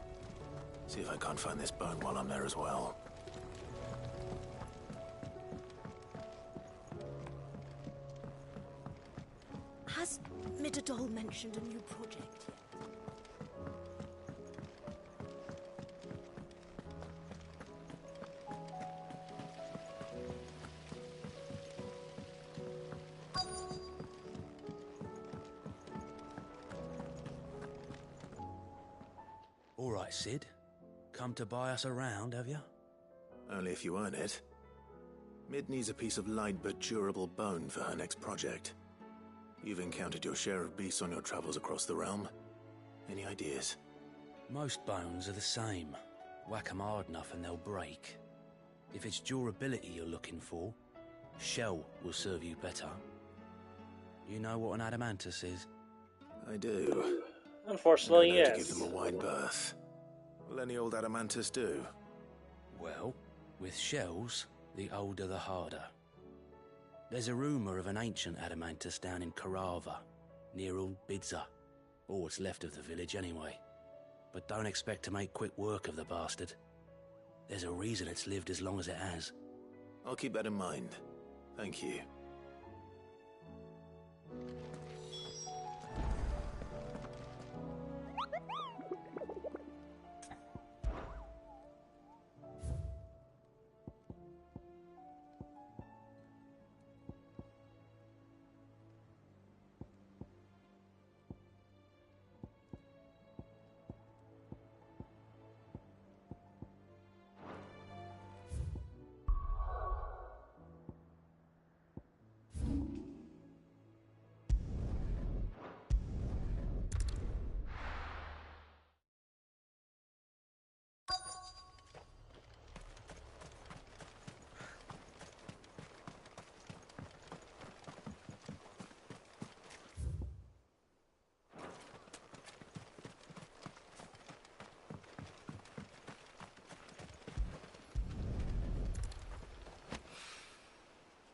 See if I can't find this bone while I'm there as well. Has Mistydolphin mentioned a new project yet? All right, Sid. Come to buy us around, have you? Only if you earn it. Mid needs a piece of light but durable bone for her next project. You've encountered your share of beasts on your travels across the realm. Any ideas? Most bones are the same. Whack 'em hard enough and they'll break. If it's durability you're looking for, shell will serve you better. You know what an adamantus is? I do. Unfortunately, yes. yes. To give them a wide berth. Will any old adamantus do? Well, with shells, the older the harder. There's a rumour of an ancient adamantus down in Karava, near Old Bidza, or what's left of the village anyway. But don't expect to make quick work of the bastard. There's a reason it's lived as long as it has. I'll keep that in mind. Thank you.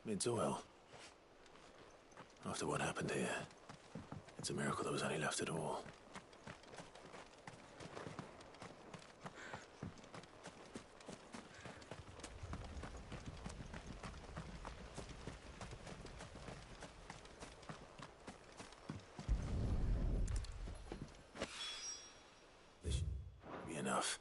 Mid's well. After what happened here, it's a miracle there was any left at all. This should be enough.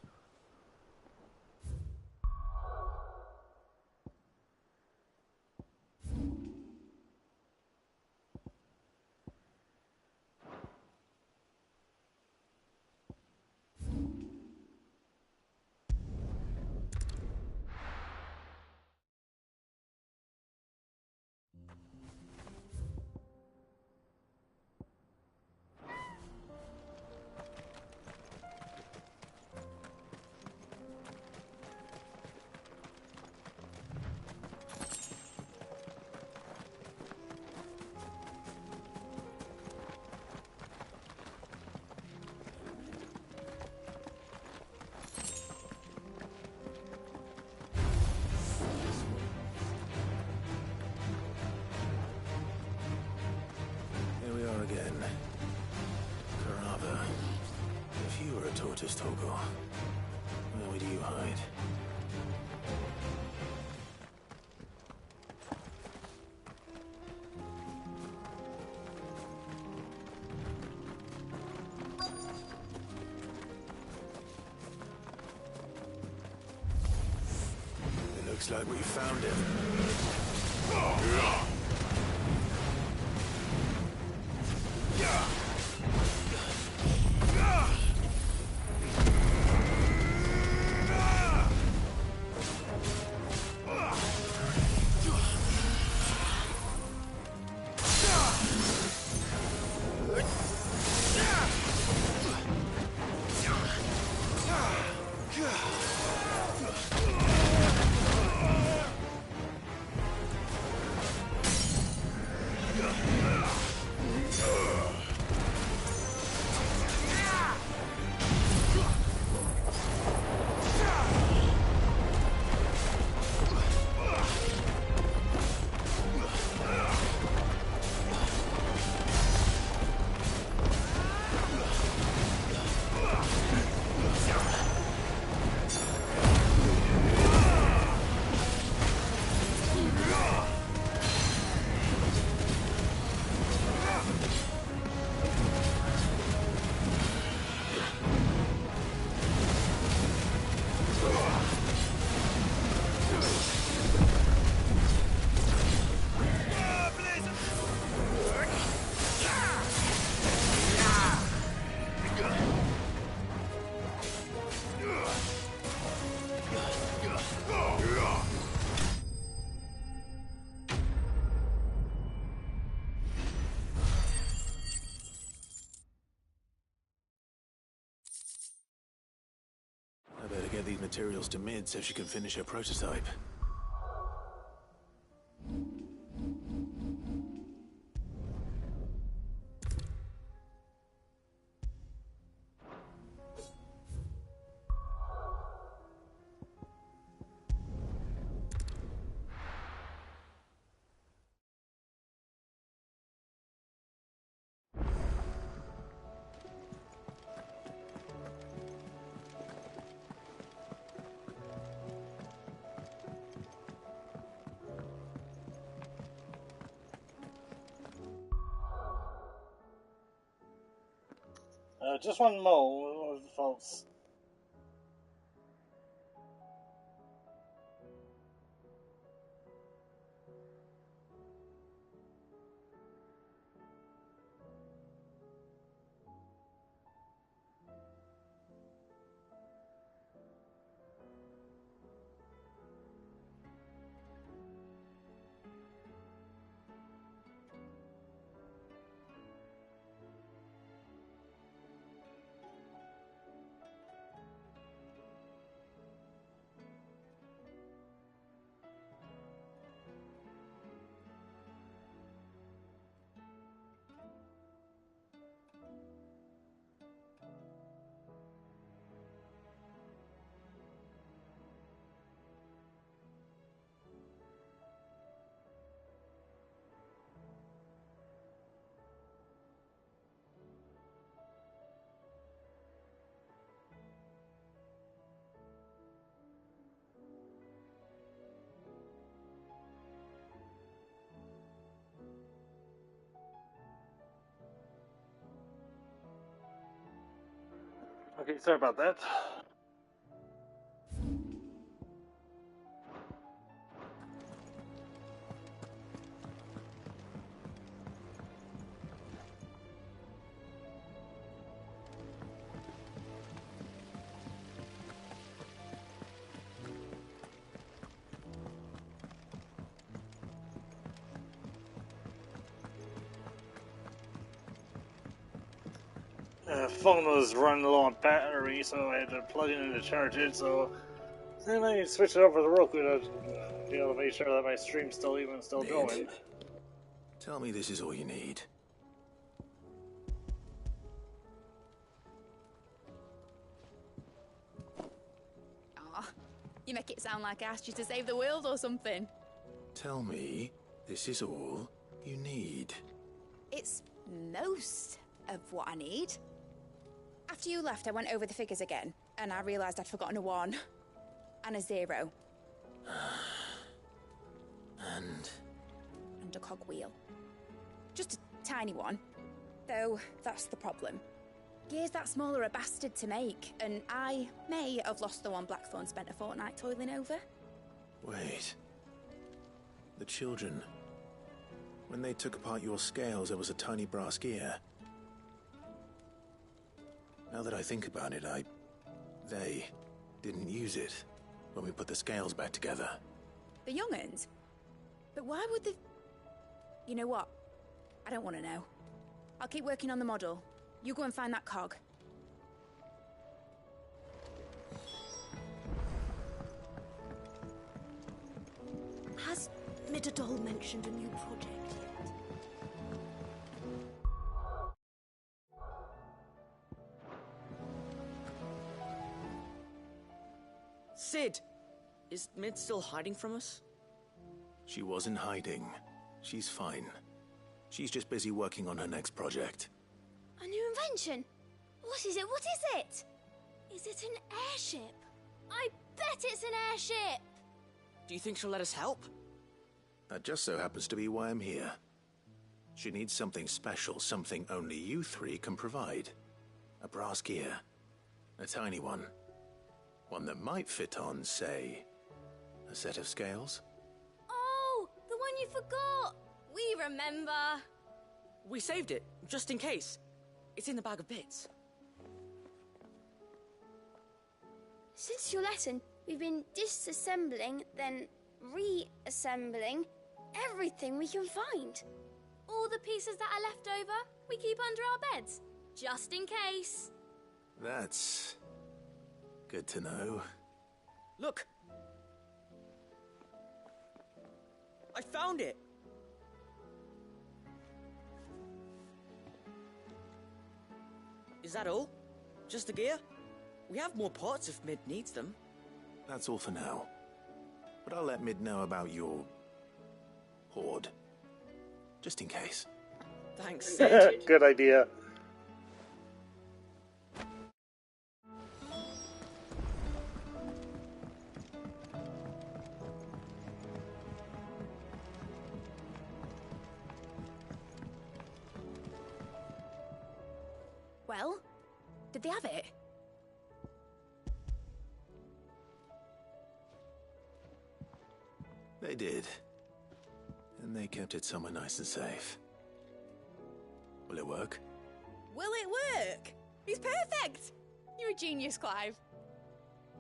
Again. Carava. If you were a tortoise, Togo, where would you hide? It looks like we found him. I better get these materials to Mid so she can finish her prototype. Just one more, folks. Okay, sorry about that. Phone was running low on battery, so I had to plug it in to charge it. So then I switched it over to the Roku to make sure that my stream's still going. Tell me this is all you need. Aw, you make it sound like I asked you to save the world or something. Tell me this is all you need. It's most of what I need. After you left, I went over the figures again, and I realised I'd forgotten a 1 and a 0. And a cogwheel. Just a tiny one. Though, that's the problem. Gears that small are a bastard to make, and I may have lost the one Blackthorn spent a fortnight toiling over. wait. The children. When they took apart your scales, there was a tiny brass gear. Now that I think about it, they didn't use it when we put the scales back together. The young'uns? But why would they... You know what? I don't want to know. I'll keep working on the model. You go and find that cog. Has Mistydolphin mentioned a new project yet? Sid! Is Mid still hiding from us? She wasn't hiding. She's fine. She's just busy working on her next project. A new invention? What is it? What is it? Is it an airship? I bet it's an airship! Do you think she'll let us help? That just so happens to be why I'm here. She needs something special, something only you three can provide. A brass gear. A tiny one. One that might fit on, say, a set of scales? Oh, the one you forgot! We remember! We saved it, just in case. It's in the bag of bits. Since your lesson, we've been disassembling, then reassembling everything we can find. All the pieces that are left over, we keep under our beds, just in case. That's good to know. Look! I found it! Is that all? Just the gear? We have more parts if Mid needs them. That's all for now. But I'll let Mid know about your hoard. Just in case. Thanks, Sid. Good idea. Well, did they have it? They did. And they kept it somewhere nice and safe. Will it work? Will it work? He's perfect! You're a genius, Clive.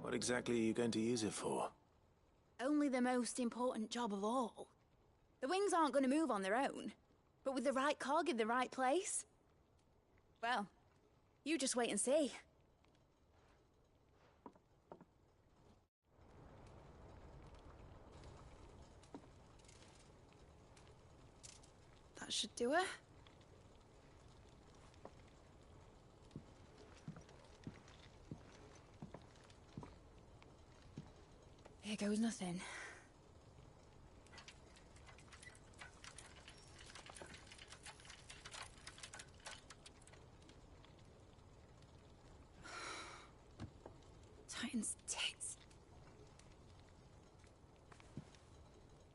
What exactly are you going to use it for? Only the most important job of all. The wings aren't going to move on their own. But with the right cog in the right place... Well, you just wait and see. That should do it. Here goes nothing. Titan's tits.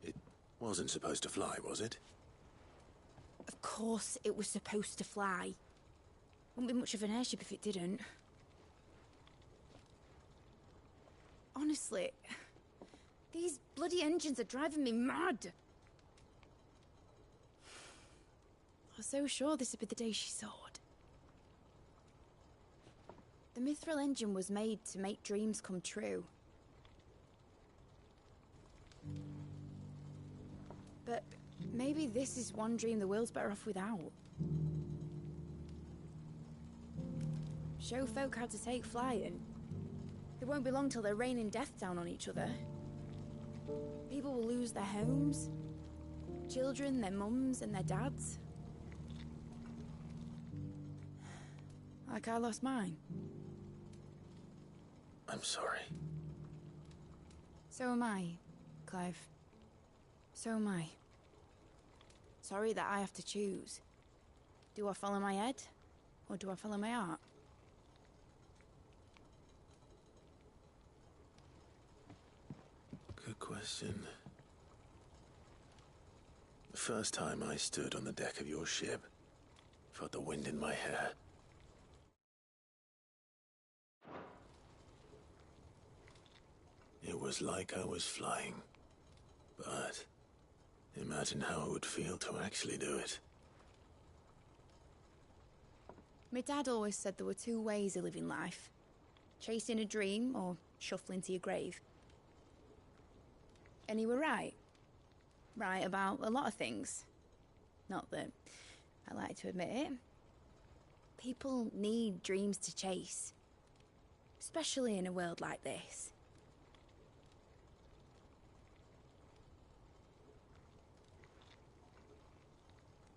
It wasn't supposed to fly, was it? Of course it was supposed to fly. Wouldn't be much of an airship if it didn't. Honestly, these bloody engines are driving me mad. I was so sure this would be the day she soared. The Mithril engine was made to make dreams come true. But maybe this is one dream the world's better off without. Show folk how to take flight, and it won't be long till they're raining death down on each other. People will lose their homes, children, their mums and their dads. Like I lost mine. I'm sorry. So am I, Clive. So am I. Sorry that I have to choose. Do I follow my head, or do I follow my heart? Good question. The first time I stood on the deck of your ship, felt the wind in my hair. It was like I was flying. But imagine how it would feel to actually do it. My dad always said there were two ways of living life. Chasing a dream or shuffling to your grave. And he were right. Right about a lot of things. Not that I like to admit it. People need dreams to chase. Especially in a world like this.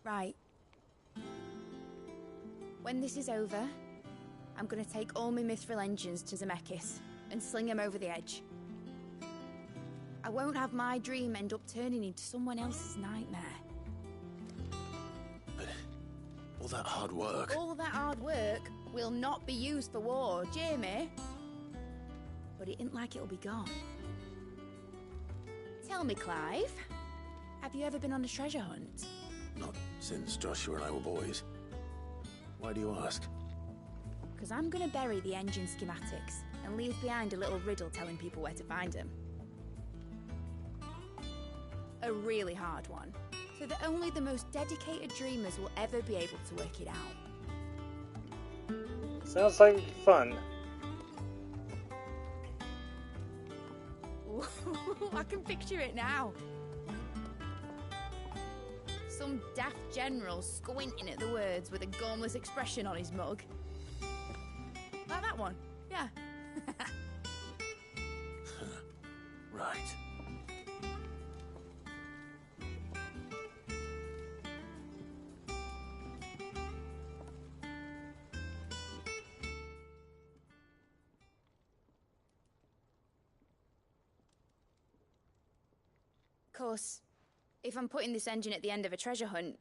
Right. When this is over, I'm gonna take all my Mithril engines to Zemeckis and sling them over the edge. I won't have my dream end up turning into someone else's nightmare. But all that hard work... All that hard work will not be used for war, Jamie. But it ain't like it'll be gone. Tell me, Clive, have you ever been on a treasure hunt? Not since Joshua and I were boys. Why do you ask? Because I'm gonna bury the engine schematics and leave behind a little riddle telling people where to find them. A really hard one, so that only the most dedicated dreamers will ever be able to work it out. Sounds like fun. I can picture it now. Some daft general squinting at the words with a gormless expression on his mug. Like that one, yeah. Right. Of course, if I'm putting this engine at the end of a treasure hunt,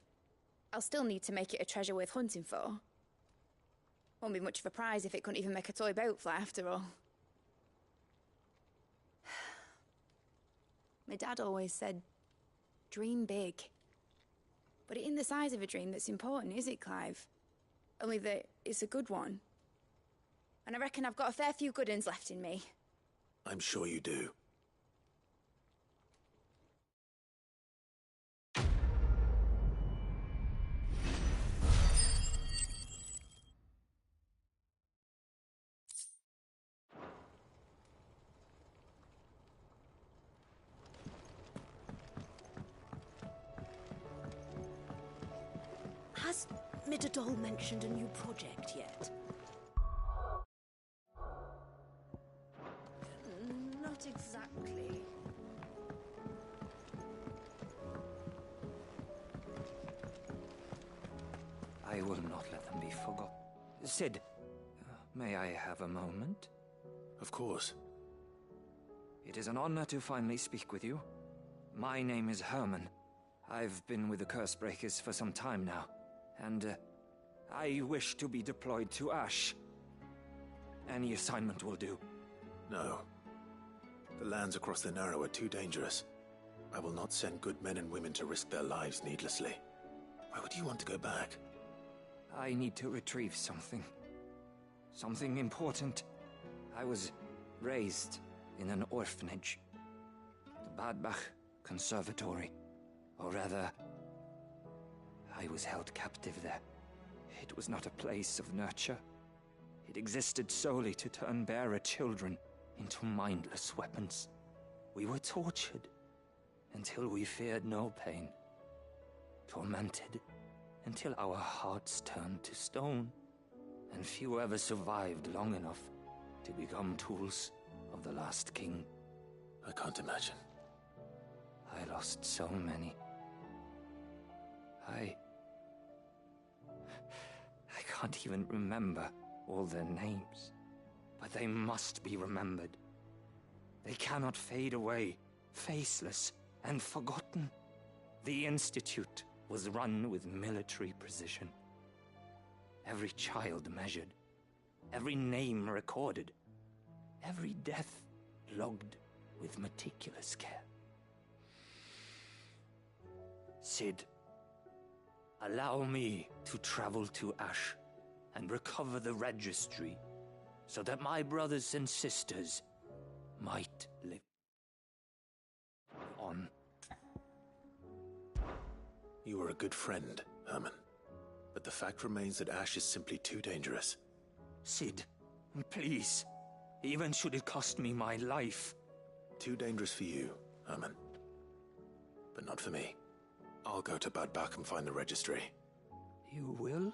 I'll still need to make it a treasure worth hunting for. Won't be much of a prize if it couldn't even make a toy boat fly after all. My dad always said, dream big. But it ain't the size of a dream that's important, is it, Clive? Only that it's a good one. And I reckon I've got a fair few good uns left in me. I'm sure you do. Has Mistydolphin mentioned a new project yet? Not exactly. I will not let them be forgotten. Sid, may I have a moment? Of course. It is an honor to finally speak with you. My name is Herman. I've been with the Cursebreakers for some time now, and I wish to be deployed to Ash. Any assignment will do. No. The lands across the Narrow are too dangerous. I will not send good men and women to risk their lives needlessly. Why would you want to go back? I need to retrieve something. Something important. I was raised in an orphanage. The Badbach Conservatory. Or rather, I was held captive there. It was not a place of nurture. It existed solely to turn bearer children into mindless weapons. We were tortured until we feared no pain. Tormented until our hearts turned to stone. And few ever survived long enough to become tools of the last king. I can't imagine. I lost so many. I can't even remember all their names, but they must be remembered. They cannot fade away, faceless and forgotten. The Institute was run with military precision. Every child measured, every name recorded, every death logged with meticulous care. Sid, allow me to travel to Ash and recover the registry so that my brothers and sisters might live on. You were a good friend, Herman. But the fact remains that Ash is simply too dangerous. Sid, please. Even should it cost me my life. Too dangerous for you, Herman. But not for me. I'll go to Bad Bach and find the registry. You will?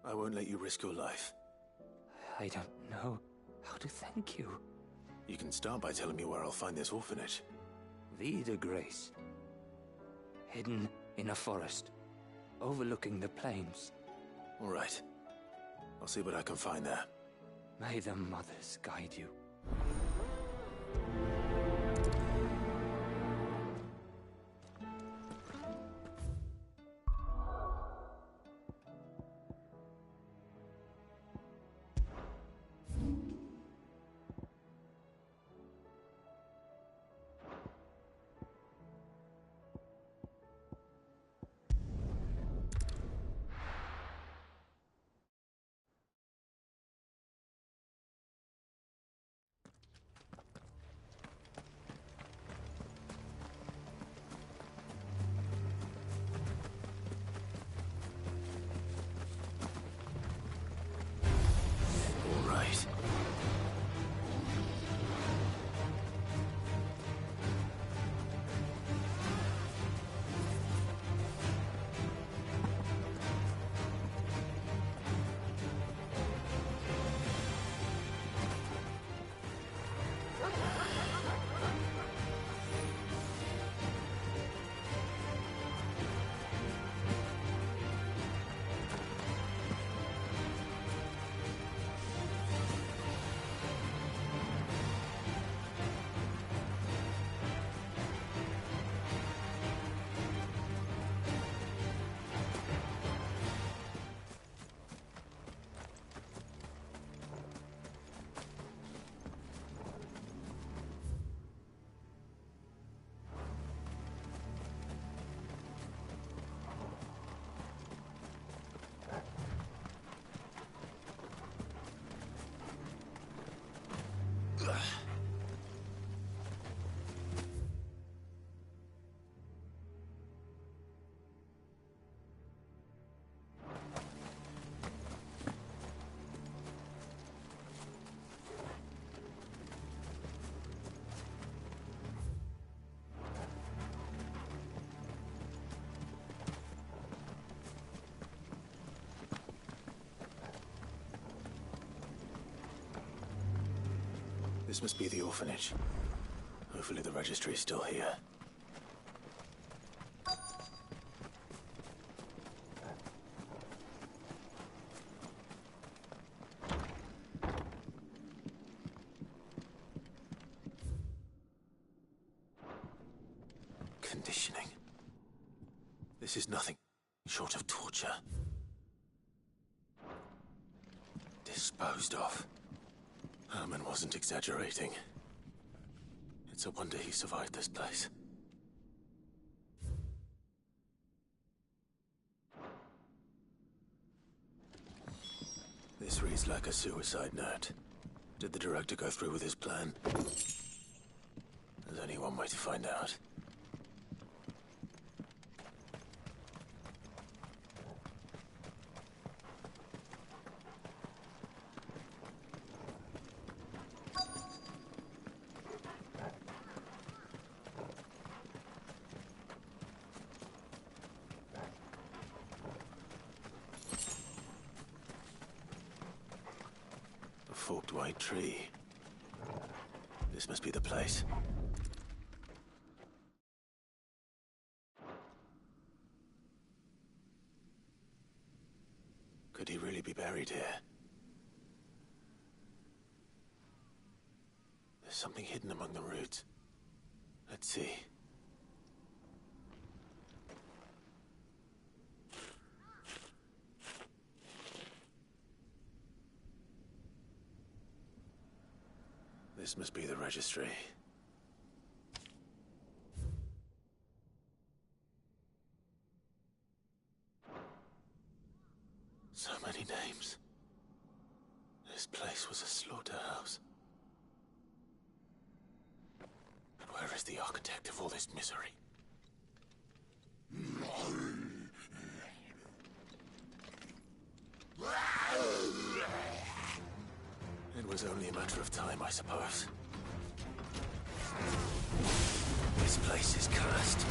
I won't let you risk your life. I don't know how to thank you. You can start by telling me where I'll find this orphanage. Vida Grace. Hidden in a forest, overlooking the plains. All right. I'll see what I can find there. May the mothers guide you. This must be the orphanage. Hopefully the registry is still here. Conditioning. This is nothing short of torture. Disposed of. Herman wasn't exaggerating. It's a wonder he survived this place. This reads like a suicide note. Did the director go through with his plan? There's only one way to find out. A forked white tree. This must be the place. Could he really be buried here? There's something hidden among the roots. Let's see. This must be the registry. So many names. This place was a slaughterhouse. And where is the architect of all this misery? It was only a matter of time, I suppose. This place is cursed.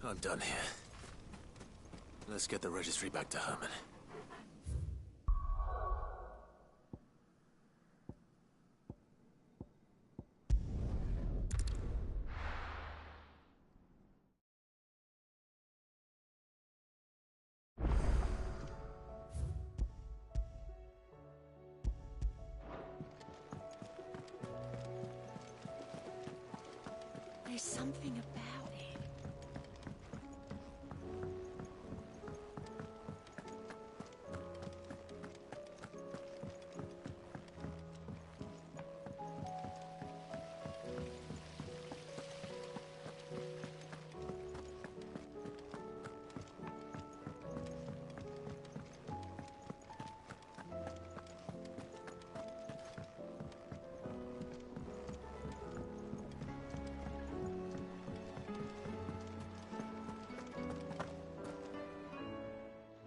I'm done here. Let's get the registry back to Herman. There's something about him.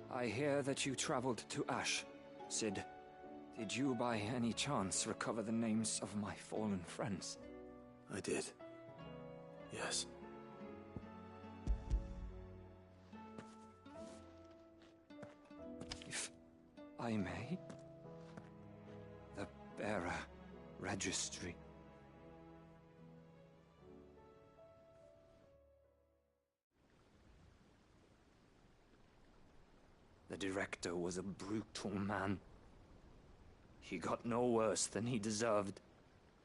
I hear that you traveled to Ash, Sid. Did you by any chance recover the names of my fallen friends? I did. Yes. If I may? The bearer registry. The director was a brutal man. He got no worse than he deserved.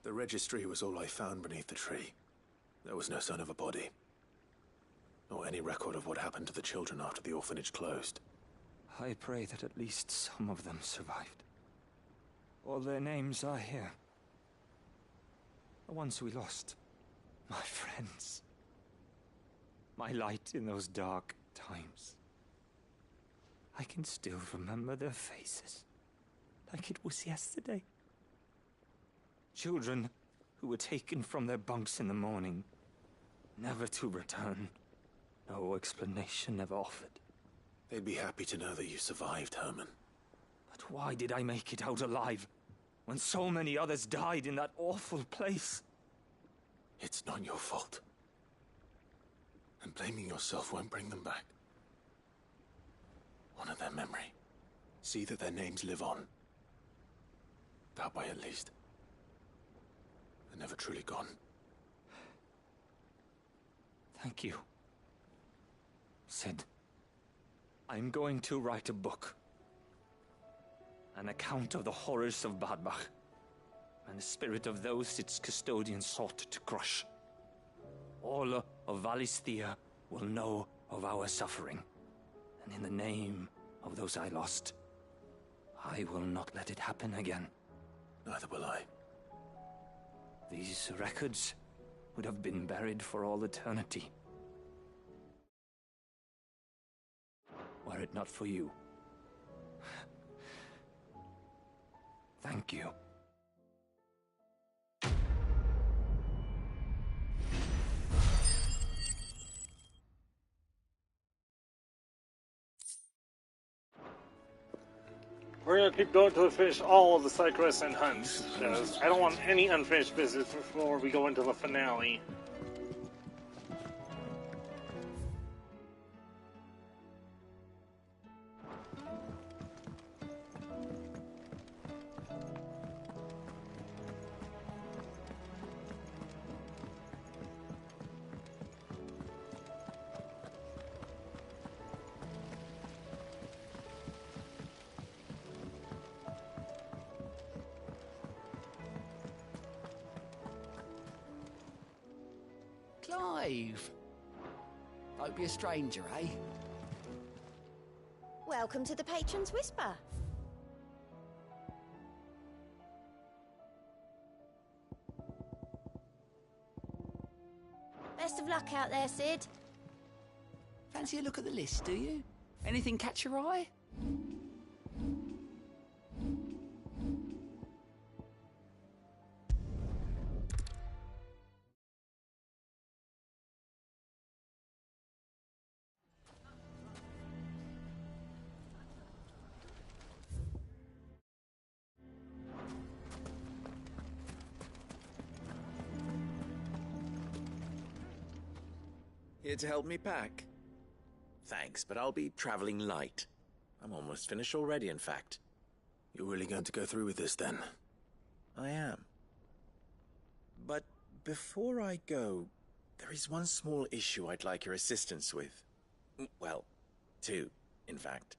The registry was all I found beneath the tree. There was no sign of a body, or any record of what happened to the children after the orphanage closed. I pray that at least some of them survived. All their names are here. The ones we lost. My friends. My light in those dark times. I can still remember their faces, like it was yesterday. Children who were taken from their bunks in the morning, never to return. No explanation ever offered. They'd be happy to know that you survived, Herman. But why did I make it out alive, when so many others died in that awful place? It's not your fault. And blaming yourself won't bring them back. Honor their memory. See that their names live on. That way, at least. They're never truly gone. Thank you. Sid, I'm going to write a book. An account of the horrors of Badbach, and the spirit of those its custodians sought to crush. All of Valisthea will know of our suffering, and in the name of those I lost, I will not let it happen again. Neither will I. These records would have been buried for all eternity, were it not for you. Thank you. We're gonna keep going till we finish all of the side quests and hunts, because I don't want any unfinished business before we go into the finale. Clive! Hope you're a stranger, eh? Welcome to the Patron's Whisper. Best of luck out there, Sid. Fancy a look at the list, do you? Anything catch your eye? Here to help me pack? Thanks, but I'll be traveling light. I'm almost finished already, in fact. You're really going to go through with this, then? I am. But before I go, there is one small issue I'd like your assistance with. Well, two, in fact.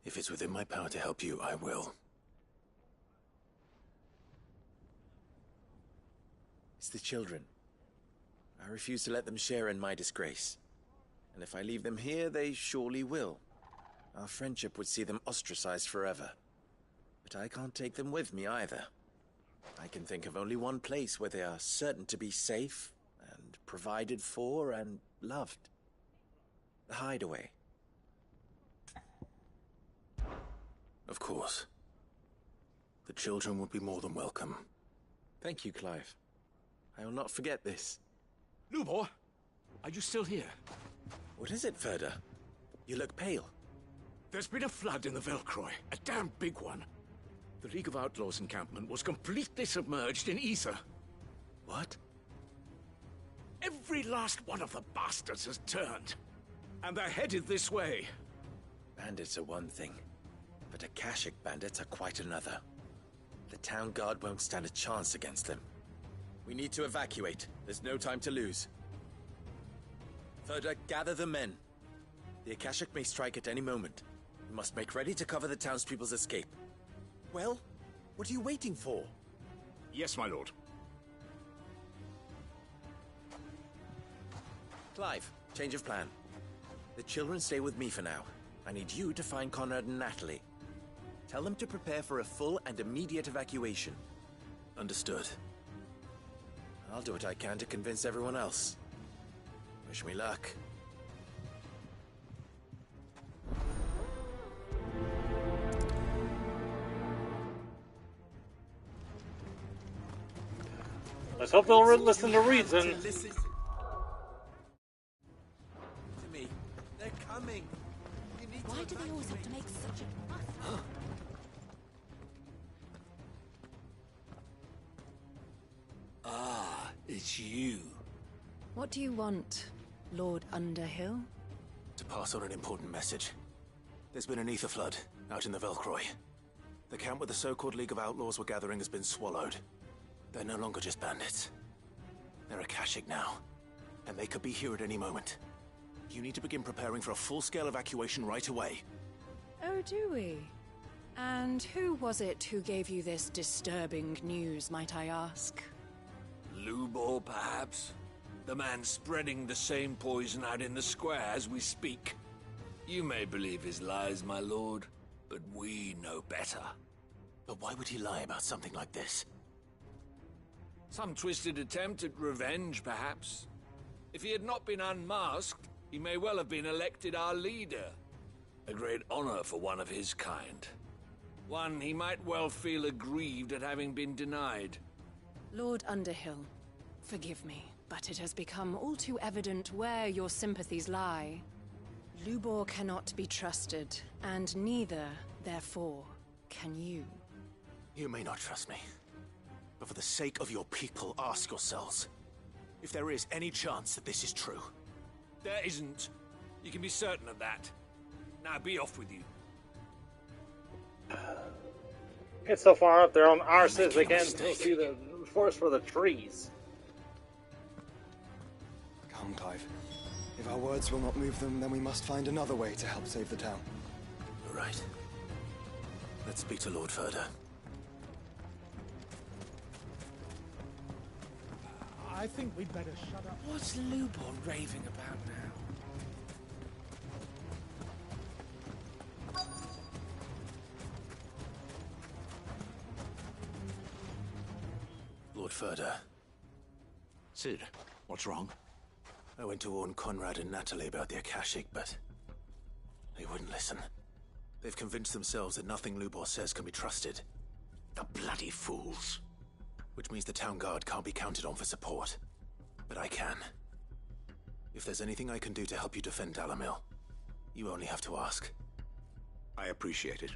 If it's within my power to help you, I will. It's the children. I refuse to let them share in my disgrace. And if I leave them here, they surely will. Our friendship would see them ostracized forever. But I can't take them with me either. I can think of only one place where they are certain to be safe, and provided for, and loved. The Hideaway. Of course. The children would be more than welcome. Thank you, Clive. I will not forget this. Lubor, are you still here? What is it, Ferda? You look pale. There's been a flood in the Velcroy, a damn big one. The League of Outlaws encampment was completely submerged in ether. What? Every last one of the bastards has turned, and they're headed this way. Bandits are one thing, but Akashic bandits are quite another. The town guard won't stand a chance against them. We need to evacuate. There's no time to lose. Ferda, gather the men. The Akashic may strike at any moment. We must make ready to cover the townspeople's escape. Well, what are you waiting for? Yes, my lord. Clive, change of plan. The children stay with me for now. I need you to find Conrad and Natalie. Tell them to prepare for a full and immediate evacuation. Understood. I'll do what I can to convince everyone else. Wish me luck. Let's hope they'll listen to reason. Listen to me. They're coming. Why do they always have to make such a fuss? Ah, it's you. What do you want, Lord Underhill? To pass on an important message. There's been an ether flood out in the Velcroy. The camp where the so-called League of Outlaws were gathering has been swallowed. They're no longer just bandits. They're Akashic now, and they could be here at any moment. You need to begin preparing for a full-scale evacuation right away. Oh, do we? And who was it who gave you this disturbing news, might I ask? Lubor, perhaps? The man spreading the same poison out in the square as we speak. You may believe his lies, my lord, but we know better. But why would he lie about something like this? Some twisted attempt at revenge, perhaps. If he had not been unmasked, he may well have been elected our leader. A great honor for one of his kind. One he might well feel aggrieved at having been denied. Lord Underhill, forgive me, but it has become all too evident where your sympathies lie. Lubor cannot be trusted, and neither, therefore, can you. You may not trust me, but for the sake of your people, ask yourselves if there is any chance that this is true. There isn't. You can be certain of that. Now be off with you. It's so far up their own arses they can't see the forest for the trees. Come, Clive. If our words will not move them, then we must find another way to help save the town. You're right. Let's speak to Lord Ferda. I think we'd better shut up. What's Lubor raving about now? Lord Ferda. Sid, what's wrong? I went to warn Conrad and Natalie about the Akashic, but they wouldn't listen. They've convinced themselves that nothing Lubor says can be trusted. The bloody fools. Which means the town guard can't be counted on for support. But I can. If there's anything I can do to help you defend Dalamil, you only have to ask. I appreciate it.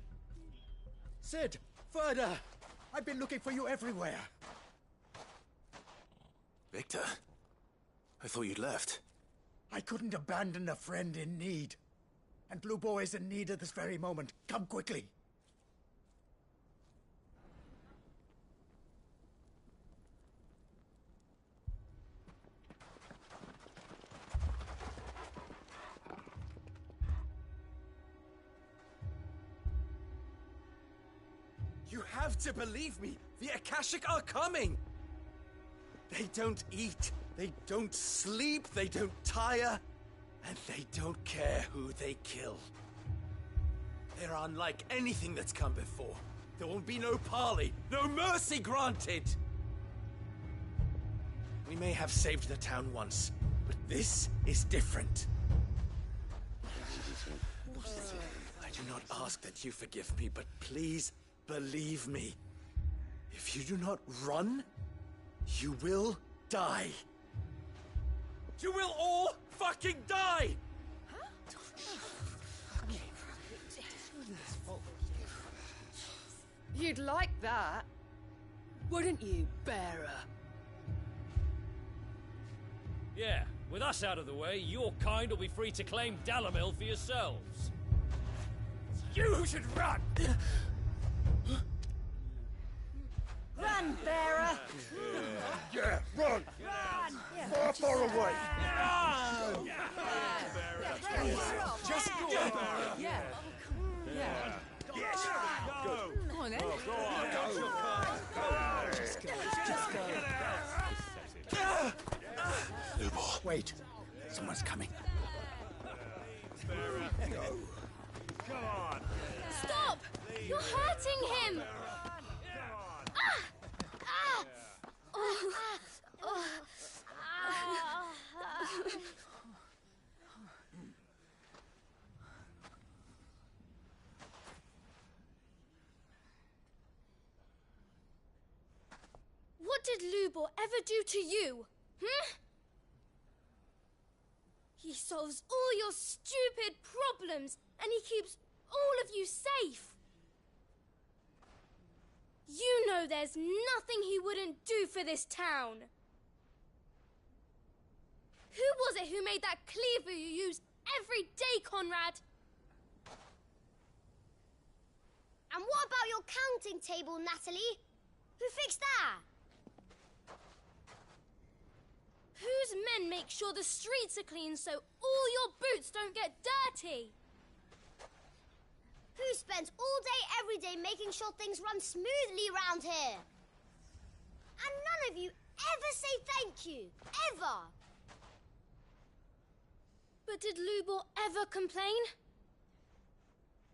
Sid! Ferda! I've been looking for you everywhere. Victor? I thought you'd left. I couldn't abandon a friend in need. And Lubor is in need at this very moment. Come quickly. You have to believe me! The Akashic are coming! They don't eat, they don't sleep, they don't tire, and they don't care who they kill. They're unlike anything that's come before. There will be no parley, no mercy granted! We may have saved the town once, but this is different. I do not ask that you forgive me, but please believe me. If you do not run, you will die. You will all fucking die! You'd like that, wouldn't you, bearer? Yeah, with us out of the way, your kind will be free to claim Dalamil for yourselves. You should run! Run, bearer! Yeah, run! Run! Far away! Run! Just go! Yeah. Wait. Someone's coming. Come on! Stop! You're hurting him! Ah! Ah! Oh. Oh. What did Lubor ever do to you? He solves all your stupid problems, and he keeps all of you safe. You know there's nothing he wouldn't do for this town. Who was it who made that cleaver you use every day, Conrad? And what about your counting table, Natalie? Who fixed that? Whose men make sure the streets are clean so all your boots don't get dirty? Who spends all day every day making sure things run smoothly round here? And none of you ever say thank you. Ever. But did Lubor ever complain?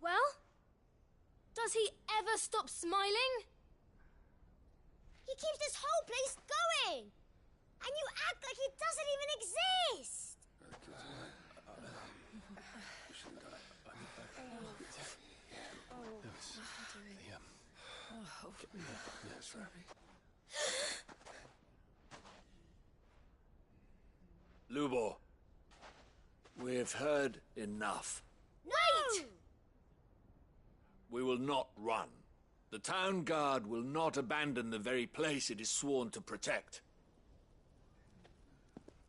Well, does he ever stop smiling? He keeps this whole place going. And you act like he doesn't even exist! Lubor, we've heard enough. Wait! We will not run. The town guard will not abandon the very place it is sworn to protect.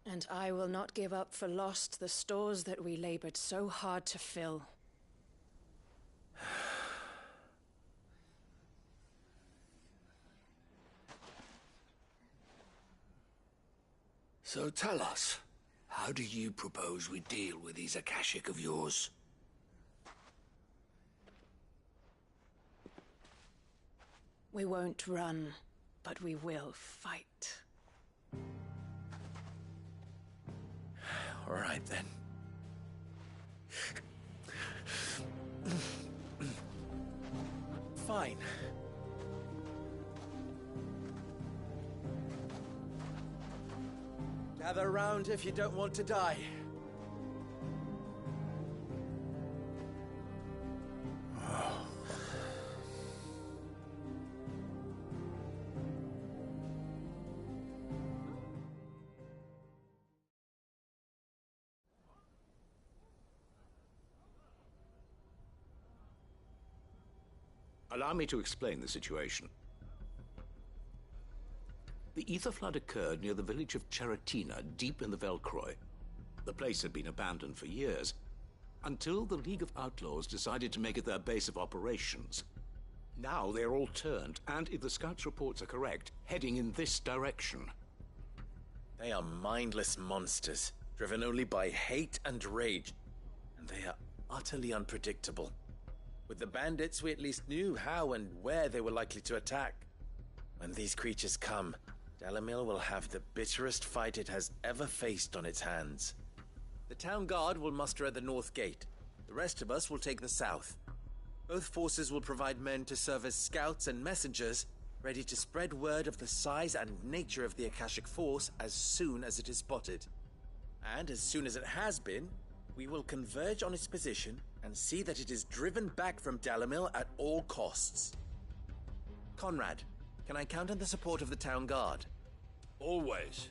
And I will not give up for lost the stores that we labored so hard to fill. So tell us, how do you propose we deal with these Akashic of yours? We won't run, but we will fight. All right, then. Fine. Gather round if you don't want to die. Allow me to explain the situation. The ether flood occurred near the village of Cheratina, deep in the Velcroy. The place had been abandoned for years, until the League of Outlaws decided to make it their base of operations. Now they're all turned, and if the scouts' reports are correct, heading in this direction. They are mindless monsters, driven only by hate and rage, and they are utterly unpredictable. With the bandits, we at least knew how and where they were likely to attack. When these creatures come, Dalamil will have the bitterest fight it has ever faced on its hands. The town guard will muster at the north gate. The rest of us will take the south. Both forces will provide men to serve as scouts and messengers, ready to spread word of the size and nature of the Akashic force as soon as it is spotted. And as soon as it has been, we will converge on its position and see that it is driven back from Dalamil at all costs. Conrad, can I count on the support of the town guard? Always.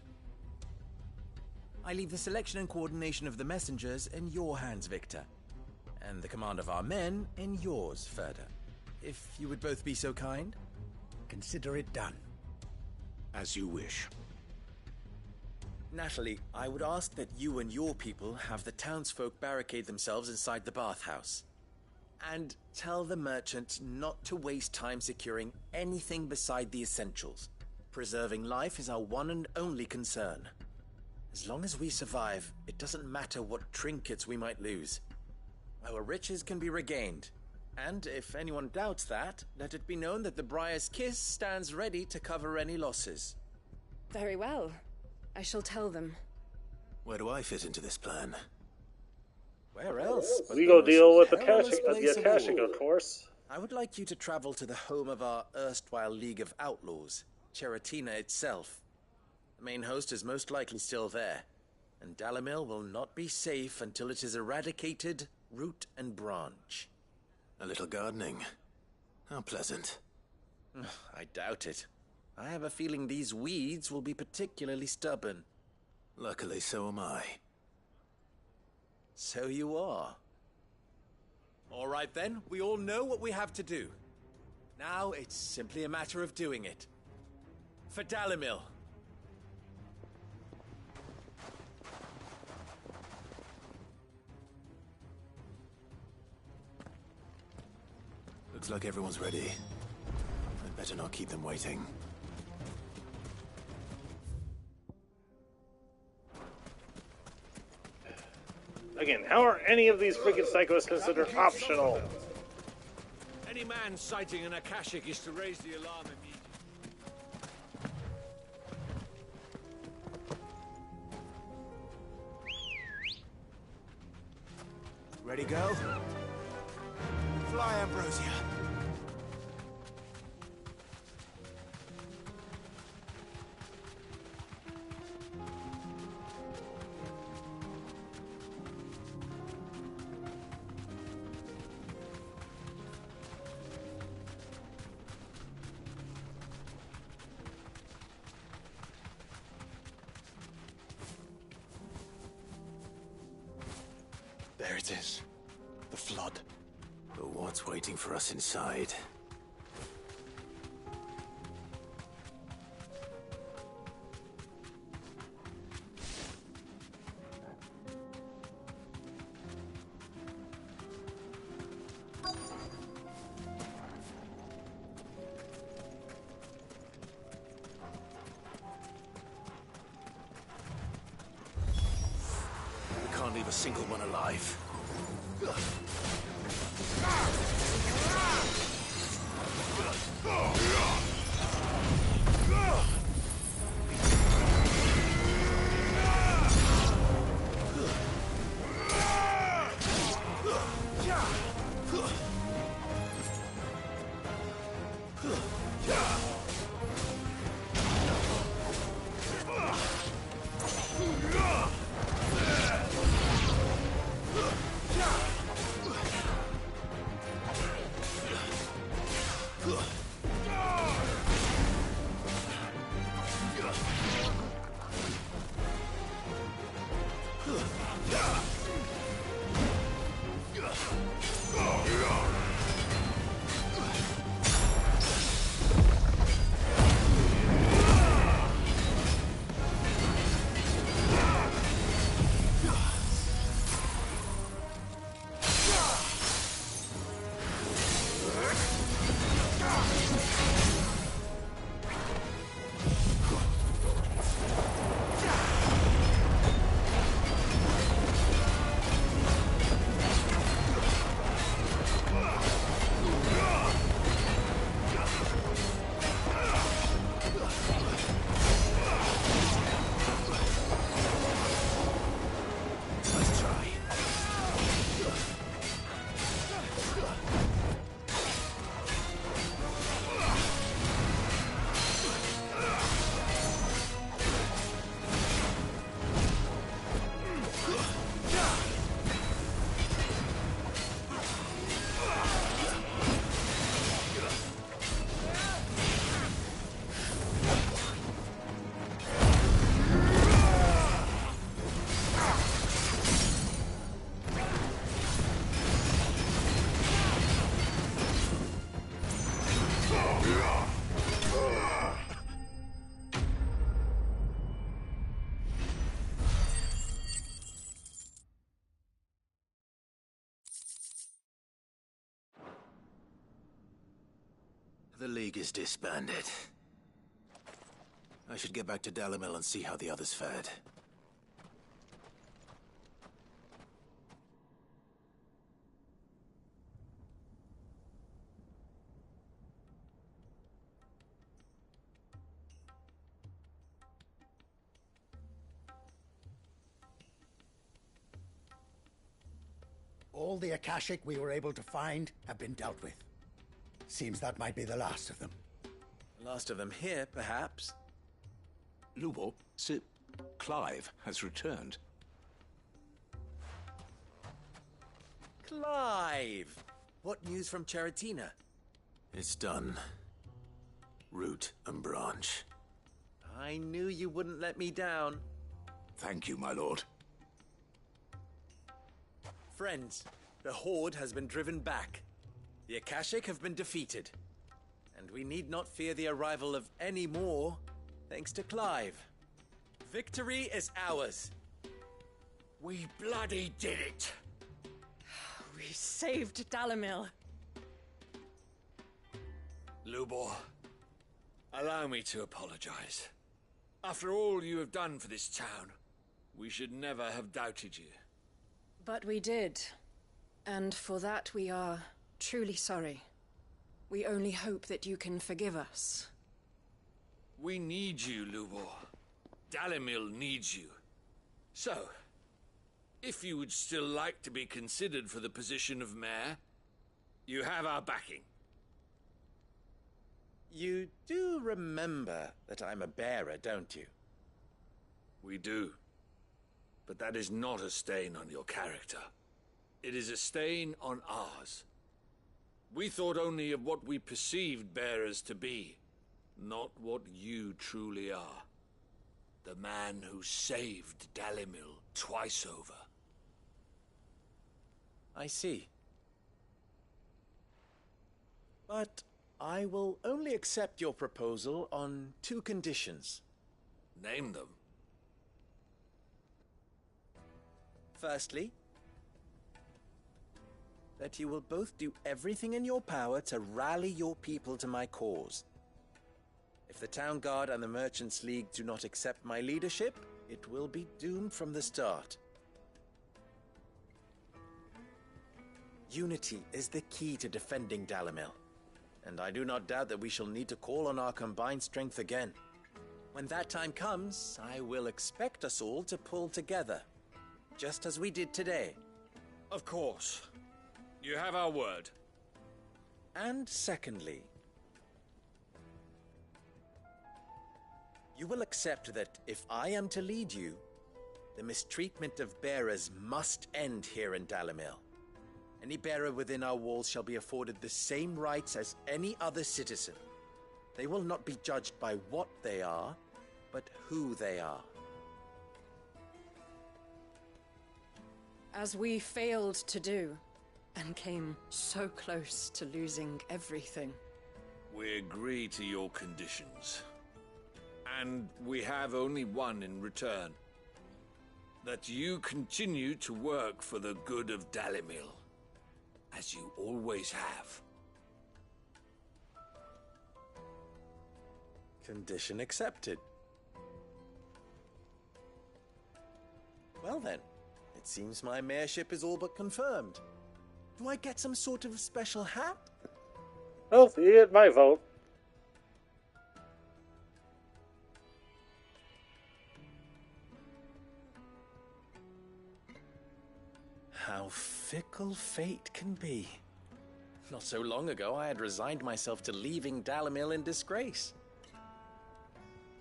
I leave the selection and coordination of the messengers in your hands, Victor. And the command of our men in yours, Ferda. If you would both be so kind. Consider it done. As you wish. Natalie, I would ask that you and your people have the townsfolk barricade themselves inside the bathhouse. And tell the merchant not to waste time securing anything beside the essentials. Preserving life is our one and only concern. As long as we survive, it doesn't matter what trinkets we might lose. Our riches can be regained. And if anyone doubts that, let it be known that the Briar's Kiss stands ready to cover any losses. Very well. I shall tell them. Where do I fit into this plan? Where else? But We the go most deal with the perilous place of Akashic, all. of course. I would like you to travel to the home of our erstwhile League of Outlaws, Cheratina itself. The main host is most likely still there, and Dalimil will not be safe until it is eradicated, root and branch. A little gardening. How pleasant. I doubt it. I have a feeling these weeds will be particularly stubborn. Luckily, so am I. So you are. All right then, we all know what we have to do. Now it's simply a matter of doing it. For Dalimil. Looks like everyone's ready. I'd better not keep them waiting. Again, how are any of these freaking psychos considered optional? Any man sighting an Akashic is to raise the alarm immediately. Ready, go? Fly, Ambrosia. There it is. The flood. But what's waiting for us inside? We can't leave a single one alive. The League is disbanded. I should get back to Dalimil and see how the others fared. All the Akashic we were able to find have been dealt with. Seems that might be the last of them. Last of them here, perhaps. Lubo, Sir Clive has returned. Clive! What news from Charatina? It's done. Root and branch. I knew you wouldn't let me down. Thank you, my lord. Friends, the Horde has been driven back. The Akashic have been defeated. And we need not fear the arrival of any more, thanks to Clive. Victory is ours. We bloody did it! We saved Dalimil. Lubor, allow me to apologize. After all you have done for this town, we should never have doubted you. But we did. And for that we are truly sorry. We only hope that you can forgive us. We need you, Lubor. Dalimil needs you. So, if you would still like to be considered for the position of mayor, you have our backing. You do remember that I'm a bearer, don't you? We do. But that is not a stain on your character. It is a stain on ours. We thought only of what we perceived bearers to be, not what you truly are. The man who saved Dalimil twice over. I see. But I will only accept your proposal on 2 conditions. Name them. Firstly, that you will both do everything in your power to rally your people to my cause. If the Town Guard and the Merchants League do not accept my leadership, it will be doomed from the start. Unity is the key to defending Dalimil, and I do not doubt that we shall need to call on our combined strength again. When that time comes, I will expect us all to pull together, just as we did today. Of course. You have our word. And secondly, you will accept that if I am to lead you, the mistreatment of bearers must end here in Dalimil. Any bearer within our walls shall be afforded the same rights as any other citizen. They will not be judged by what they are, but who they are. As we failed to do, and came so close to losing everything. We agree to your conditions. And we have only one in return. That you continue to work for the good of Dalimil, as you always have. Condition accepted. Well then, it seems my mayorship is all but confirmed. Do I get some sort of special hat? Well, you get my vote. How fickle fate can be. Not so long ago, I had resigned myself to leaving Dalimil in disgrace.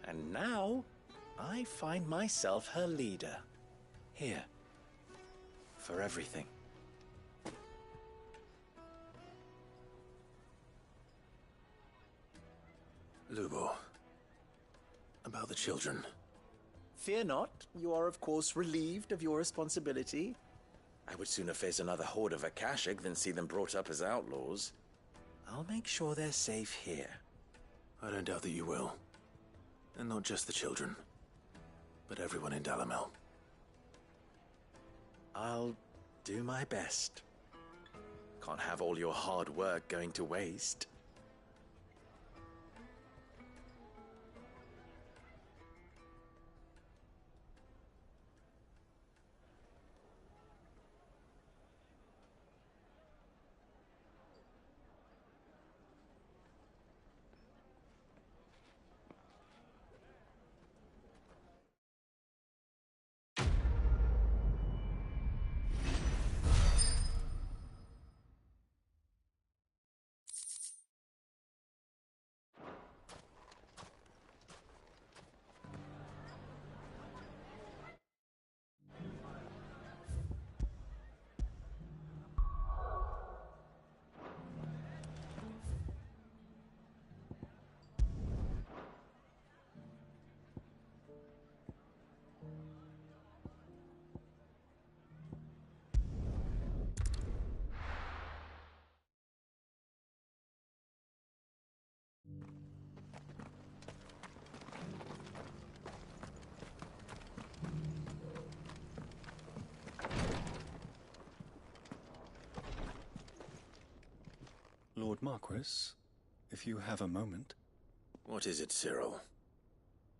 And now, I find myself her leader. Here. For everything. Lubo. About the children. Fear not. You are, of course, relieved of your responsibility. I would sooner face another horde of Akashic than see them brought up as outlaws. I'll make sure they're safe here. I don't doubt that you will. And not just the children, but everyone in Dalimil. I'll do my best. Can't have all your hard work going to waste. Lord Marquis, if you have a moment. What is it, Cyril?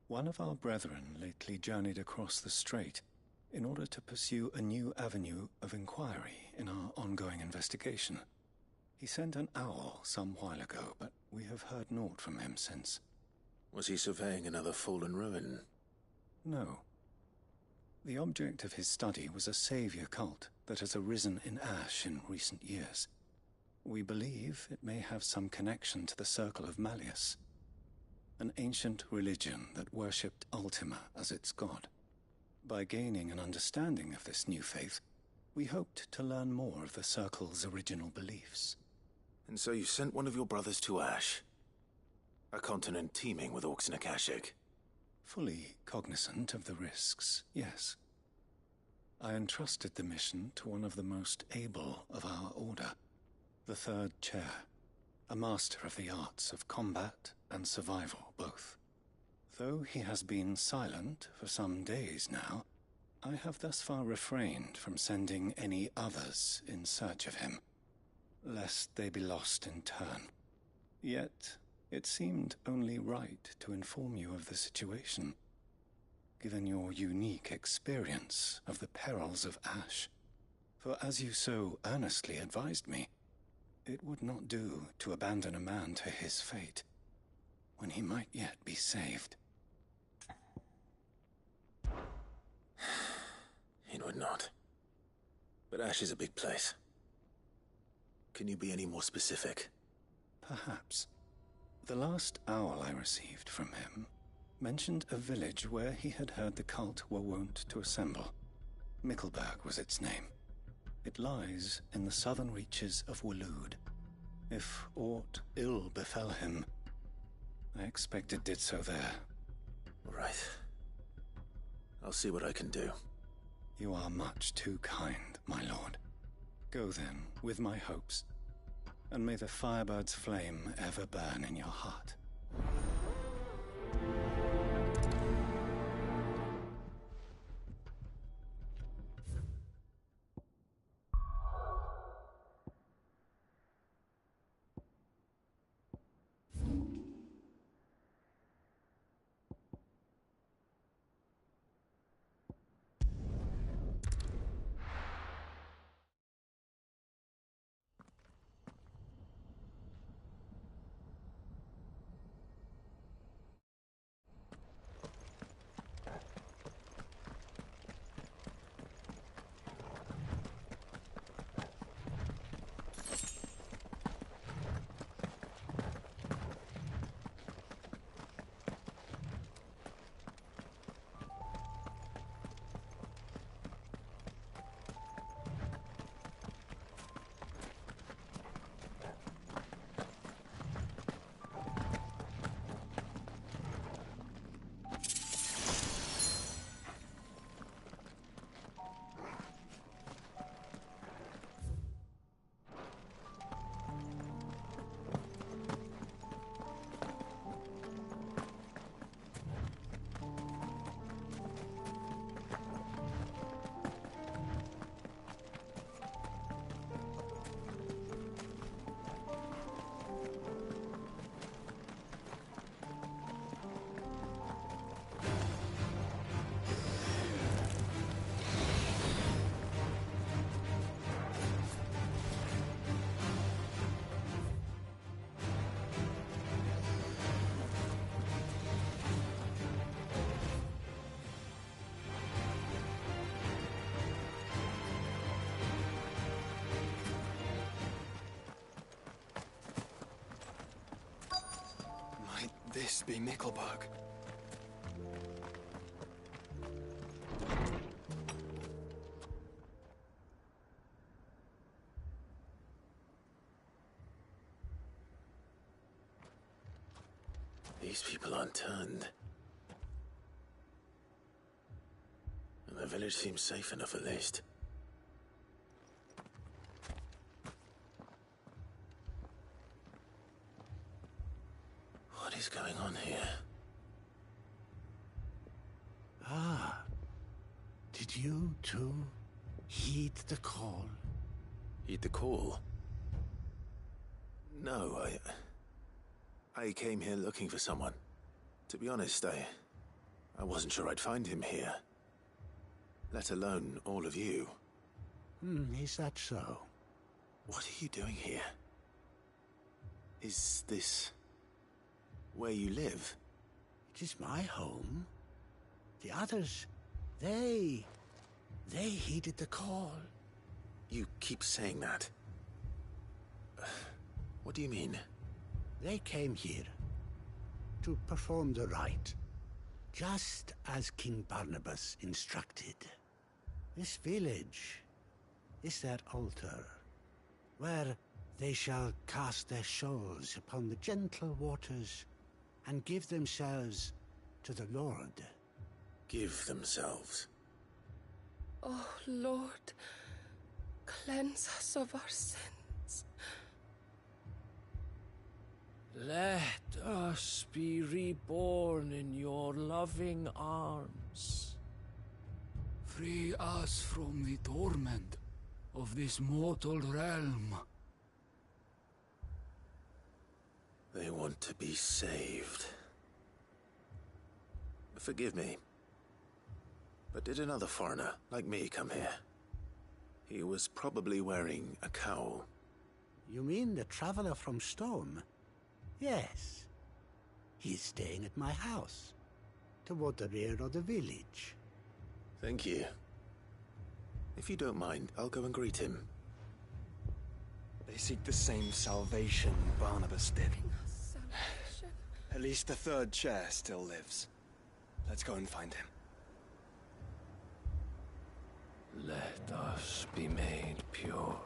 One of our brethren lately journeyed across the strait in order to pursue a new avenue of inquiry in our ongoing investigation. He sent an owl some while ago, but we have heard naught from him since. Was he surveying another fallen ruin? No. The object of his study was a savior cult that has arisen in Ash in recent years. We believe it may have some connection to the Circle of Malleus, an ancient religion that worshipped Ultima as its god. By gaining an understanding of this new faith, we hoped to learn more of the Circle's original beliefs. And so you sent one of your brothers to Ash? A continent teeming with orcs and Akashic? Fully cognizant of the risks, yes. I entrusted the mission to one of the most able of our order, the Third Chair, a master of the arts of combat and survival both. Though he has been silent for some days now, I have thus far refrained from sending any others in search of him, lest they be lost in turn. Yet, it seemed only right to inform you of the situation, given your unique experience of the perils of Ash. For as you so earnestly advised me, it would not do to abandon a man to his fate, when he might yet be saved. It would not. But Ash is a big place. Can you be any more specific? Perhaps. The last owl I received from him mentioned a village where he had heard the cult were wont to assemble. Mickleburg was its name. It lies in the southern reaches of Waloed. If aught ill befell him, I expect it did so there. Right. I'll see what I can do. You are much too kind, my lord. Go then, with my hopes, and may the Firebird's flame ever burn in your heart. This be Mickleburg. These people aren't turned. And the village seems safe enough at least. What is going on here? Ah, did you too heed the call? Heed the call? No, I came here looking for someone. To be honest, I wasn't sure I'd find him here. Let alone all of you. Is that so? What are you doing here? Is this where you live? It is my home. The others, they heeded the call. You keep saying that. What do you mean? They came here to perform the rite, just as King Barnabas instructed. This village is their altar, where they shall cast their souls upon the gentle waters and give themselves to the Lord. Give themselves? Oh, Lord, cleanse us of our sins. Let us be reborn in your loving arms. Free us from the torment of this mortal realm. They want to be saved. Forgive me, but did another foreigner like me come here? He was probably wearing a cowl. You mean the traveler from Stone? Yes. He's staying at my house, toward the rear of the village. Thank you. If you don't mind, I'll go and greet him. They seek the same salvation Barnabas did. At least the third chair still lives. Let's go and find him. Let us be made pure.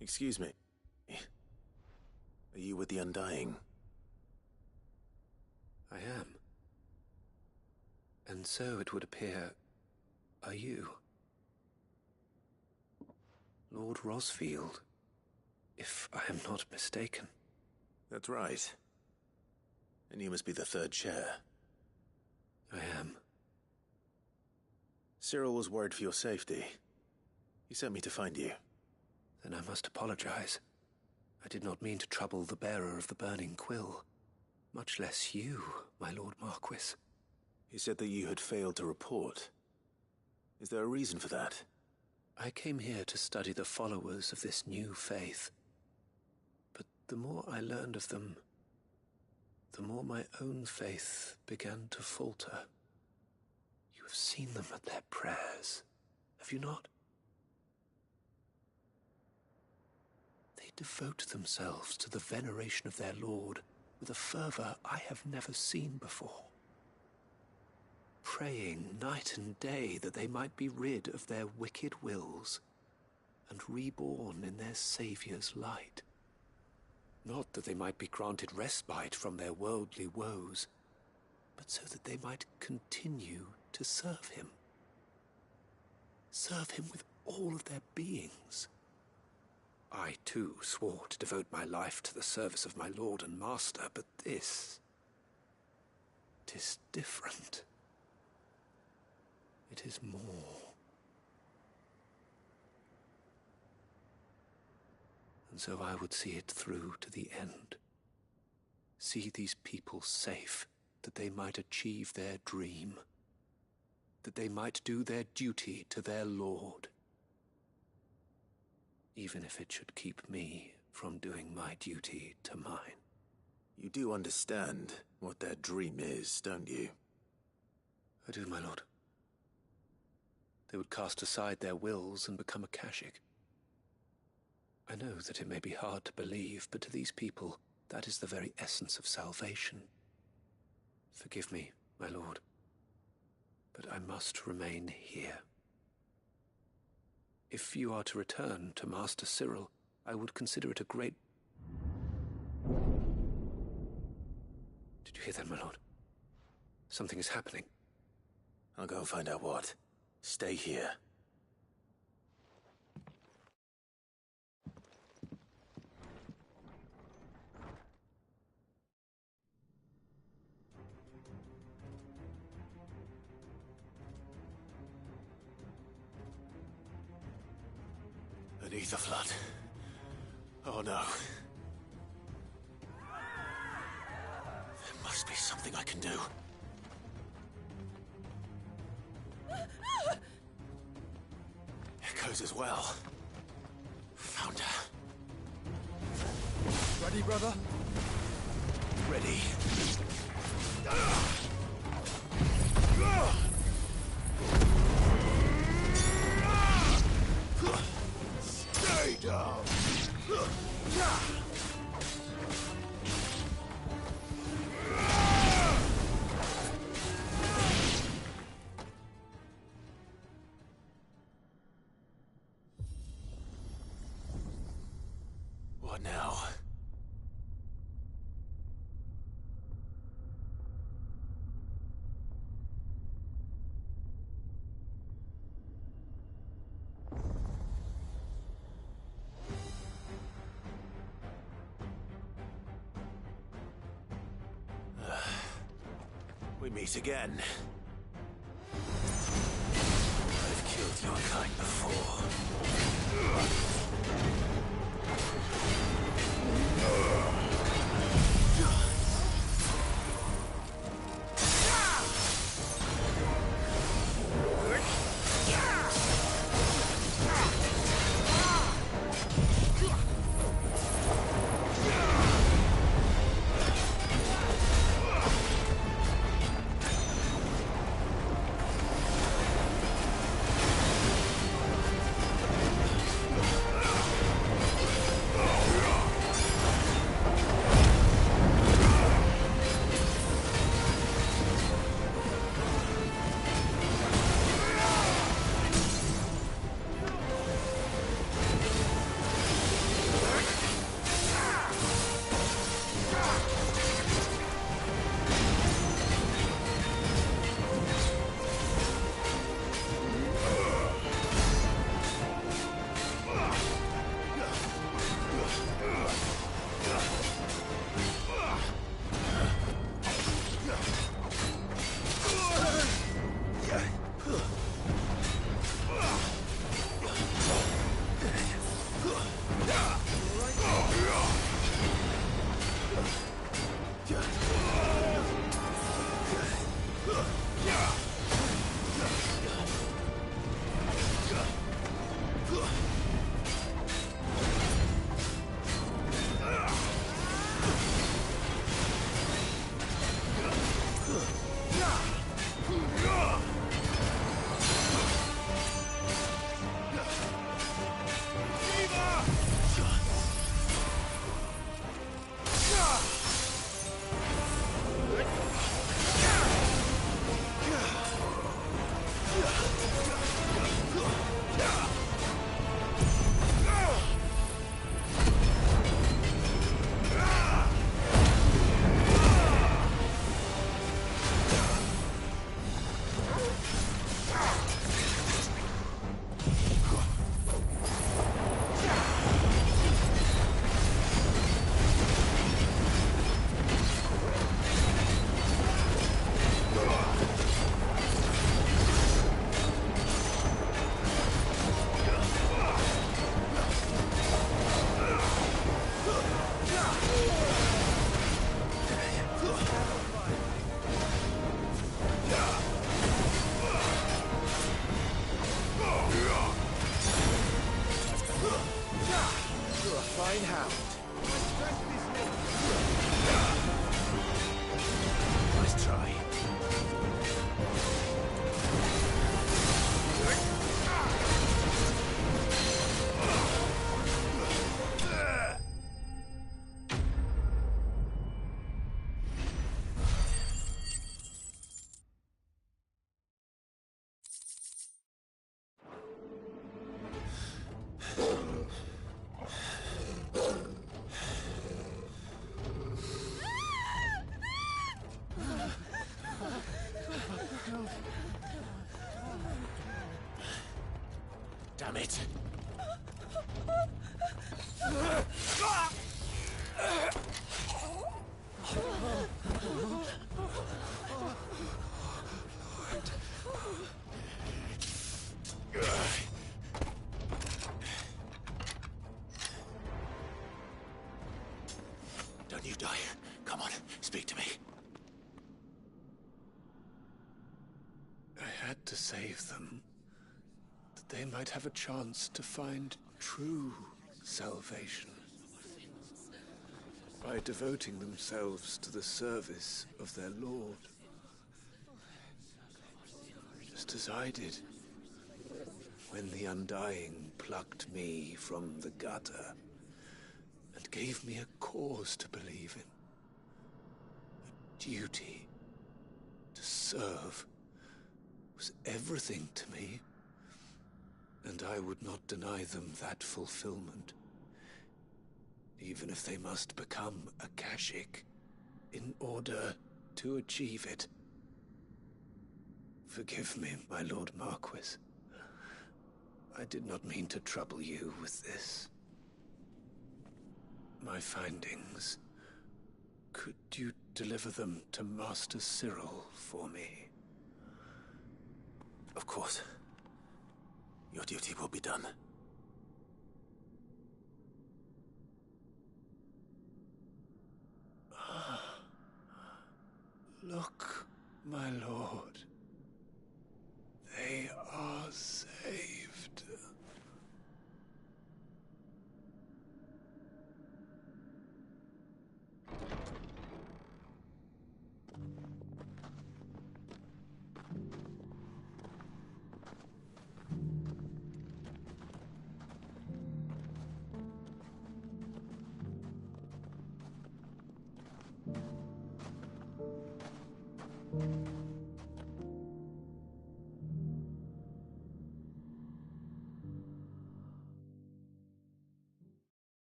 Excuse me. Are you with the Undying? I am. And so it would appear, are you? Lord Rosfield, if I am not mistaken. That's right. And you must be the third chair. I am. Cyril was worried for your safety. He sent me to find you. Then I must apologize. I did not mean to trouble the bearer of the burning quill, much less you, my Lord Marquis. He said that you had failed to report. Is there a reason for that? I came here to study the followers of this new faith. But the more I learned of them, the more my own faith began to falter. You have seen them at their prayers, have you not? They devote themselves to the veneration of their Lord with a fervor I have never seen before. Praying night and day that they might be rid of their wicked wills and reborn in their Saviour's light. Not that they might be granted respite from their worldly woes, but so that they might continue to serve him. Serve him with all of their beings. I, too, swore to devote my life to the service of my Lord and Master, but this... 'tis different. It is more. And so I would see it through to the end. See these people safe, that they might achieve their dream. That they might do their duty to their Lord. Even if it should keep me from doing my duty to mine. You do understand what their dream is, don't you? I do, my lord. They would cast aside their wills and become Akashic. I know that it may be hard to believe, but to these people, that is the very essence of salvation. Forgive me my lord. But I must remain here. If you are to return to Master Cyril, I would consider it a great... Did you hear that, my lord? Something is happening. I'll go and find out what. Stay here. An ether flood. Oh no. There must be something I can do. Echoes as well. Found her. Ready, brother? Ready. Stay down! What now? We meet again. I've killed your kind before. Damn it! Don't you die. Come on, speak to me. I had to save them, that they might have a chance to find true salvation. By devoting themselves to the service of their Lord. Just as I did, when the Undying plucked me from the gutter and gave me a cause to believe in. A duty to serve was everything to me, and I would not deny them that fulfillment, even if they must become a Kashik in order to achieve it. Forgive me, my Lord Marquis. I did not mean to trouble you with this. My findings. Could you deliver them to Master Cyril for me? Of course. Your duty will be done. Look, my lord. They are saved.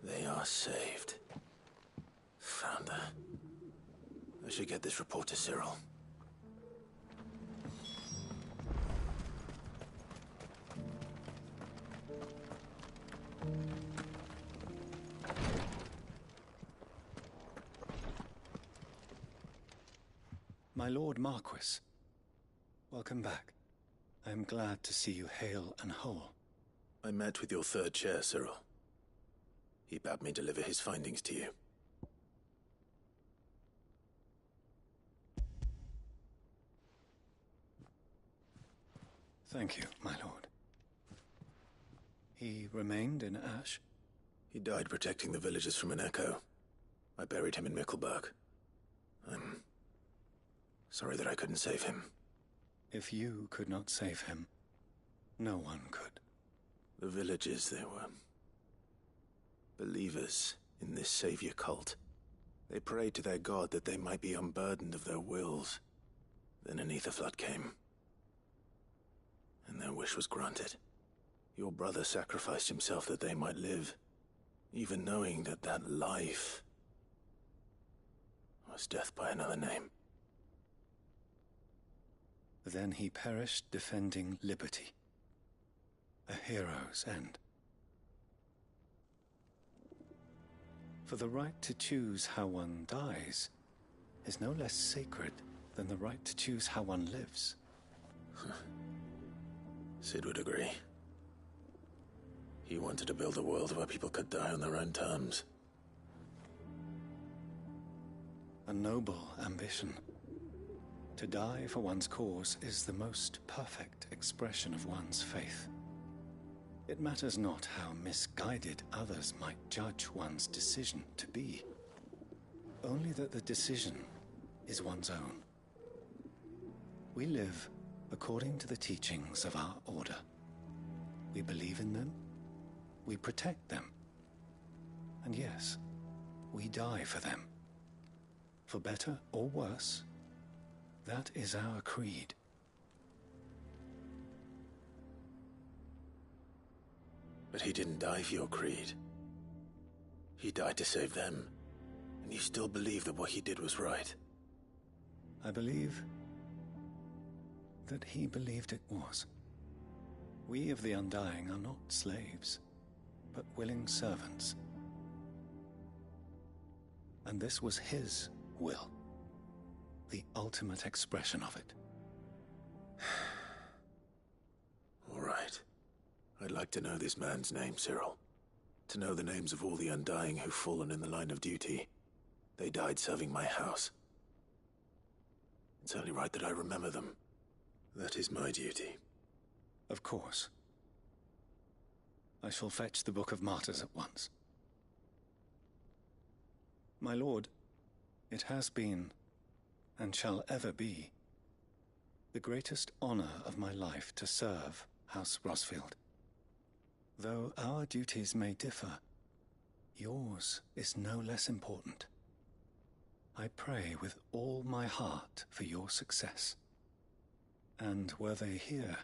They are saved. Founder. I should get this report to Cyril. My Lord Marquis, welcome back. I am glad to see you hale and whole. I met with your third chair, Cyril. He bade me deliver his findings to you. Thank you, my lord. He remained in Ash? He died protecting the villagers from an echo. I buried him in Mickelberg. I'm sorry that I couldn't save him. If you could not save him, no one could. The villagers, they were believers in this savior cult. They prayed to their god that they might be unburdened of their wills. Then an ether flood came, and their wish was granted. Your brother sacrificed himself that they might live, even knowing that that life was death by another name. Then he perished defending liberty. A hero's end. For the right to choose how one dies is no less sacred than the right to choose how one lives. Sid would agree. He wanted to build a world where people could die on their own terms. A noble ambition. To die for one's cause is the most perfect expression of one's faith. It matters not how misguided others might judge one's decision to be. Only that the decision is one's own. We live according to the teachings of our order. We believe in them, we protect them, and yes, we die for them. For better or worse, that is our creed. But he didn't die for your creed. He died to save them. And you still believe that what he did was right? I believe that he believed it was. We of the Undying are not slaves, but willing servants. And this was his will, the ultimate expression of it. All right. I'd like to know this man's name, Cyril. To know the names of all the Undying who've fallen in the line of duty. They died serving my house. It's only right that I remember them. That is my duty. Of course. I shall fetch the Book of Martyrs at once. My lord, it has been, and shall ever be, the greatest honor of my life to serve House Rosfield. Though our duties may differ, yours is no less important. I pray with all my heart for your success. And were they here,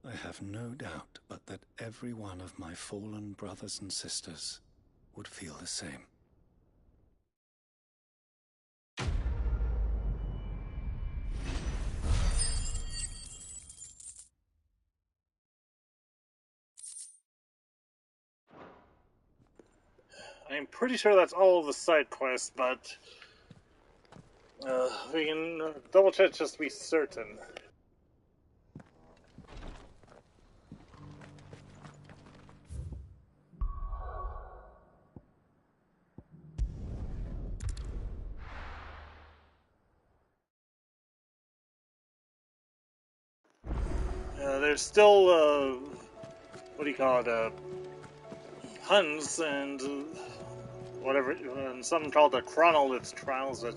I have no doubt but that every one of my fallen brothers and sisters would feel the same. I'm pretty sure that's all of the side quests, but we can double check just to be certain. There's still, what do you call it, Huns and whatever, and some called the Chronoliths trials, but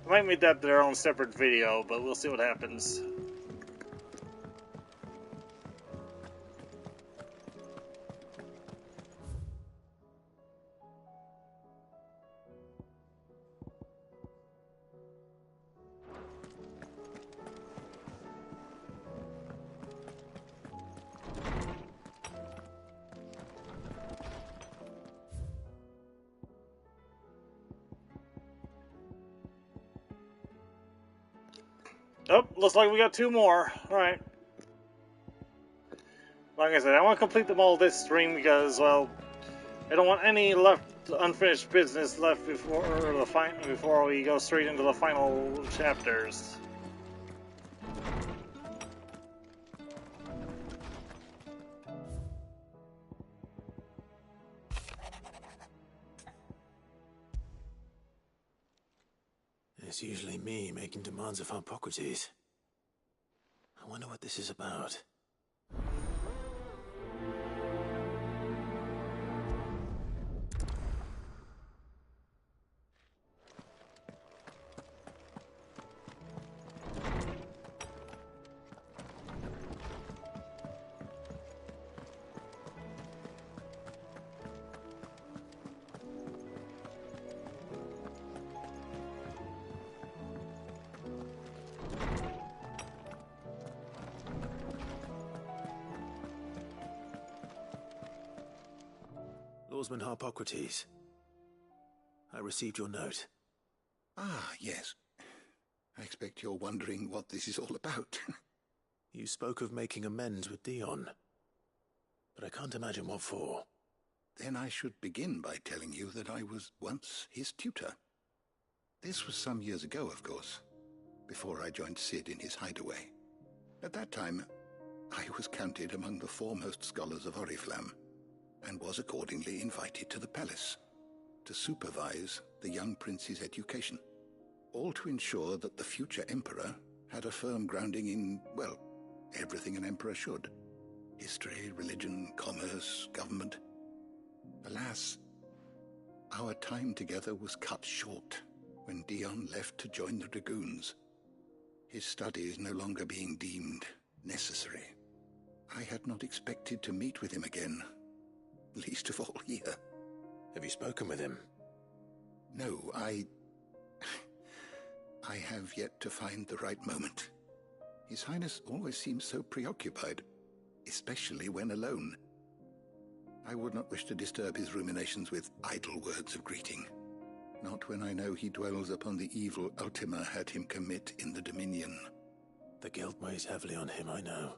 I might make that their own separate video, but we'll see what happens. Oh, looks like we got 2 more. Alright. Like I said, I want to complete them all this stream because, well, I don't want any unfinished business left before we go straight into the final chapters. It's usually me making demands of Hippocrates. I wonder what this is about. Lawsman Hippocrates, I received your note. Ah, yes. I expect you're wondering what this is all about. You spoke of making amends with Dion, but I can't imagine what for. Then I should begin by telling you that I was once his tutor. This was some years ago, of course, before I joined Cid in his hideaway. At that time, I was counted among the foremost scholars of Oriflamme, and was accordingly invited to the palace to supervise the young prince's education, all to ensure that the future emperor had a firm grounding in, well, everything an emperor should. History, religion, commerce, government. Alas, our time together was cut short when Dion left to join the dragoons, his studies no longer being deemed necessary. I had not expected to meet with him again, least of all here. Have you spoken with him? No, I have yet to find the right moment. His Highness always seems so preoccupied, especially when alone. I would not wish to disturb his ruminations with idle words of greeting. Not when I know he dwells upon the evil Ultima had him commit in the Dominion. The guilt weighs heavily on him, I know.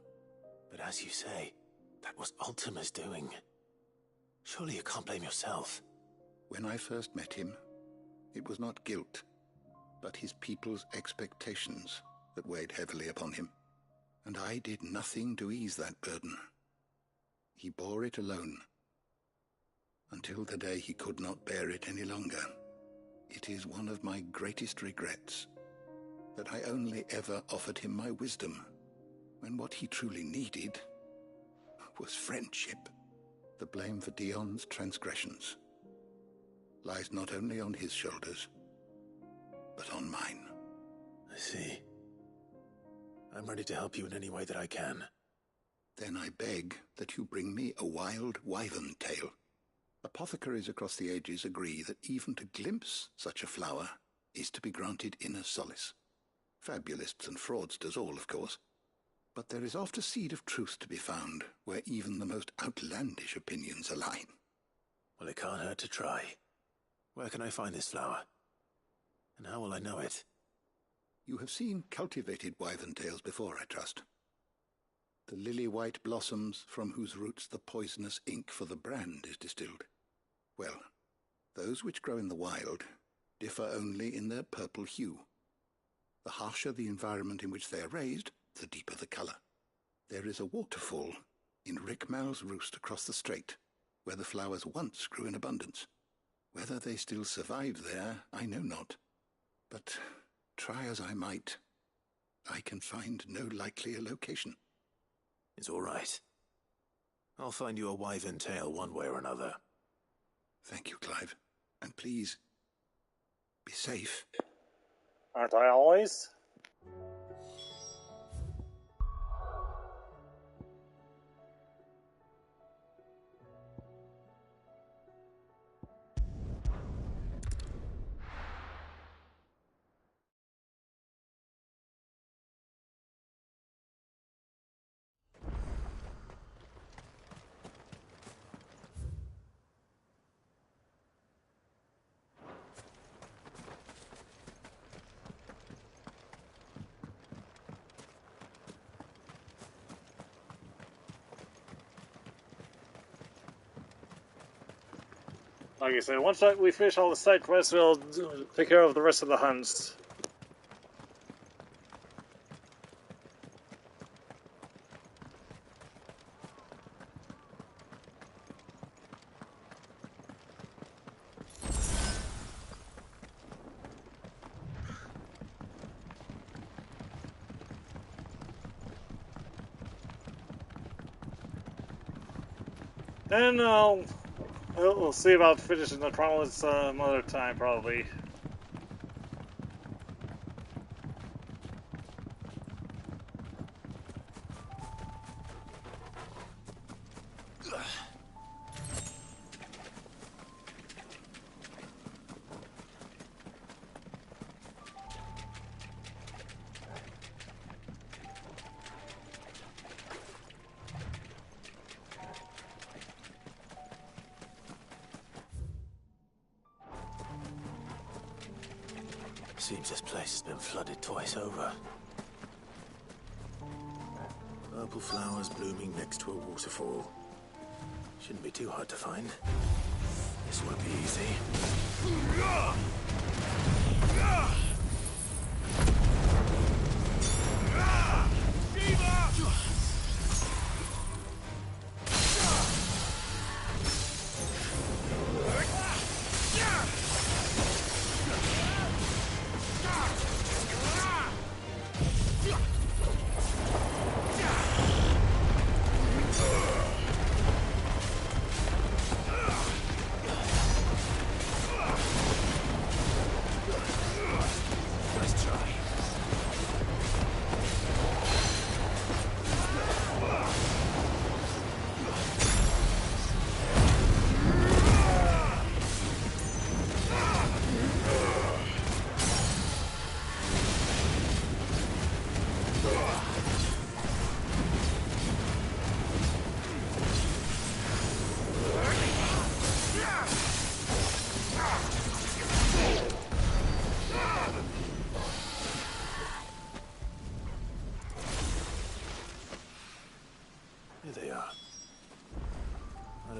But as you say, that was Ultima's doing. Surely you can't blame yourself. When I first met him, it was not guilt, but his people's expectations that weighed heavily upon him. And I did nothing to ease that burden. He bore it alone, until the day he could not bear it any longer. It is one of my greatest regrets that I only ever offered him my wisdom, when what he truly needed was friendship. The blame for Dion's transgressions lies not only on his shoulders, but on mine. I see. I'm ready to help you in any way that I can. Then I beg that you bring me a wild wyvern tail. Apothecaries across the ages agree that even to glimpse such a flower is to be granted inner solace. Fabulists and fraudsters all, of course. But there is oft a seed of truth to be found where even the most outlandish opinions align. Well, it can't hurt to try. Where can I find this flower? And how will I know it? You have seen cultivated wyvern tails before, I trust. The lily-white blossoms from whose roots the poisonous ink for the brand is distilled. Well, those which grow in the wild differ only in their purple hue. The harsher the environment in which they are raised, the deeper the colour. There is a waterfall in Rickmal's roost across the strait, where the flowers once grew in abundance. Whether they still survive there, I know not. But try as I might, I can find no likelier location. It's all right. I'll find you a wyvern tail one way or another. Thank you, Clive. And please, be safe. Aren't I always? Like I said, once we finish all the side quests, we'll take care of the rest of the hunts. And we'll see about finishing the trial some other time, probably. Seems this place has been flooded twice over. Purple flowers blooming next to a waterfall. Shouldn't be too hard to find. This won't be easy.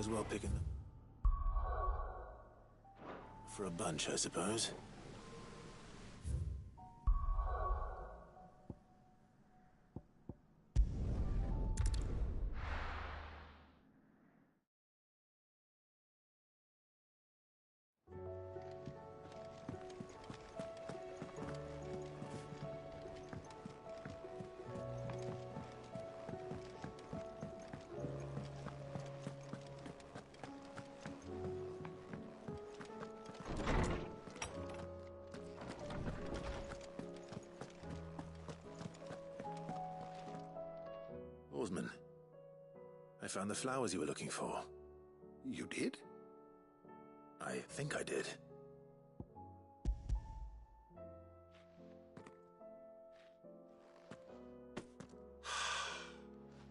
as well picking them. For a bunch, I suppose. Oarsman, I found the flowers you were looking for. You did? I think I did.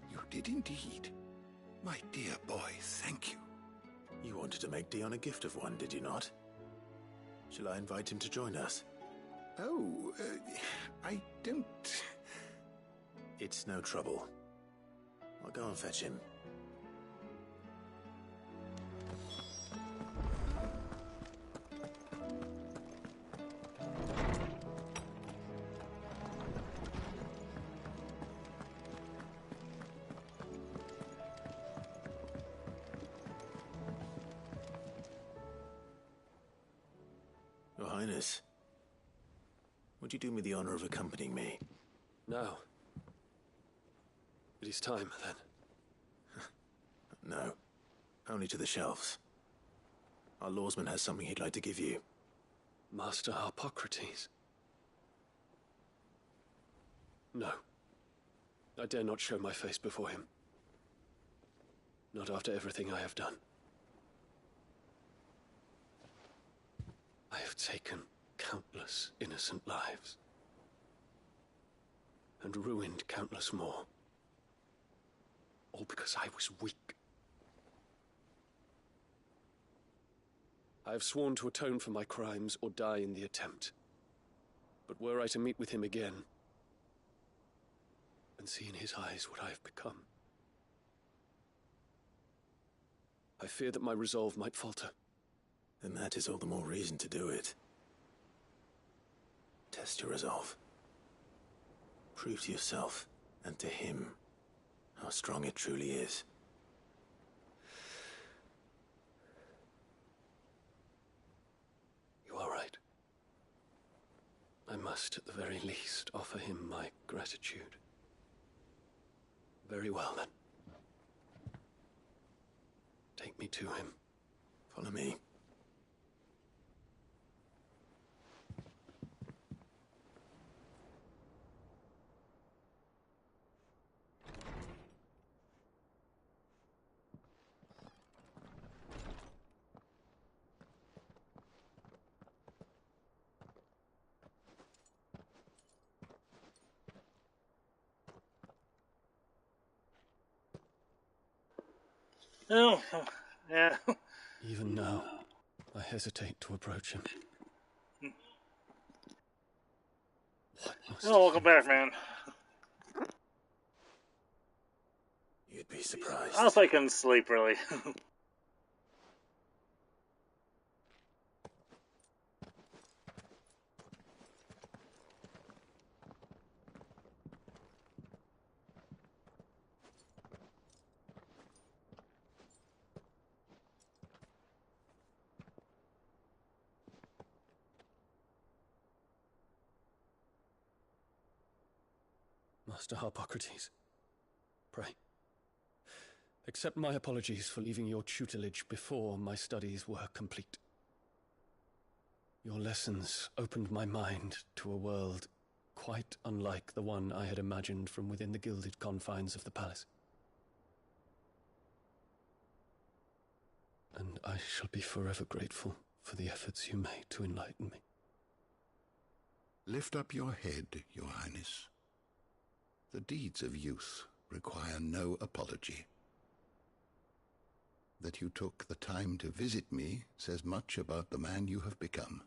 You did indeed. My dear boy, thank you. You wanted to make Dion a gift of one, did you not? Shall I invite him to join us? Oh, I don't... It's no trouble. I'll go and fetch him. Your Highness, would you do me the honor of accompanying me? No. It is time, then. No. Only to the shelves. Our lawsman has something he'd like to give you. Master Harpocrates. No. I dare not show my face before him. Not after everything I have done. I have taken countless innocent lives. And ruined countless more. All because I was weak. I have sworn to atone for my crimes or die in the attempt. But were I to meet with him again, and see in his eyes what I have become, I fear that my resolve might falter. Then that is all the more reason to do it. Test your resolve. Prove to yourself, and to him, how strong it truly is. You are right. I must, at the very least, offer him my gratitude. Very well, then. Take me to him. Follow me. Oh, yeah. Even now, I hesitate to approach him. Oh, welcome back, man. You'd be surprised. Also, I couldn't sleep, really. Master Harpocrates, pray, accept my apologies for leaving your tutelage before my studies were complete. Your lessons opened my mind to a world quite unlike the one I had imagined from within the gilded confines of the palace. And I shall be forever grateful for the efforts you made to enlighten me. Lift up your head, Your Highness. The deeds of youth require no apology. That you took the time to visit me says much about the man you have become.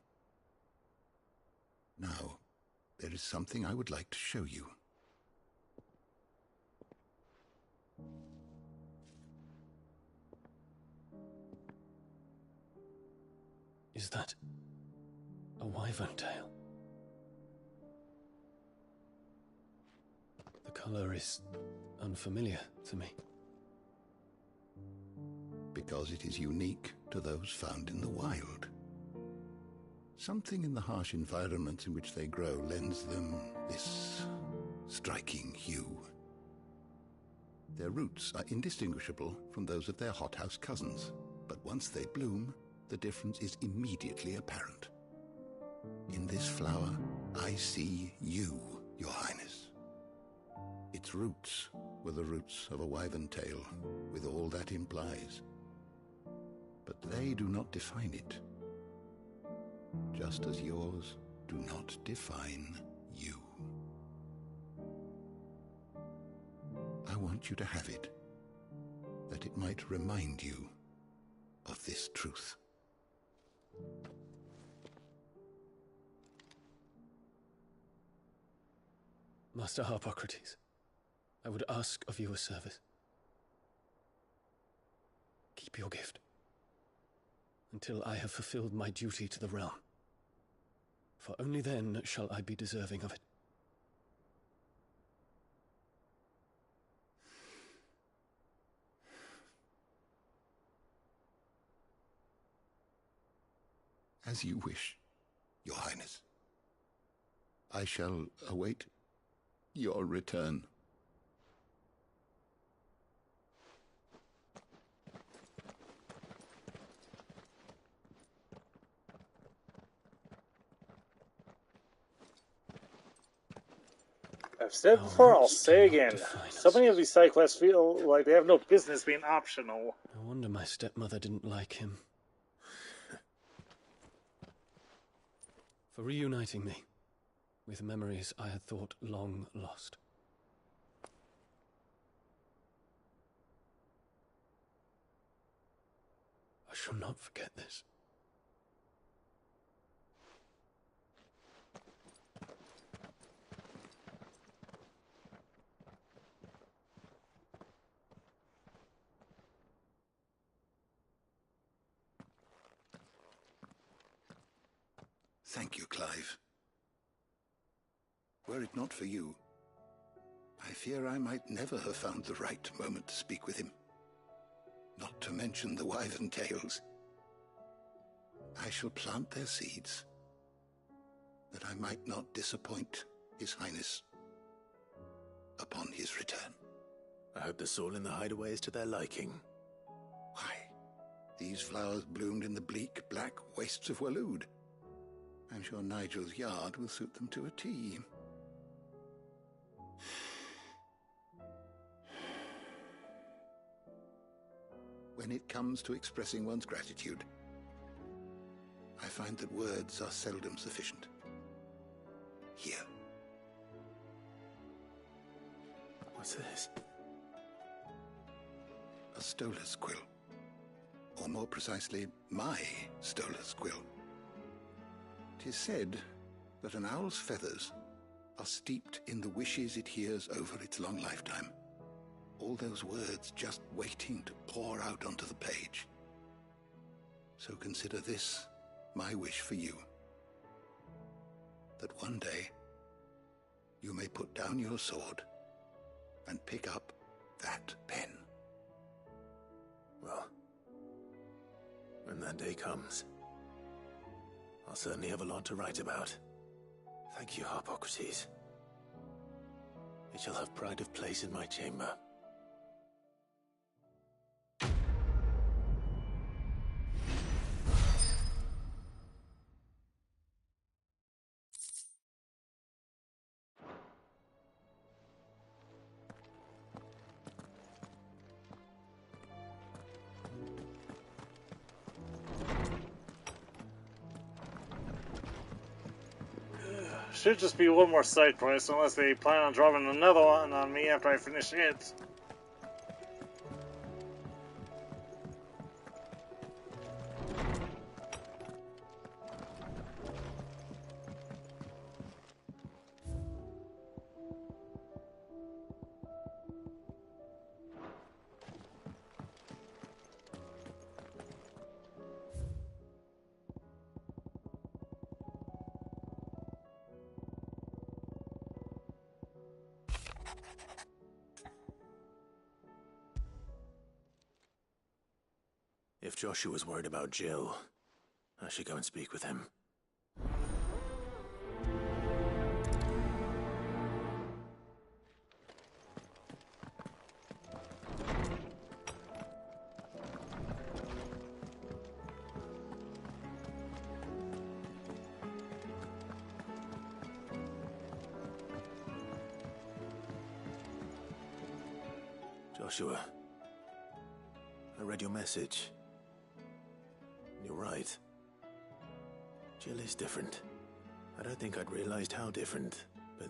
Now, there is something I would like to show you. Is that a wyvern tail? The color is unfamiliar to me. Because it is unique to those found in the wild. Something in the harsh environments in which they grow lends them this striking hue. Their roots are indistinguishable from those of their hothouse cousins, but once they bloom, the difference is immediately apparent. In this flower, I see you, Your Highness. Its roots were the roots of a wyvern tail, with all that implies. But they do not define it, just as yours do not define you. I want you to have it, that it might remind you of this truth. Master Harpocrates, I would ask of you a service. Keep your gift until I have fulfilled my duty to the realm, for only then shall I be deserving of it. As you wish, Your Highness. I shall await your return. I've said before, I'll say again. So many of these side quests feel like they have no business being optional. No wonder my stepmother didn't like him. For reuniting me with memories I had thought long lost. I shall not forget this. Thank you, Clive. Were it not for you, I fear I might never have found the right moment to speak with him. Not to mention the wyvern tales. I shall plant their seeds, that I might not disappoint His Highness upon his return. I hope the soil in the hideaway is to their liking. Why, these flowers bloomed in the bleak, black wastes of Waloed. I'm sure Nigel's yard will suit them to a T. When it comes to expressing one's gratitude, I find that words are seldom sufficient. Here. What's this? A stolas quill. Or more precisely, my stolas quill. 'Tis said that an owl's feathers are steeped in the wishes it hears over its long lifetime. All those words just waiting to pour out onto the page. So consider this my wish for you. That one day you may put down your sword and pick up that pen. Well, when that day comes, I'll certainly have a lot to write about. Thank you, Harpocrates. It shall have pride of place in my chamber. Should just be one more side quest, unless they plan on dropping another one on me after I finish it. If Joshua's worried about Jill, I should go and speak with him. Joshua, I read your message. You're right. Jill is different. I don't think I'd realized how different, but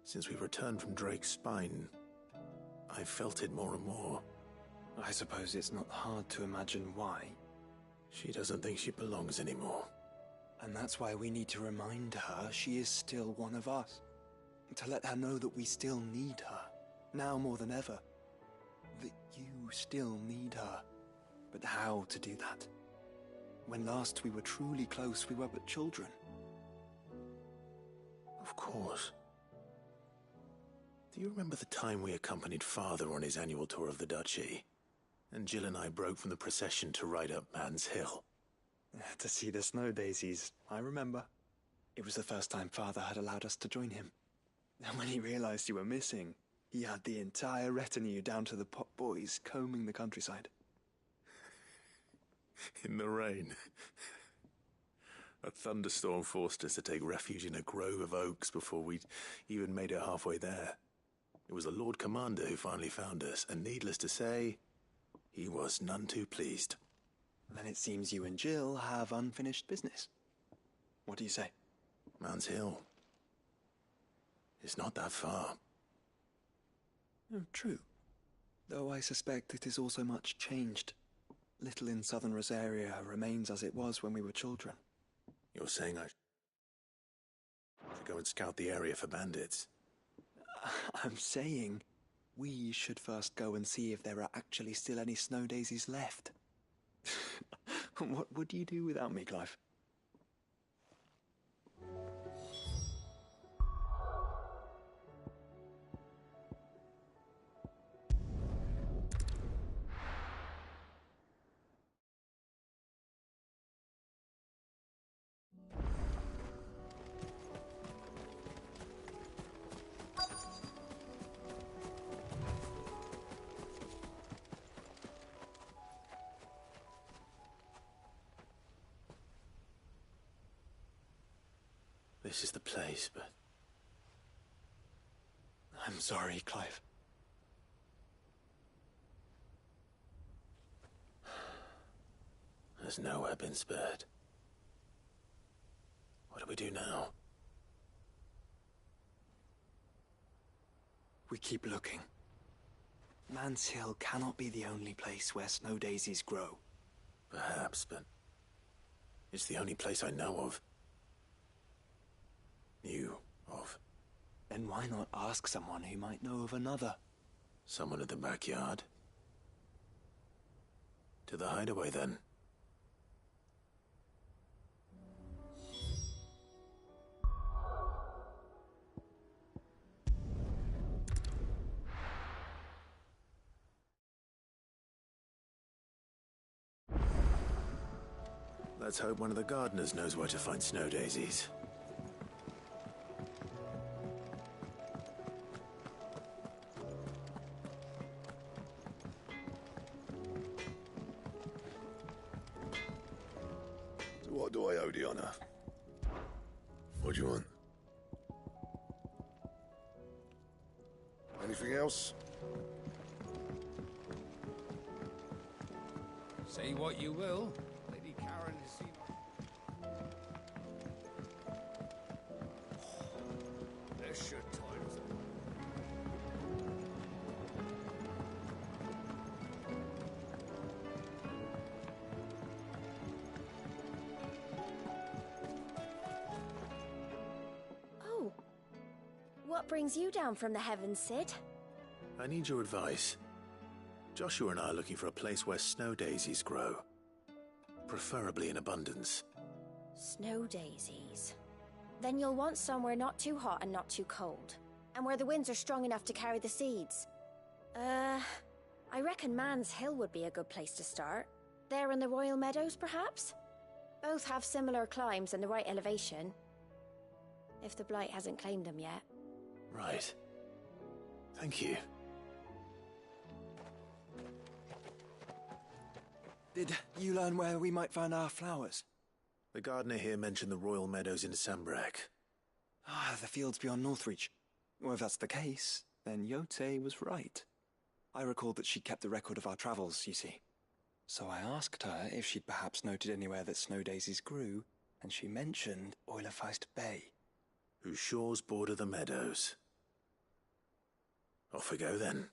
since we returned from Drake's spine, I've felt it more and more. I suppose it's not hard to imagine why. She doesn't think she belongs anymore. And that's why we need to remind her she is still one of us. To let her know that we still need her. Now more than ever. That you still need her. But how to do that? When last we were truly close, we were but children. Of course. Do you remember the time we accompanied Father on his annual tour of the Duchy? And Jill and I broke from the procession to ride up Man's Hill. To see the snow daisies, I remember. It was the first time Father had allowed us to join him. And when he realized you were missing, he had the entire retinue down to the pot boys combing the countryside. In the rain. A thunderstorm forced us to take refuge in a grove of oaks before we'd even made it halfway there. It was the Lord Commander who finally found us, and needless to say, he was none too pleased. Then it seems you and Jill have unfinished business. What do you say? Man's Hill. It's not that far. Oh, true. Though I suspect it is also much changed. Little in southern Rosaria remains as it was when we were children. You're saying I should go and scout the area for bandits? I'm saying we should first go and see if there are actually still any snow daisies left. What would you do without me, Clive? This is the place, but I'm sorry, Clive. Has nowhere been spared. What do we do now? We keep looking. Man's Hill cannot be the only place where snow daisies grow. Perhaps, but it's the only place I know of. Knew of. Then why not ask someone who might know of another? Someone in the backyard? To the hideaway, then. Let's hope one of the gardeners knows where to find snow daisies. What do I owe the honor? What do you want? Anything else? Say what you will, Lady Karen has seen... This should times. Oh. What brings you down from the heavens, Sid? I need your advice. Joshua and I are looking for a place where snow daisies grow. Preferably in abundance. Snow daisies. Then you'll want somewhere not too hot and not too cold. And where the winds are strong enough to carry the seeds. I reckon Man's Hill would be a good place to start. There in the Royal Meadows, perhaps? Both have similar climbs and the right elevation. If the Blight hasn't claimed them yet. Right. Thank you. Did you learn where we might find our flowers? The gardener here mentioned the Royal Meadows in Sambrak. Ah, the fields beyond Northreach. Well, if that's the case, then Yote was right. I recalled that she kept the record of our travels, you see. So I asked her if she'd perhaps noted anywhere that snow daisies grew, and she mentioned Oilefeist Bay. Whose shores border the meadows. Off we go then.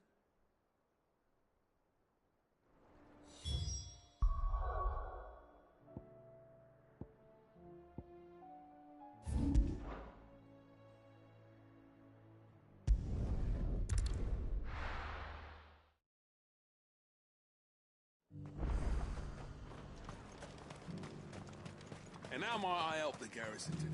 And how might I help the garrison today?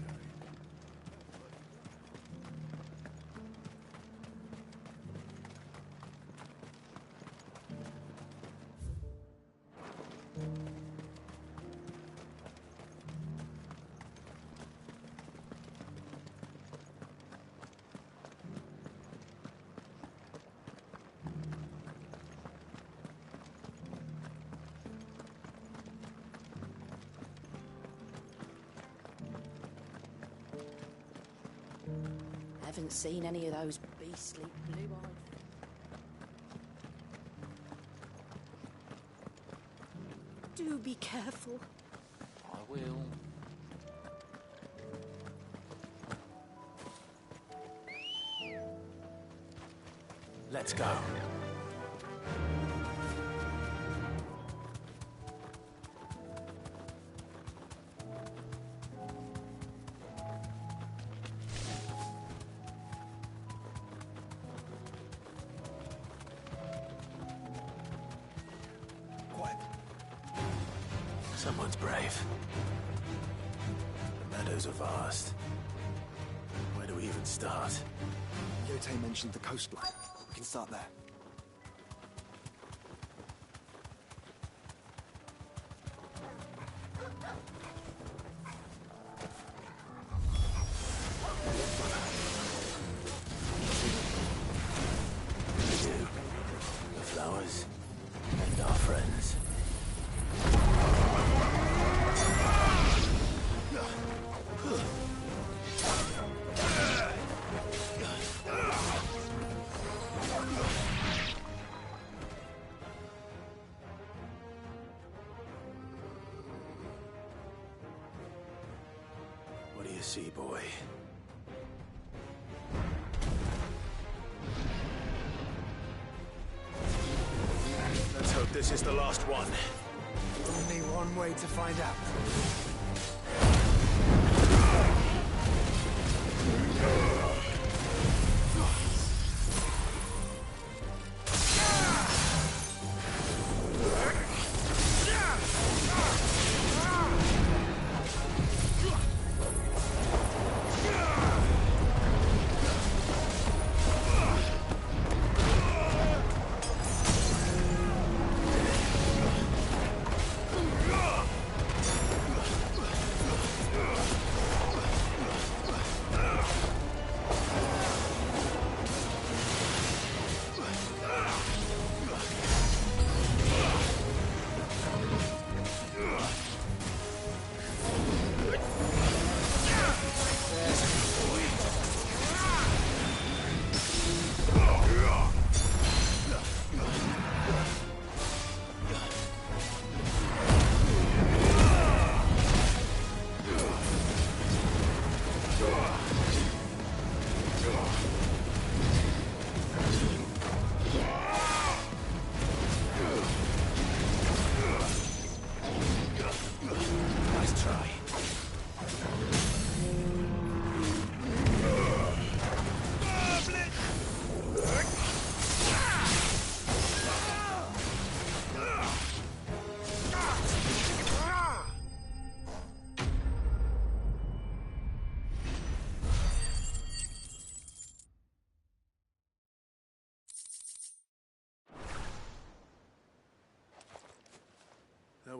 Haven't seen any of those beastly blue-eyed... Do be careful. I will. Let's go. Someone's brave. The meadows are vast. Where do we even start? Yote mentioned the coastline. We can start there. The flowers and our friends. What do you see, boy? Let's hope this is the last one. Only one way to find out.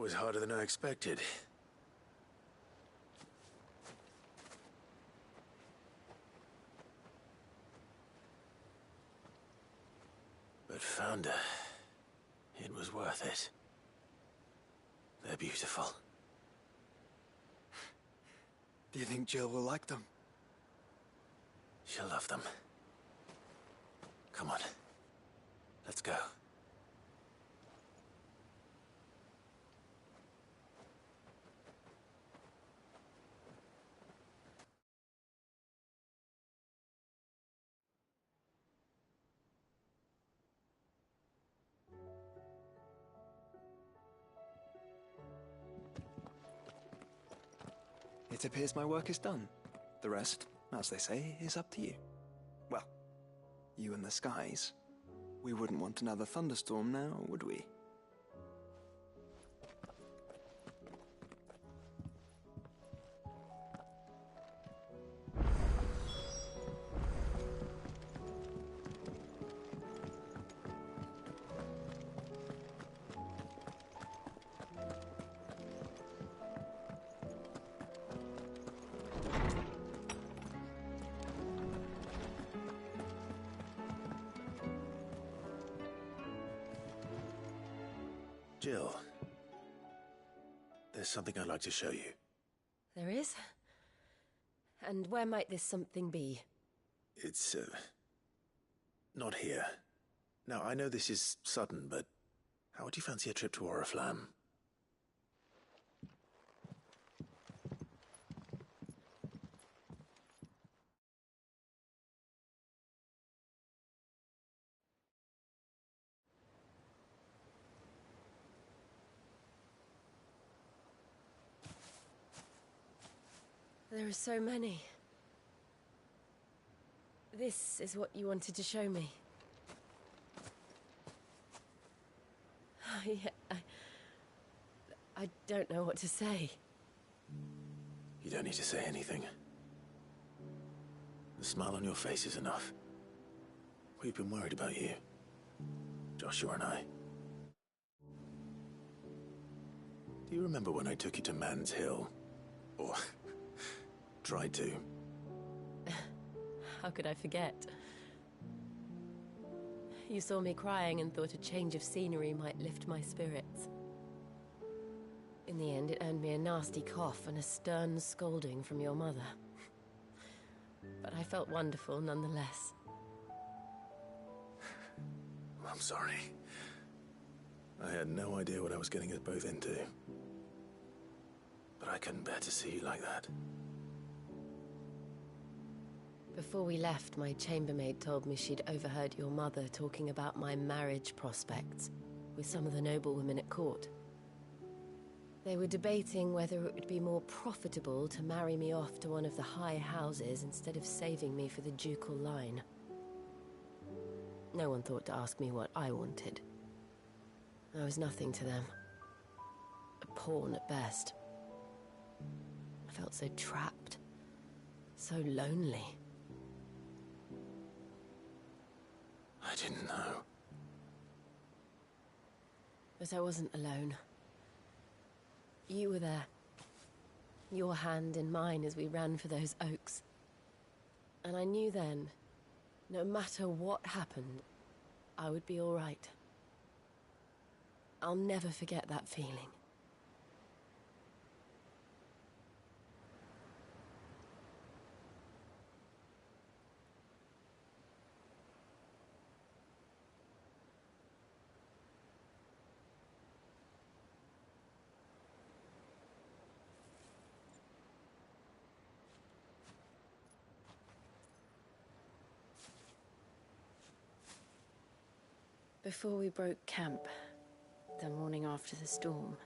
was harder than I expected. But found her. It was worth it. They're beautiful. Do you think Jill will like them? She'll love them. Come on. Let's go. It appears my work is done. The rest, as they say, is up to you. Well, you and the skies. We wouldn't want another thunderstorm now, would we? Jill, there's something I'd like to show you. There is? And where might this something be? It's, not here. Now, I know this is sudden, but how would you fancy a trip to Oriflamme? There are so many. This is what you wanted to show me. I don't know what to say. You don't need to say anything. The smile on your face is enough. We've been worried about you. Joshua and I. Do you remember when I took you to Man's Hill? Or tried to? How could I forget? You saw me crying and thought a change of scenery might lift my spirits. In the end, it earned me a nasty cough and a stern scolding from your mother. But I felt wonderful nonetheless. I'm sorry. I had no idea what I was getting us both into. But I couldn't bear to see you like that. Before we left, my chambermaid told me she'd overheard your mother talking about my marriage prospects with some of the noblewomen at court. They were debating whether it would be more profitable to marry me off to one of the high houses instead of saving me for the ducal line. No one thought to ask me what I wanted. I was nothing to them. A pawn at best. I felt so trapped. So lonely. I didn't know. But I wasn't alone. You were there. Your hand in mine as we ran for those oaks. And I knew then, no matter what happened, I would be all right. I'll never forget that feeling. Before we broke camp, the morning after the storm,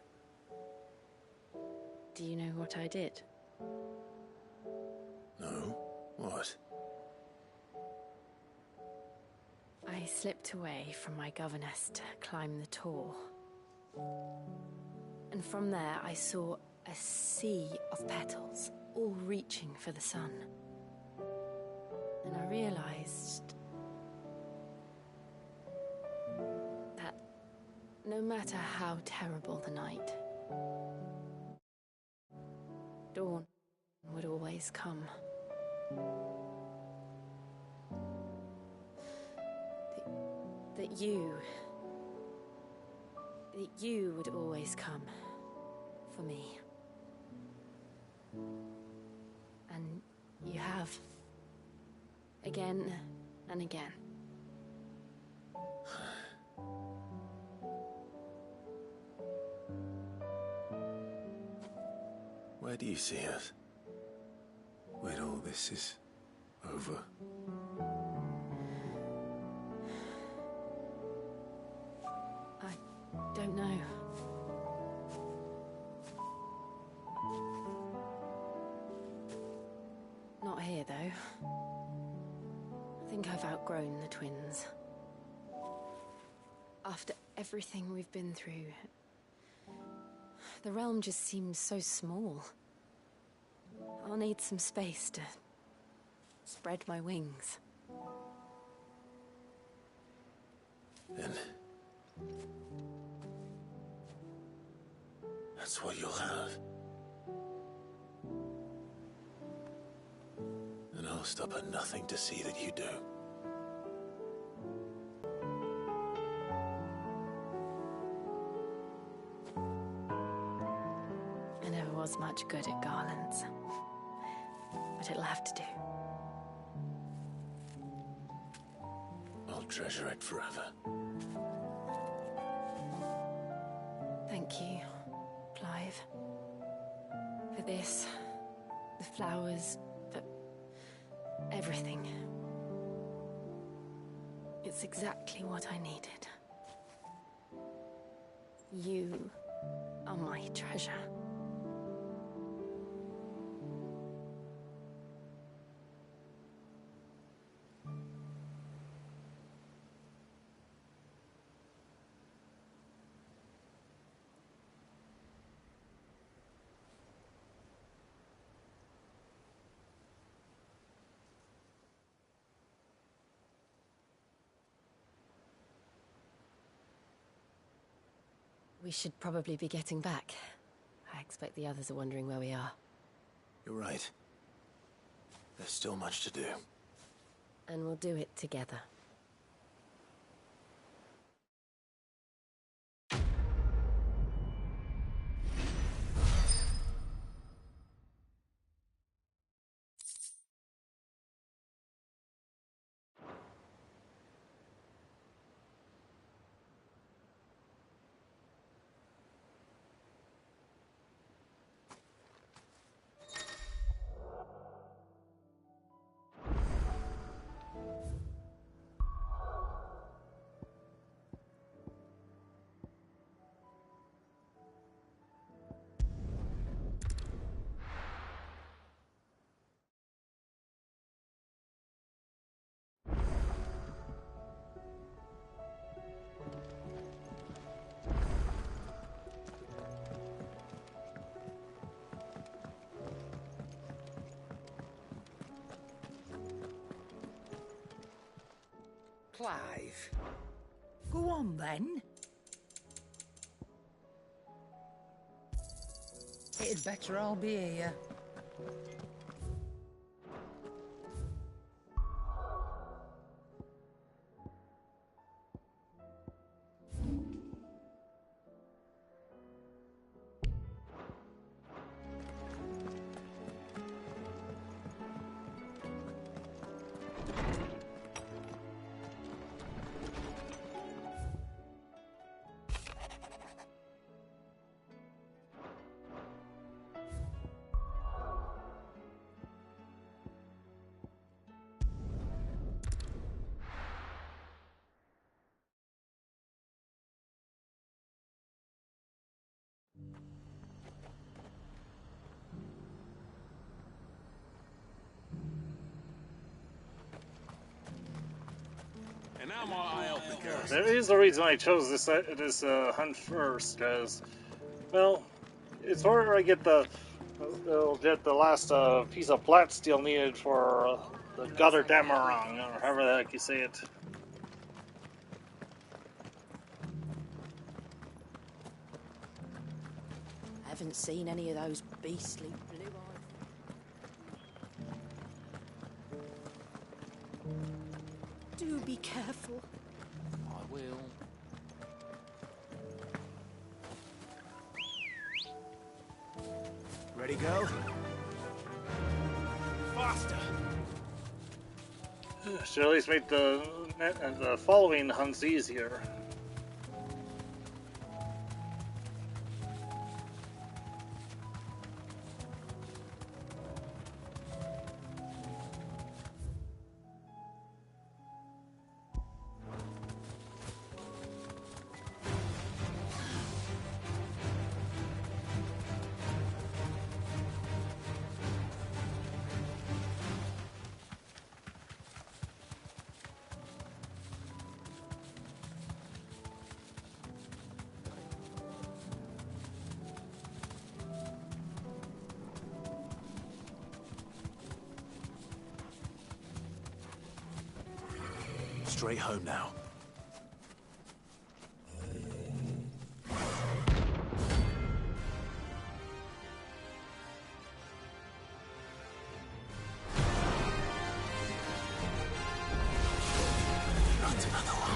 do you know what I did? No? What? I slipped away from my governess to climb the tor. And from there I saw a sea of petals, all reaching for the sun. And I realized that no matter how terrible the night, Dawn would always come. That you would always come for me. And you have. Again and again. Where do you see us? When all this is over? I don't know. Not here, though. I think I've outgrown the twins. After everything we've been through, the realm just seems so small. I'll need some space to spread my wings. Then that's what you'll have. And I'll stop at nothing to see that you do. I never was much good at garlands, but it'll have to do. I'll treasure it forever. Thank you, Clive. For this, the flowers, for everything. It's exactly what I needed. You are my treasure. We should probably be getting back. I expect the others are wondering where we are. You're right. There's still much to do. And we'll do it together. Clive. Go on, then. It'd better all be here. And now my eye help the curse. There is a reason I chose this hunt first, because, well, it's where I get the last piece of plat steel needed for the Gutter Damarang, or however the heck you say it. haven't seen any of those beastly blue eyes. Do be careful. I will. Ready, go? Faster! Should at least make the following hunts easier. Straight home now. Not another one.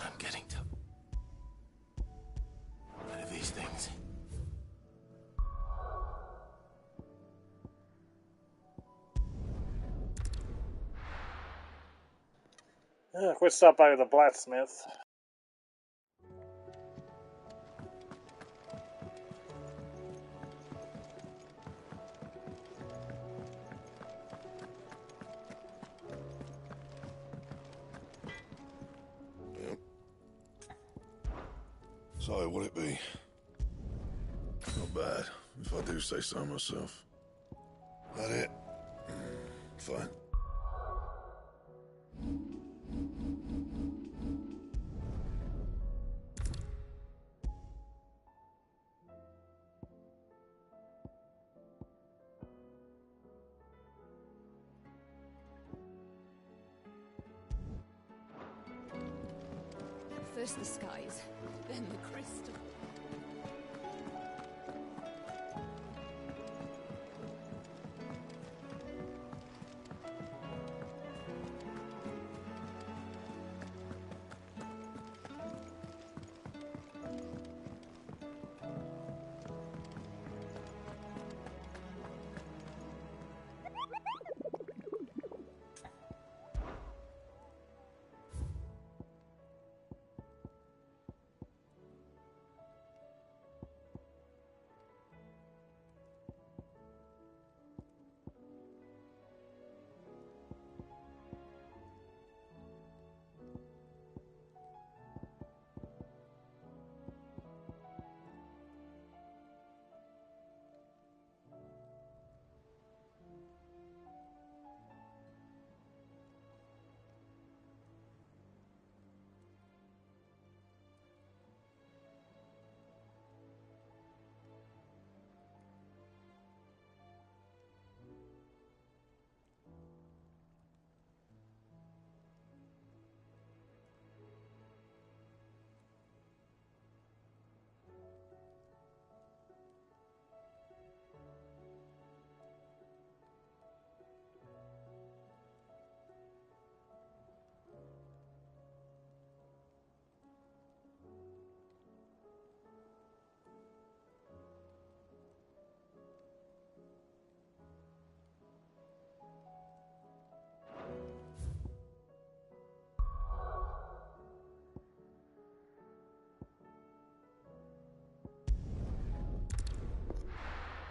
I'm getting to Quick stop by the blacksmith. Yep. So, what'll it be? Not bad, if I do say so myself. That it? Fine. First the skies, then the crystal.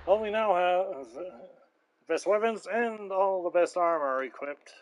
Well, we now have the best weapons and all the best armor equipped.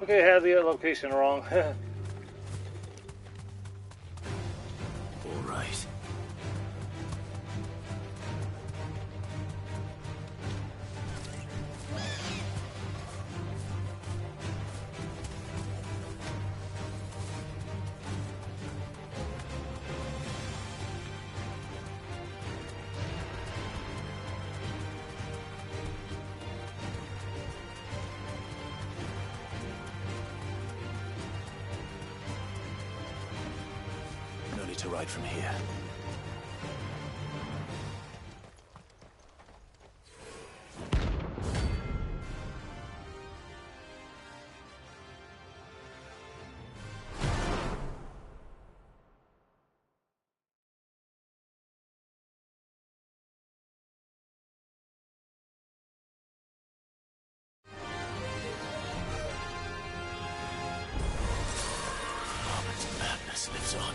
Okay, I had the location wrong. All right. No need to ride from here. press on.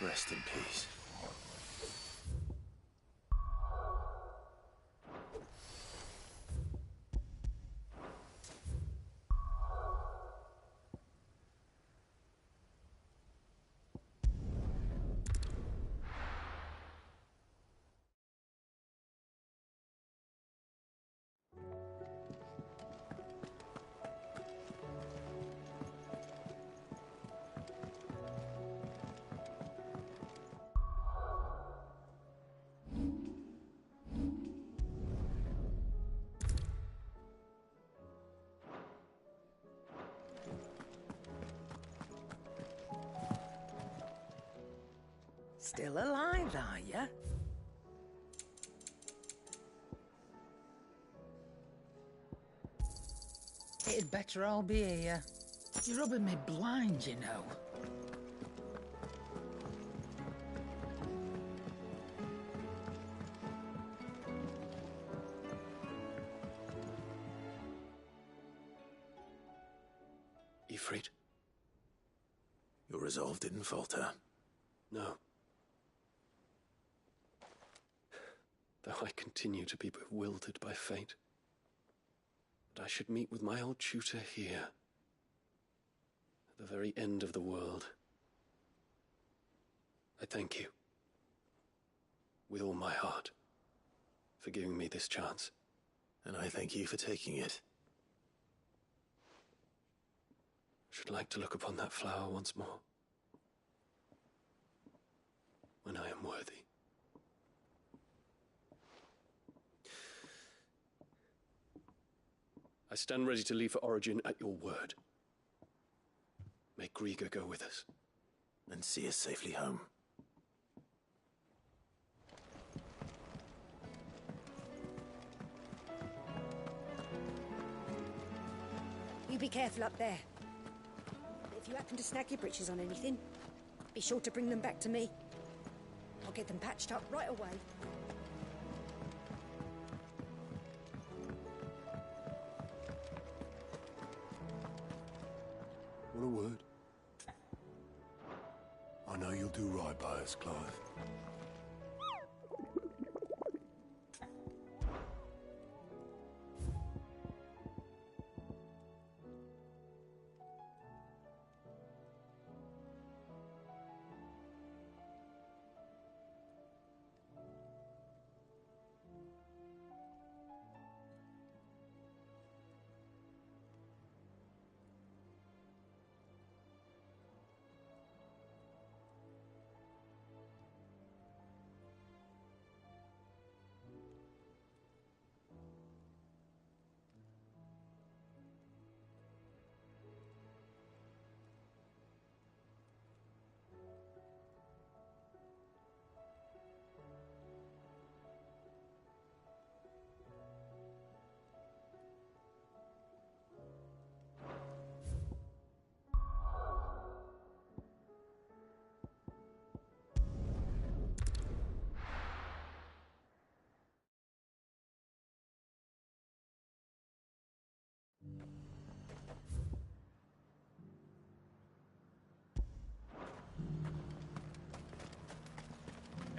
Rest in peace. Still alive, are you? It'd better all be here. You're rubbing me blind, you know. Ifrit, your resolve didn't falter. No. Though I continue to be bewildered by fate. But I should meet with my old tutor here, at the very end of the world. I thank you, with all my heart, for giving me this chance. And I thank you for taking it. I should like to look upon that flower once more, when I am worthy. I stand ready to leave for Origin at your word. May Grieger go with us. And see us safely home. You be careful up there. If you happen to snag your britches on anything, be sure to bring them back to me. I'll get them patched up right away. What a word. I know you'll do right by us, Clive.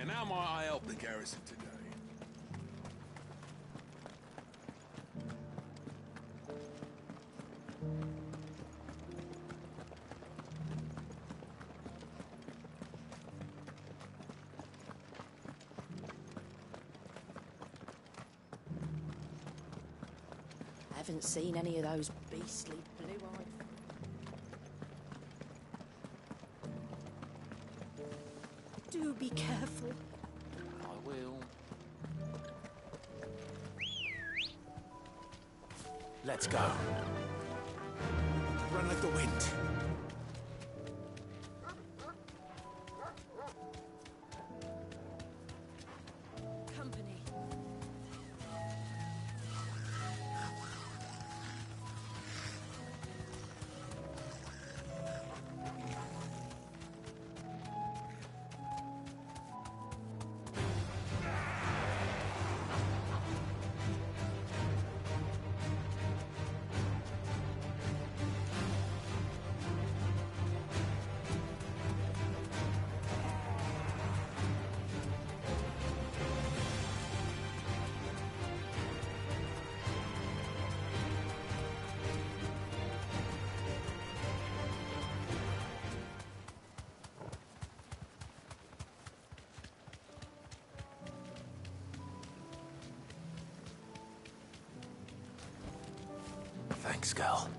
And how might I help the garrison today? Haven't seen any of those beastly blue-eyed... Do be careful. I will. Let's go. Run like the wind. Company. Thanks, girl.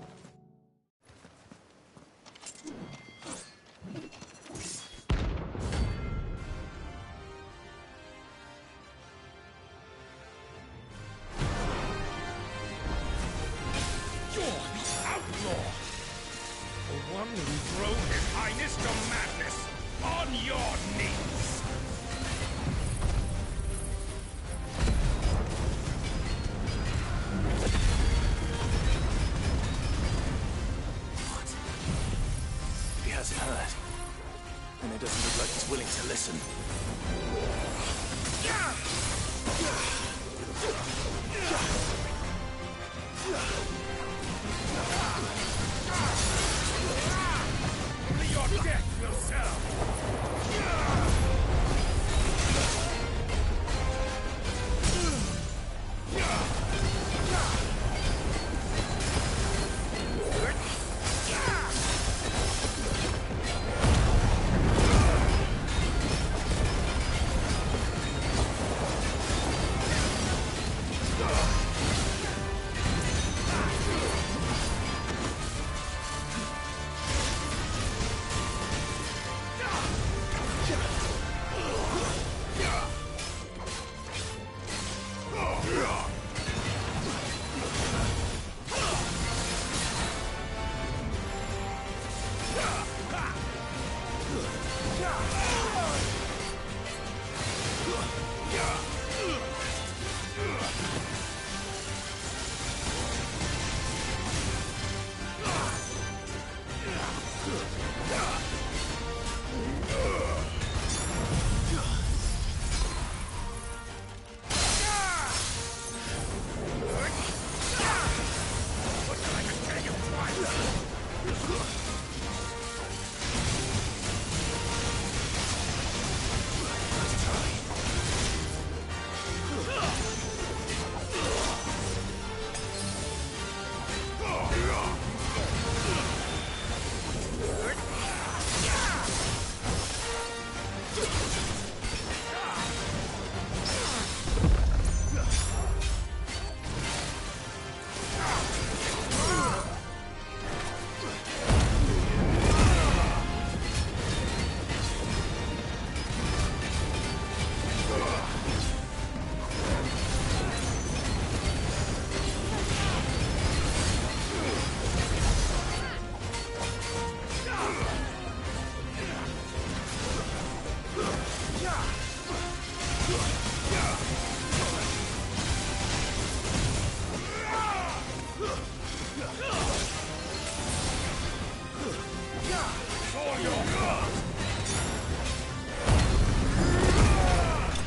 You're the outlaw! The one who drove His Highness to madness! On your knees! He hasn't heard. And it doesn't look like he's willing to listen. Only your death will serve!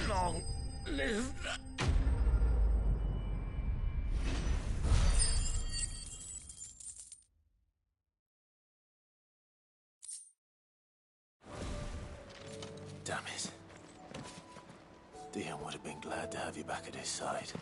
Long live. Damn it. Dion would have been glad to have you back at his side.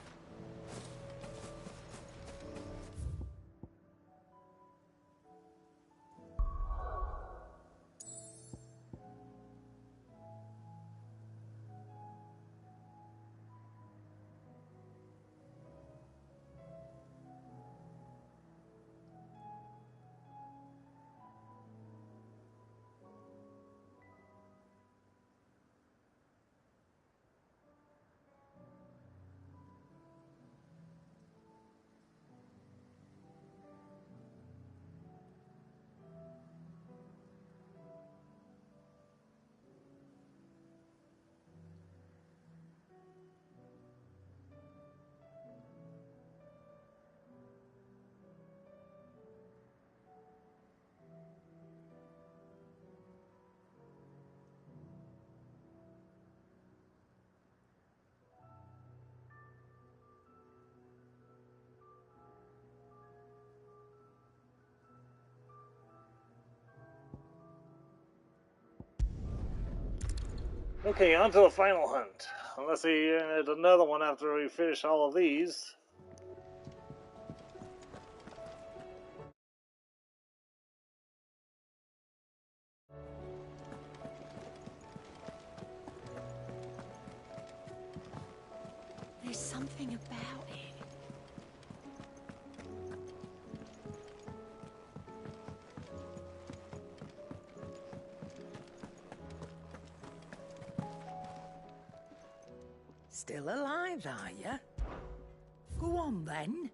Okay, on to the final hunt. Unless he had another one after we finish all of these. There's something about it. Still alive, are you? Go on, then.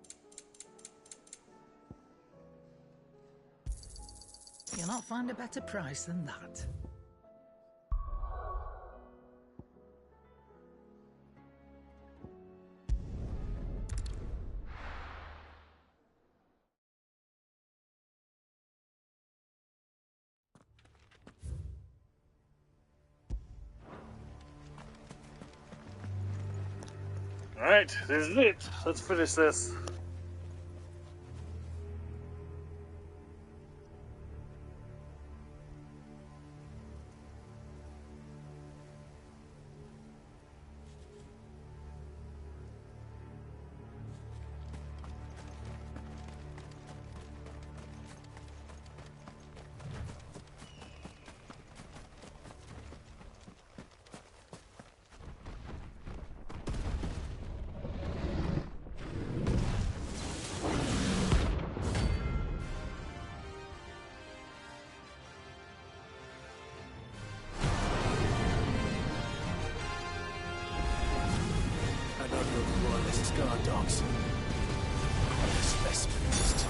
You'll not find a better price than that. Alright, this is it. Let's finish this. Royalist guard dogs. The specimens, too.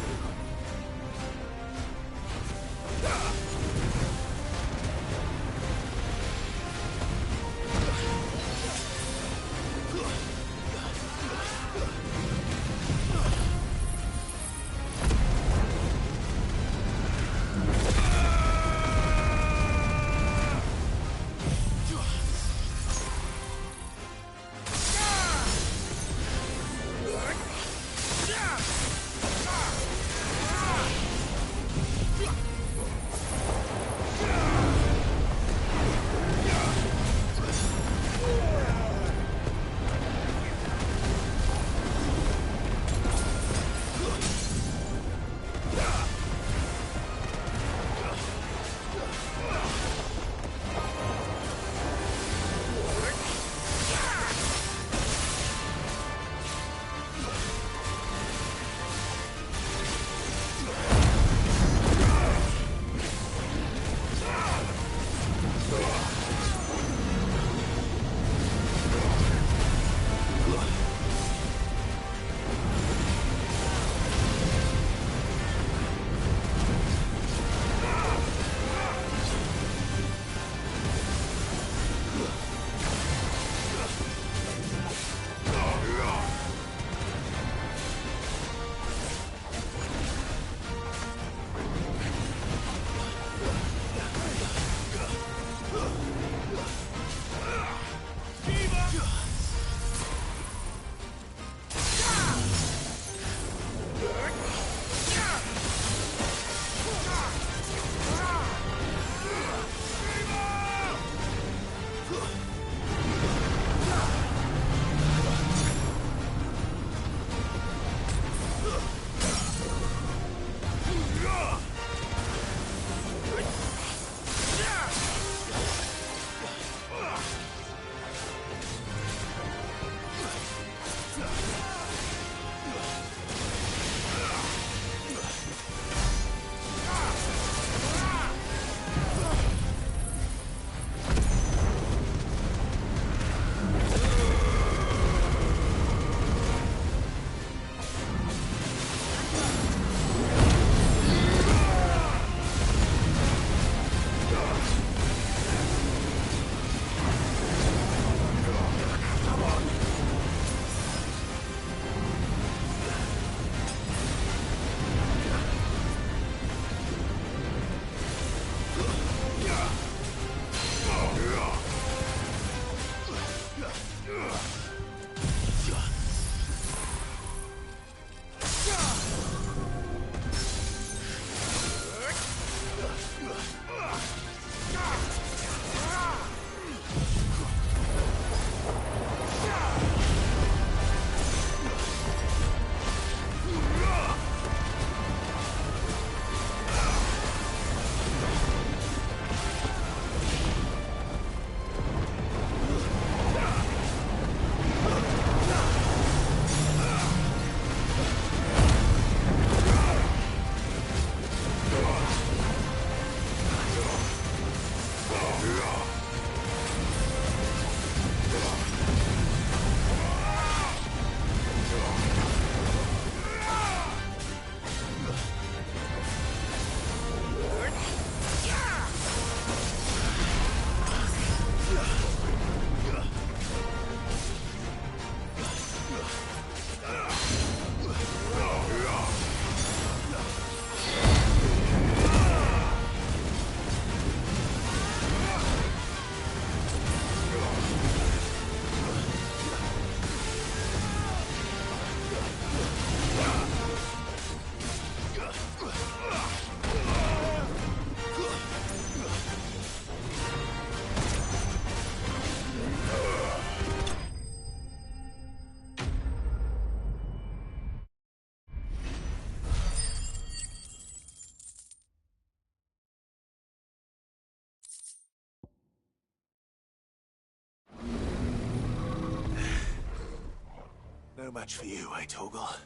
No match for you, eh, Torgal?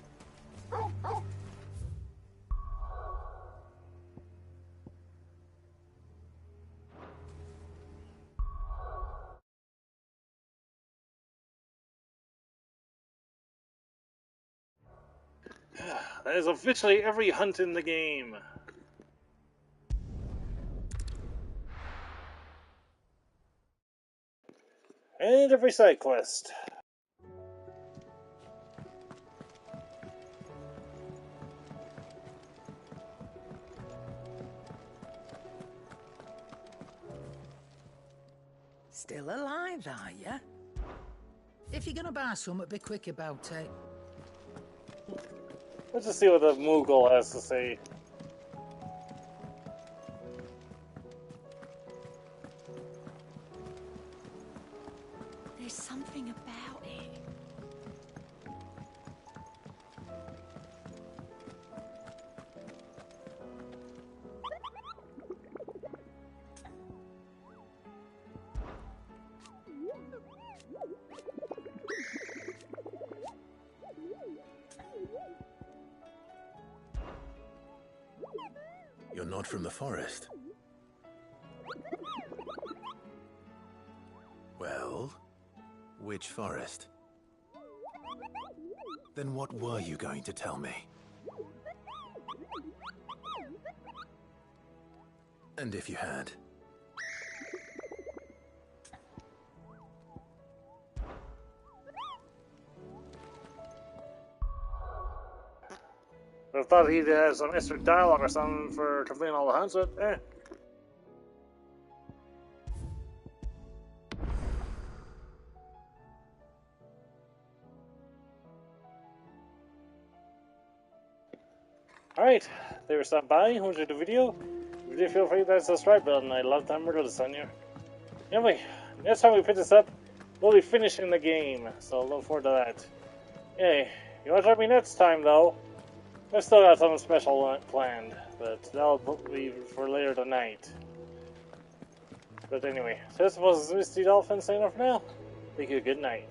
That is officially every hunt in the game. And every side quest. Still alive, are ya? If you're gonna buy something, be quick about it. Let's just see what the Moogle has to say. There's something about it. You're not from the forest. Well, which forest? Then what were you going to tell me? And if you had? I thought he'd have some extra dialogue or something for completing all the hunts, but eh. Alright, they were stopping by, who enjoyed the video. If you did, feel free to hit that subscribe button. I'd love to have more notice on you. Anyway, next time we pick this up, we'll be finishing the game, so look forward to that. Hey, you want to join me next time though? I've still got something special planned, but that'll be for later tonight. But anyway, so this was Mistydolphin saying off for now. Thank you, good night.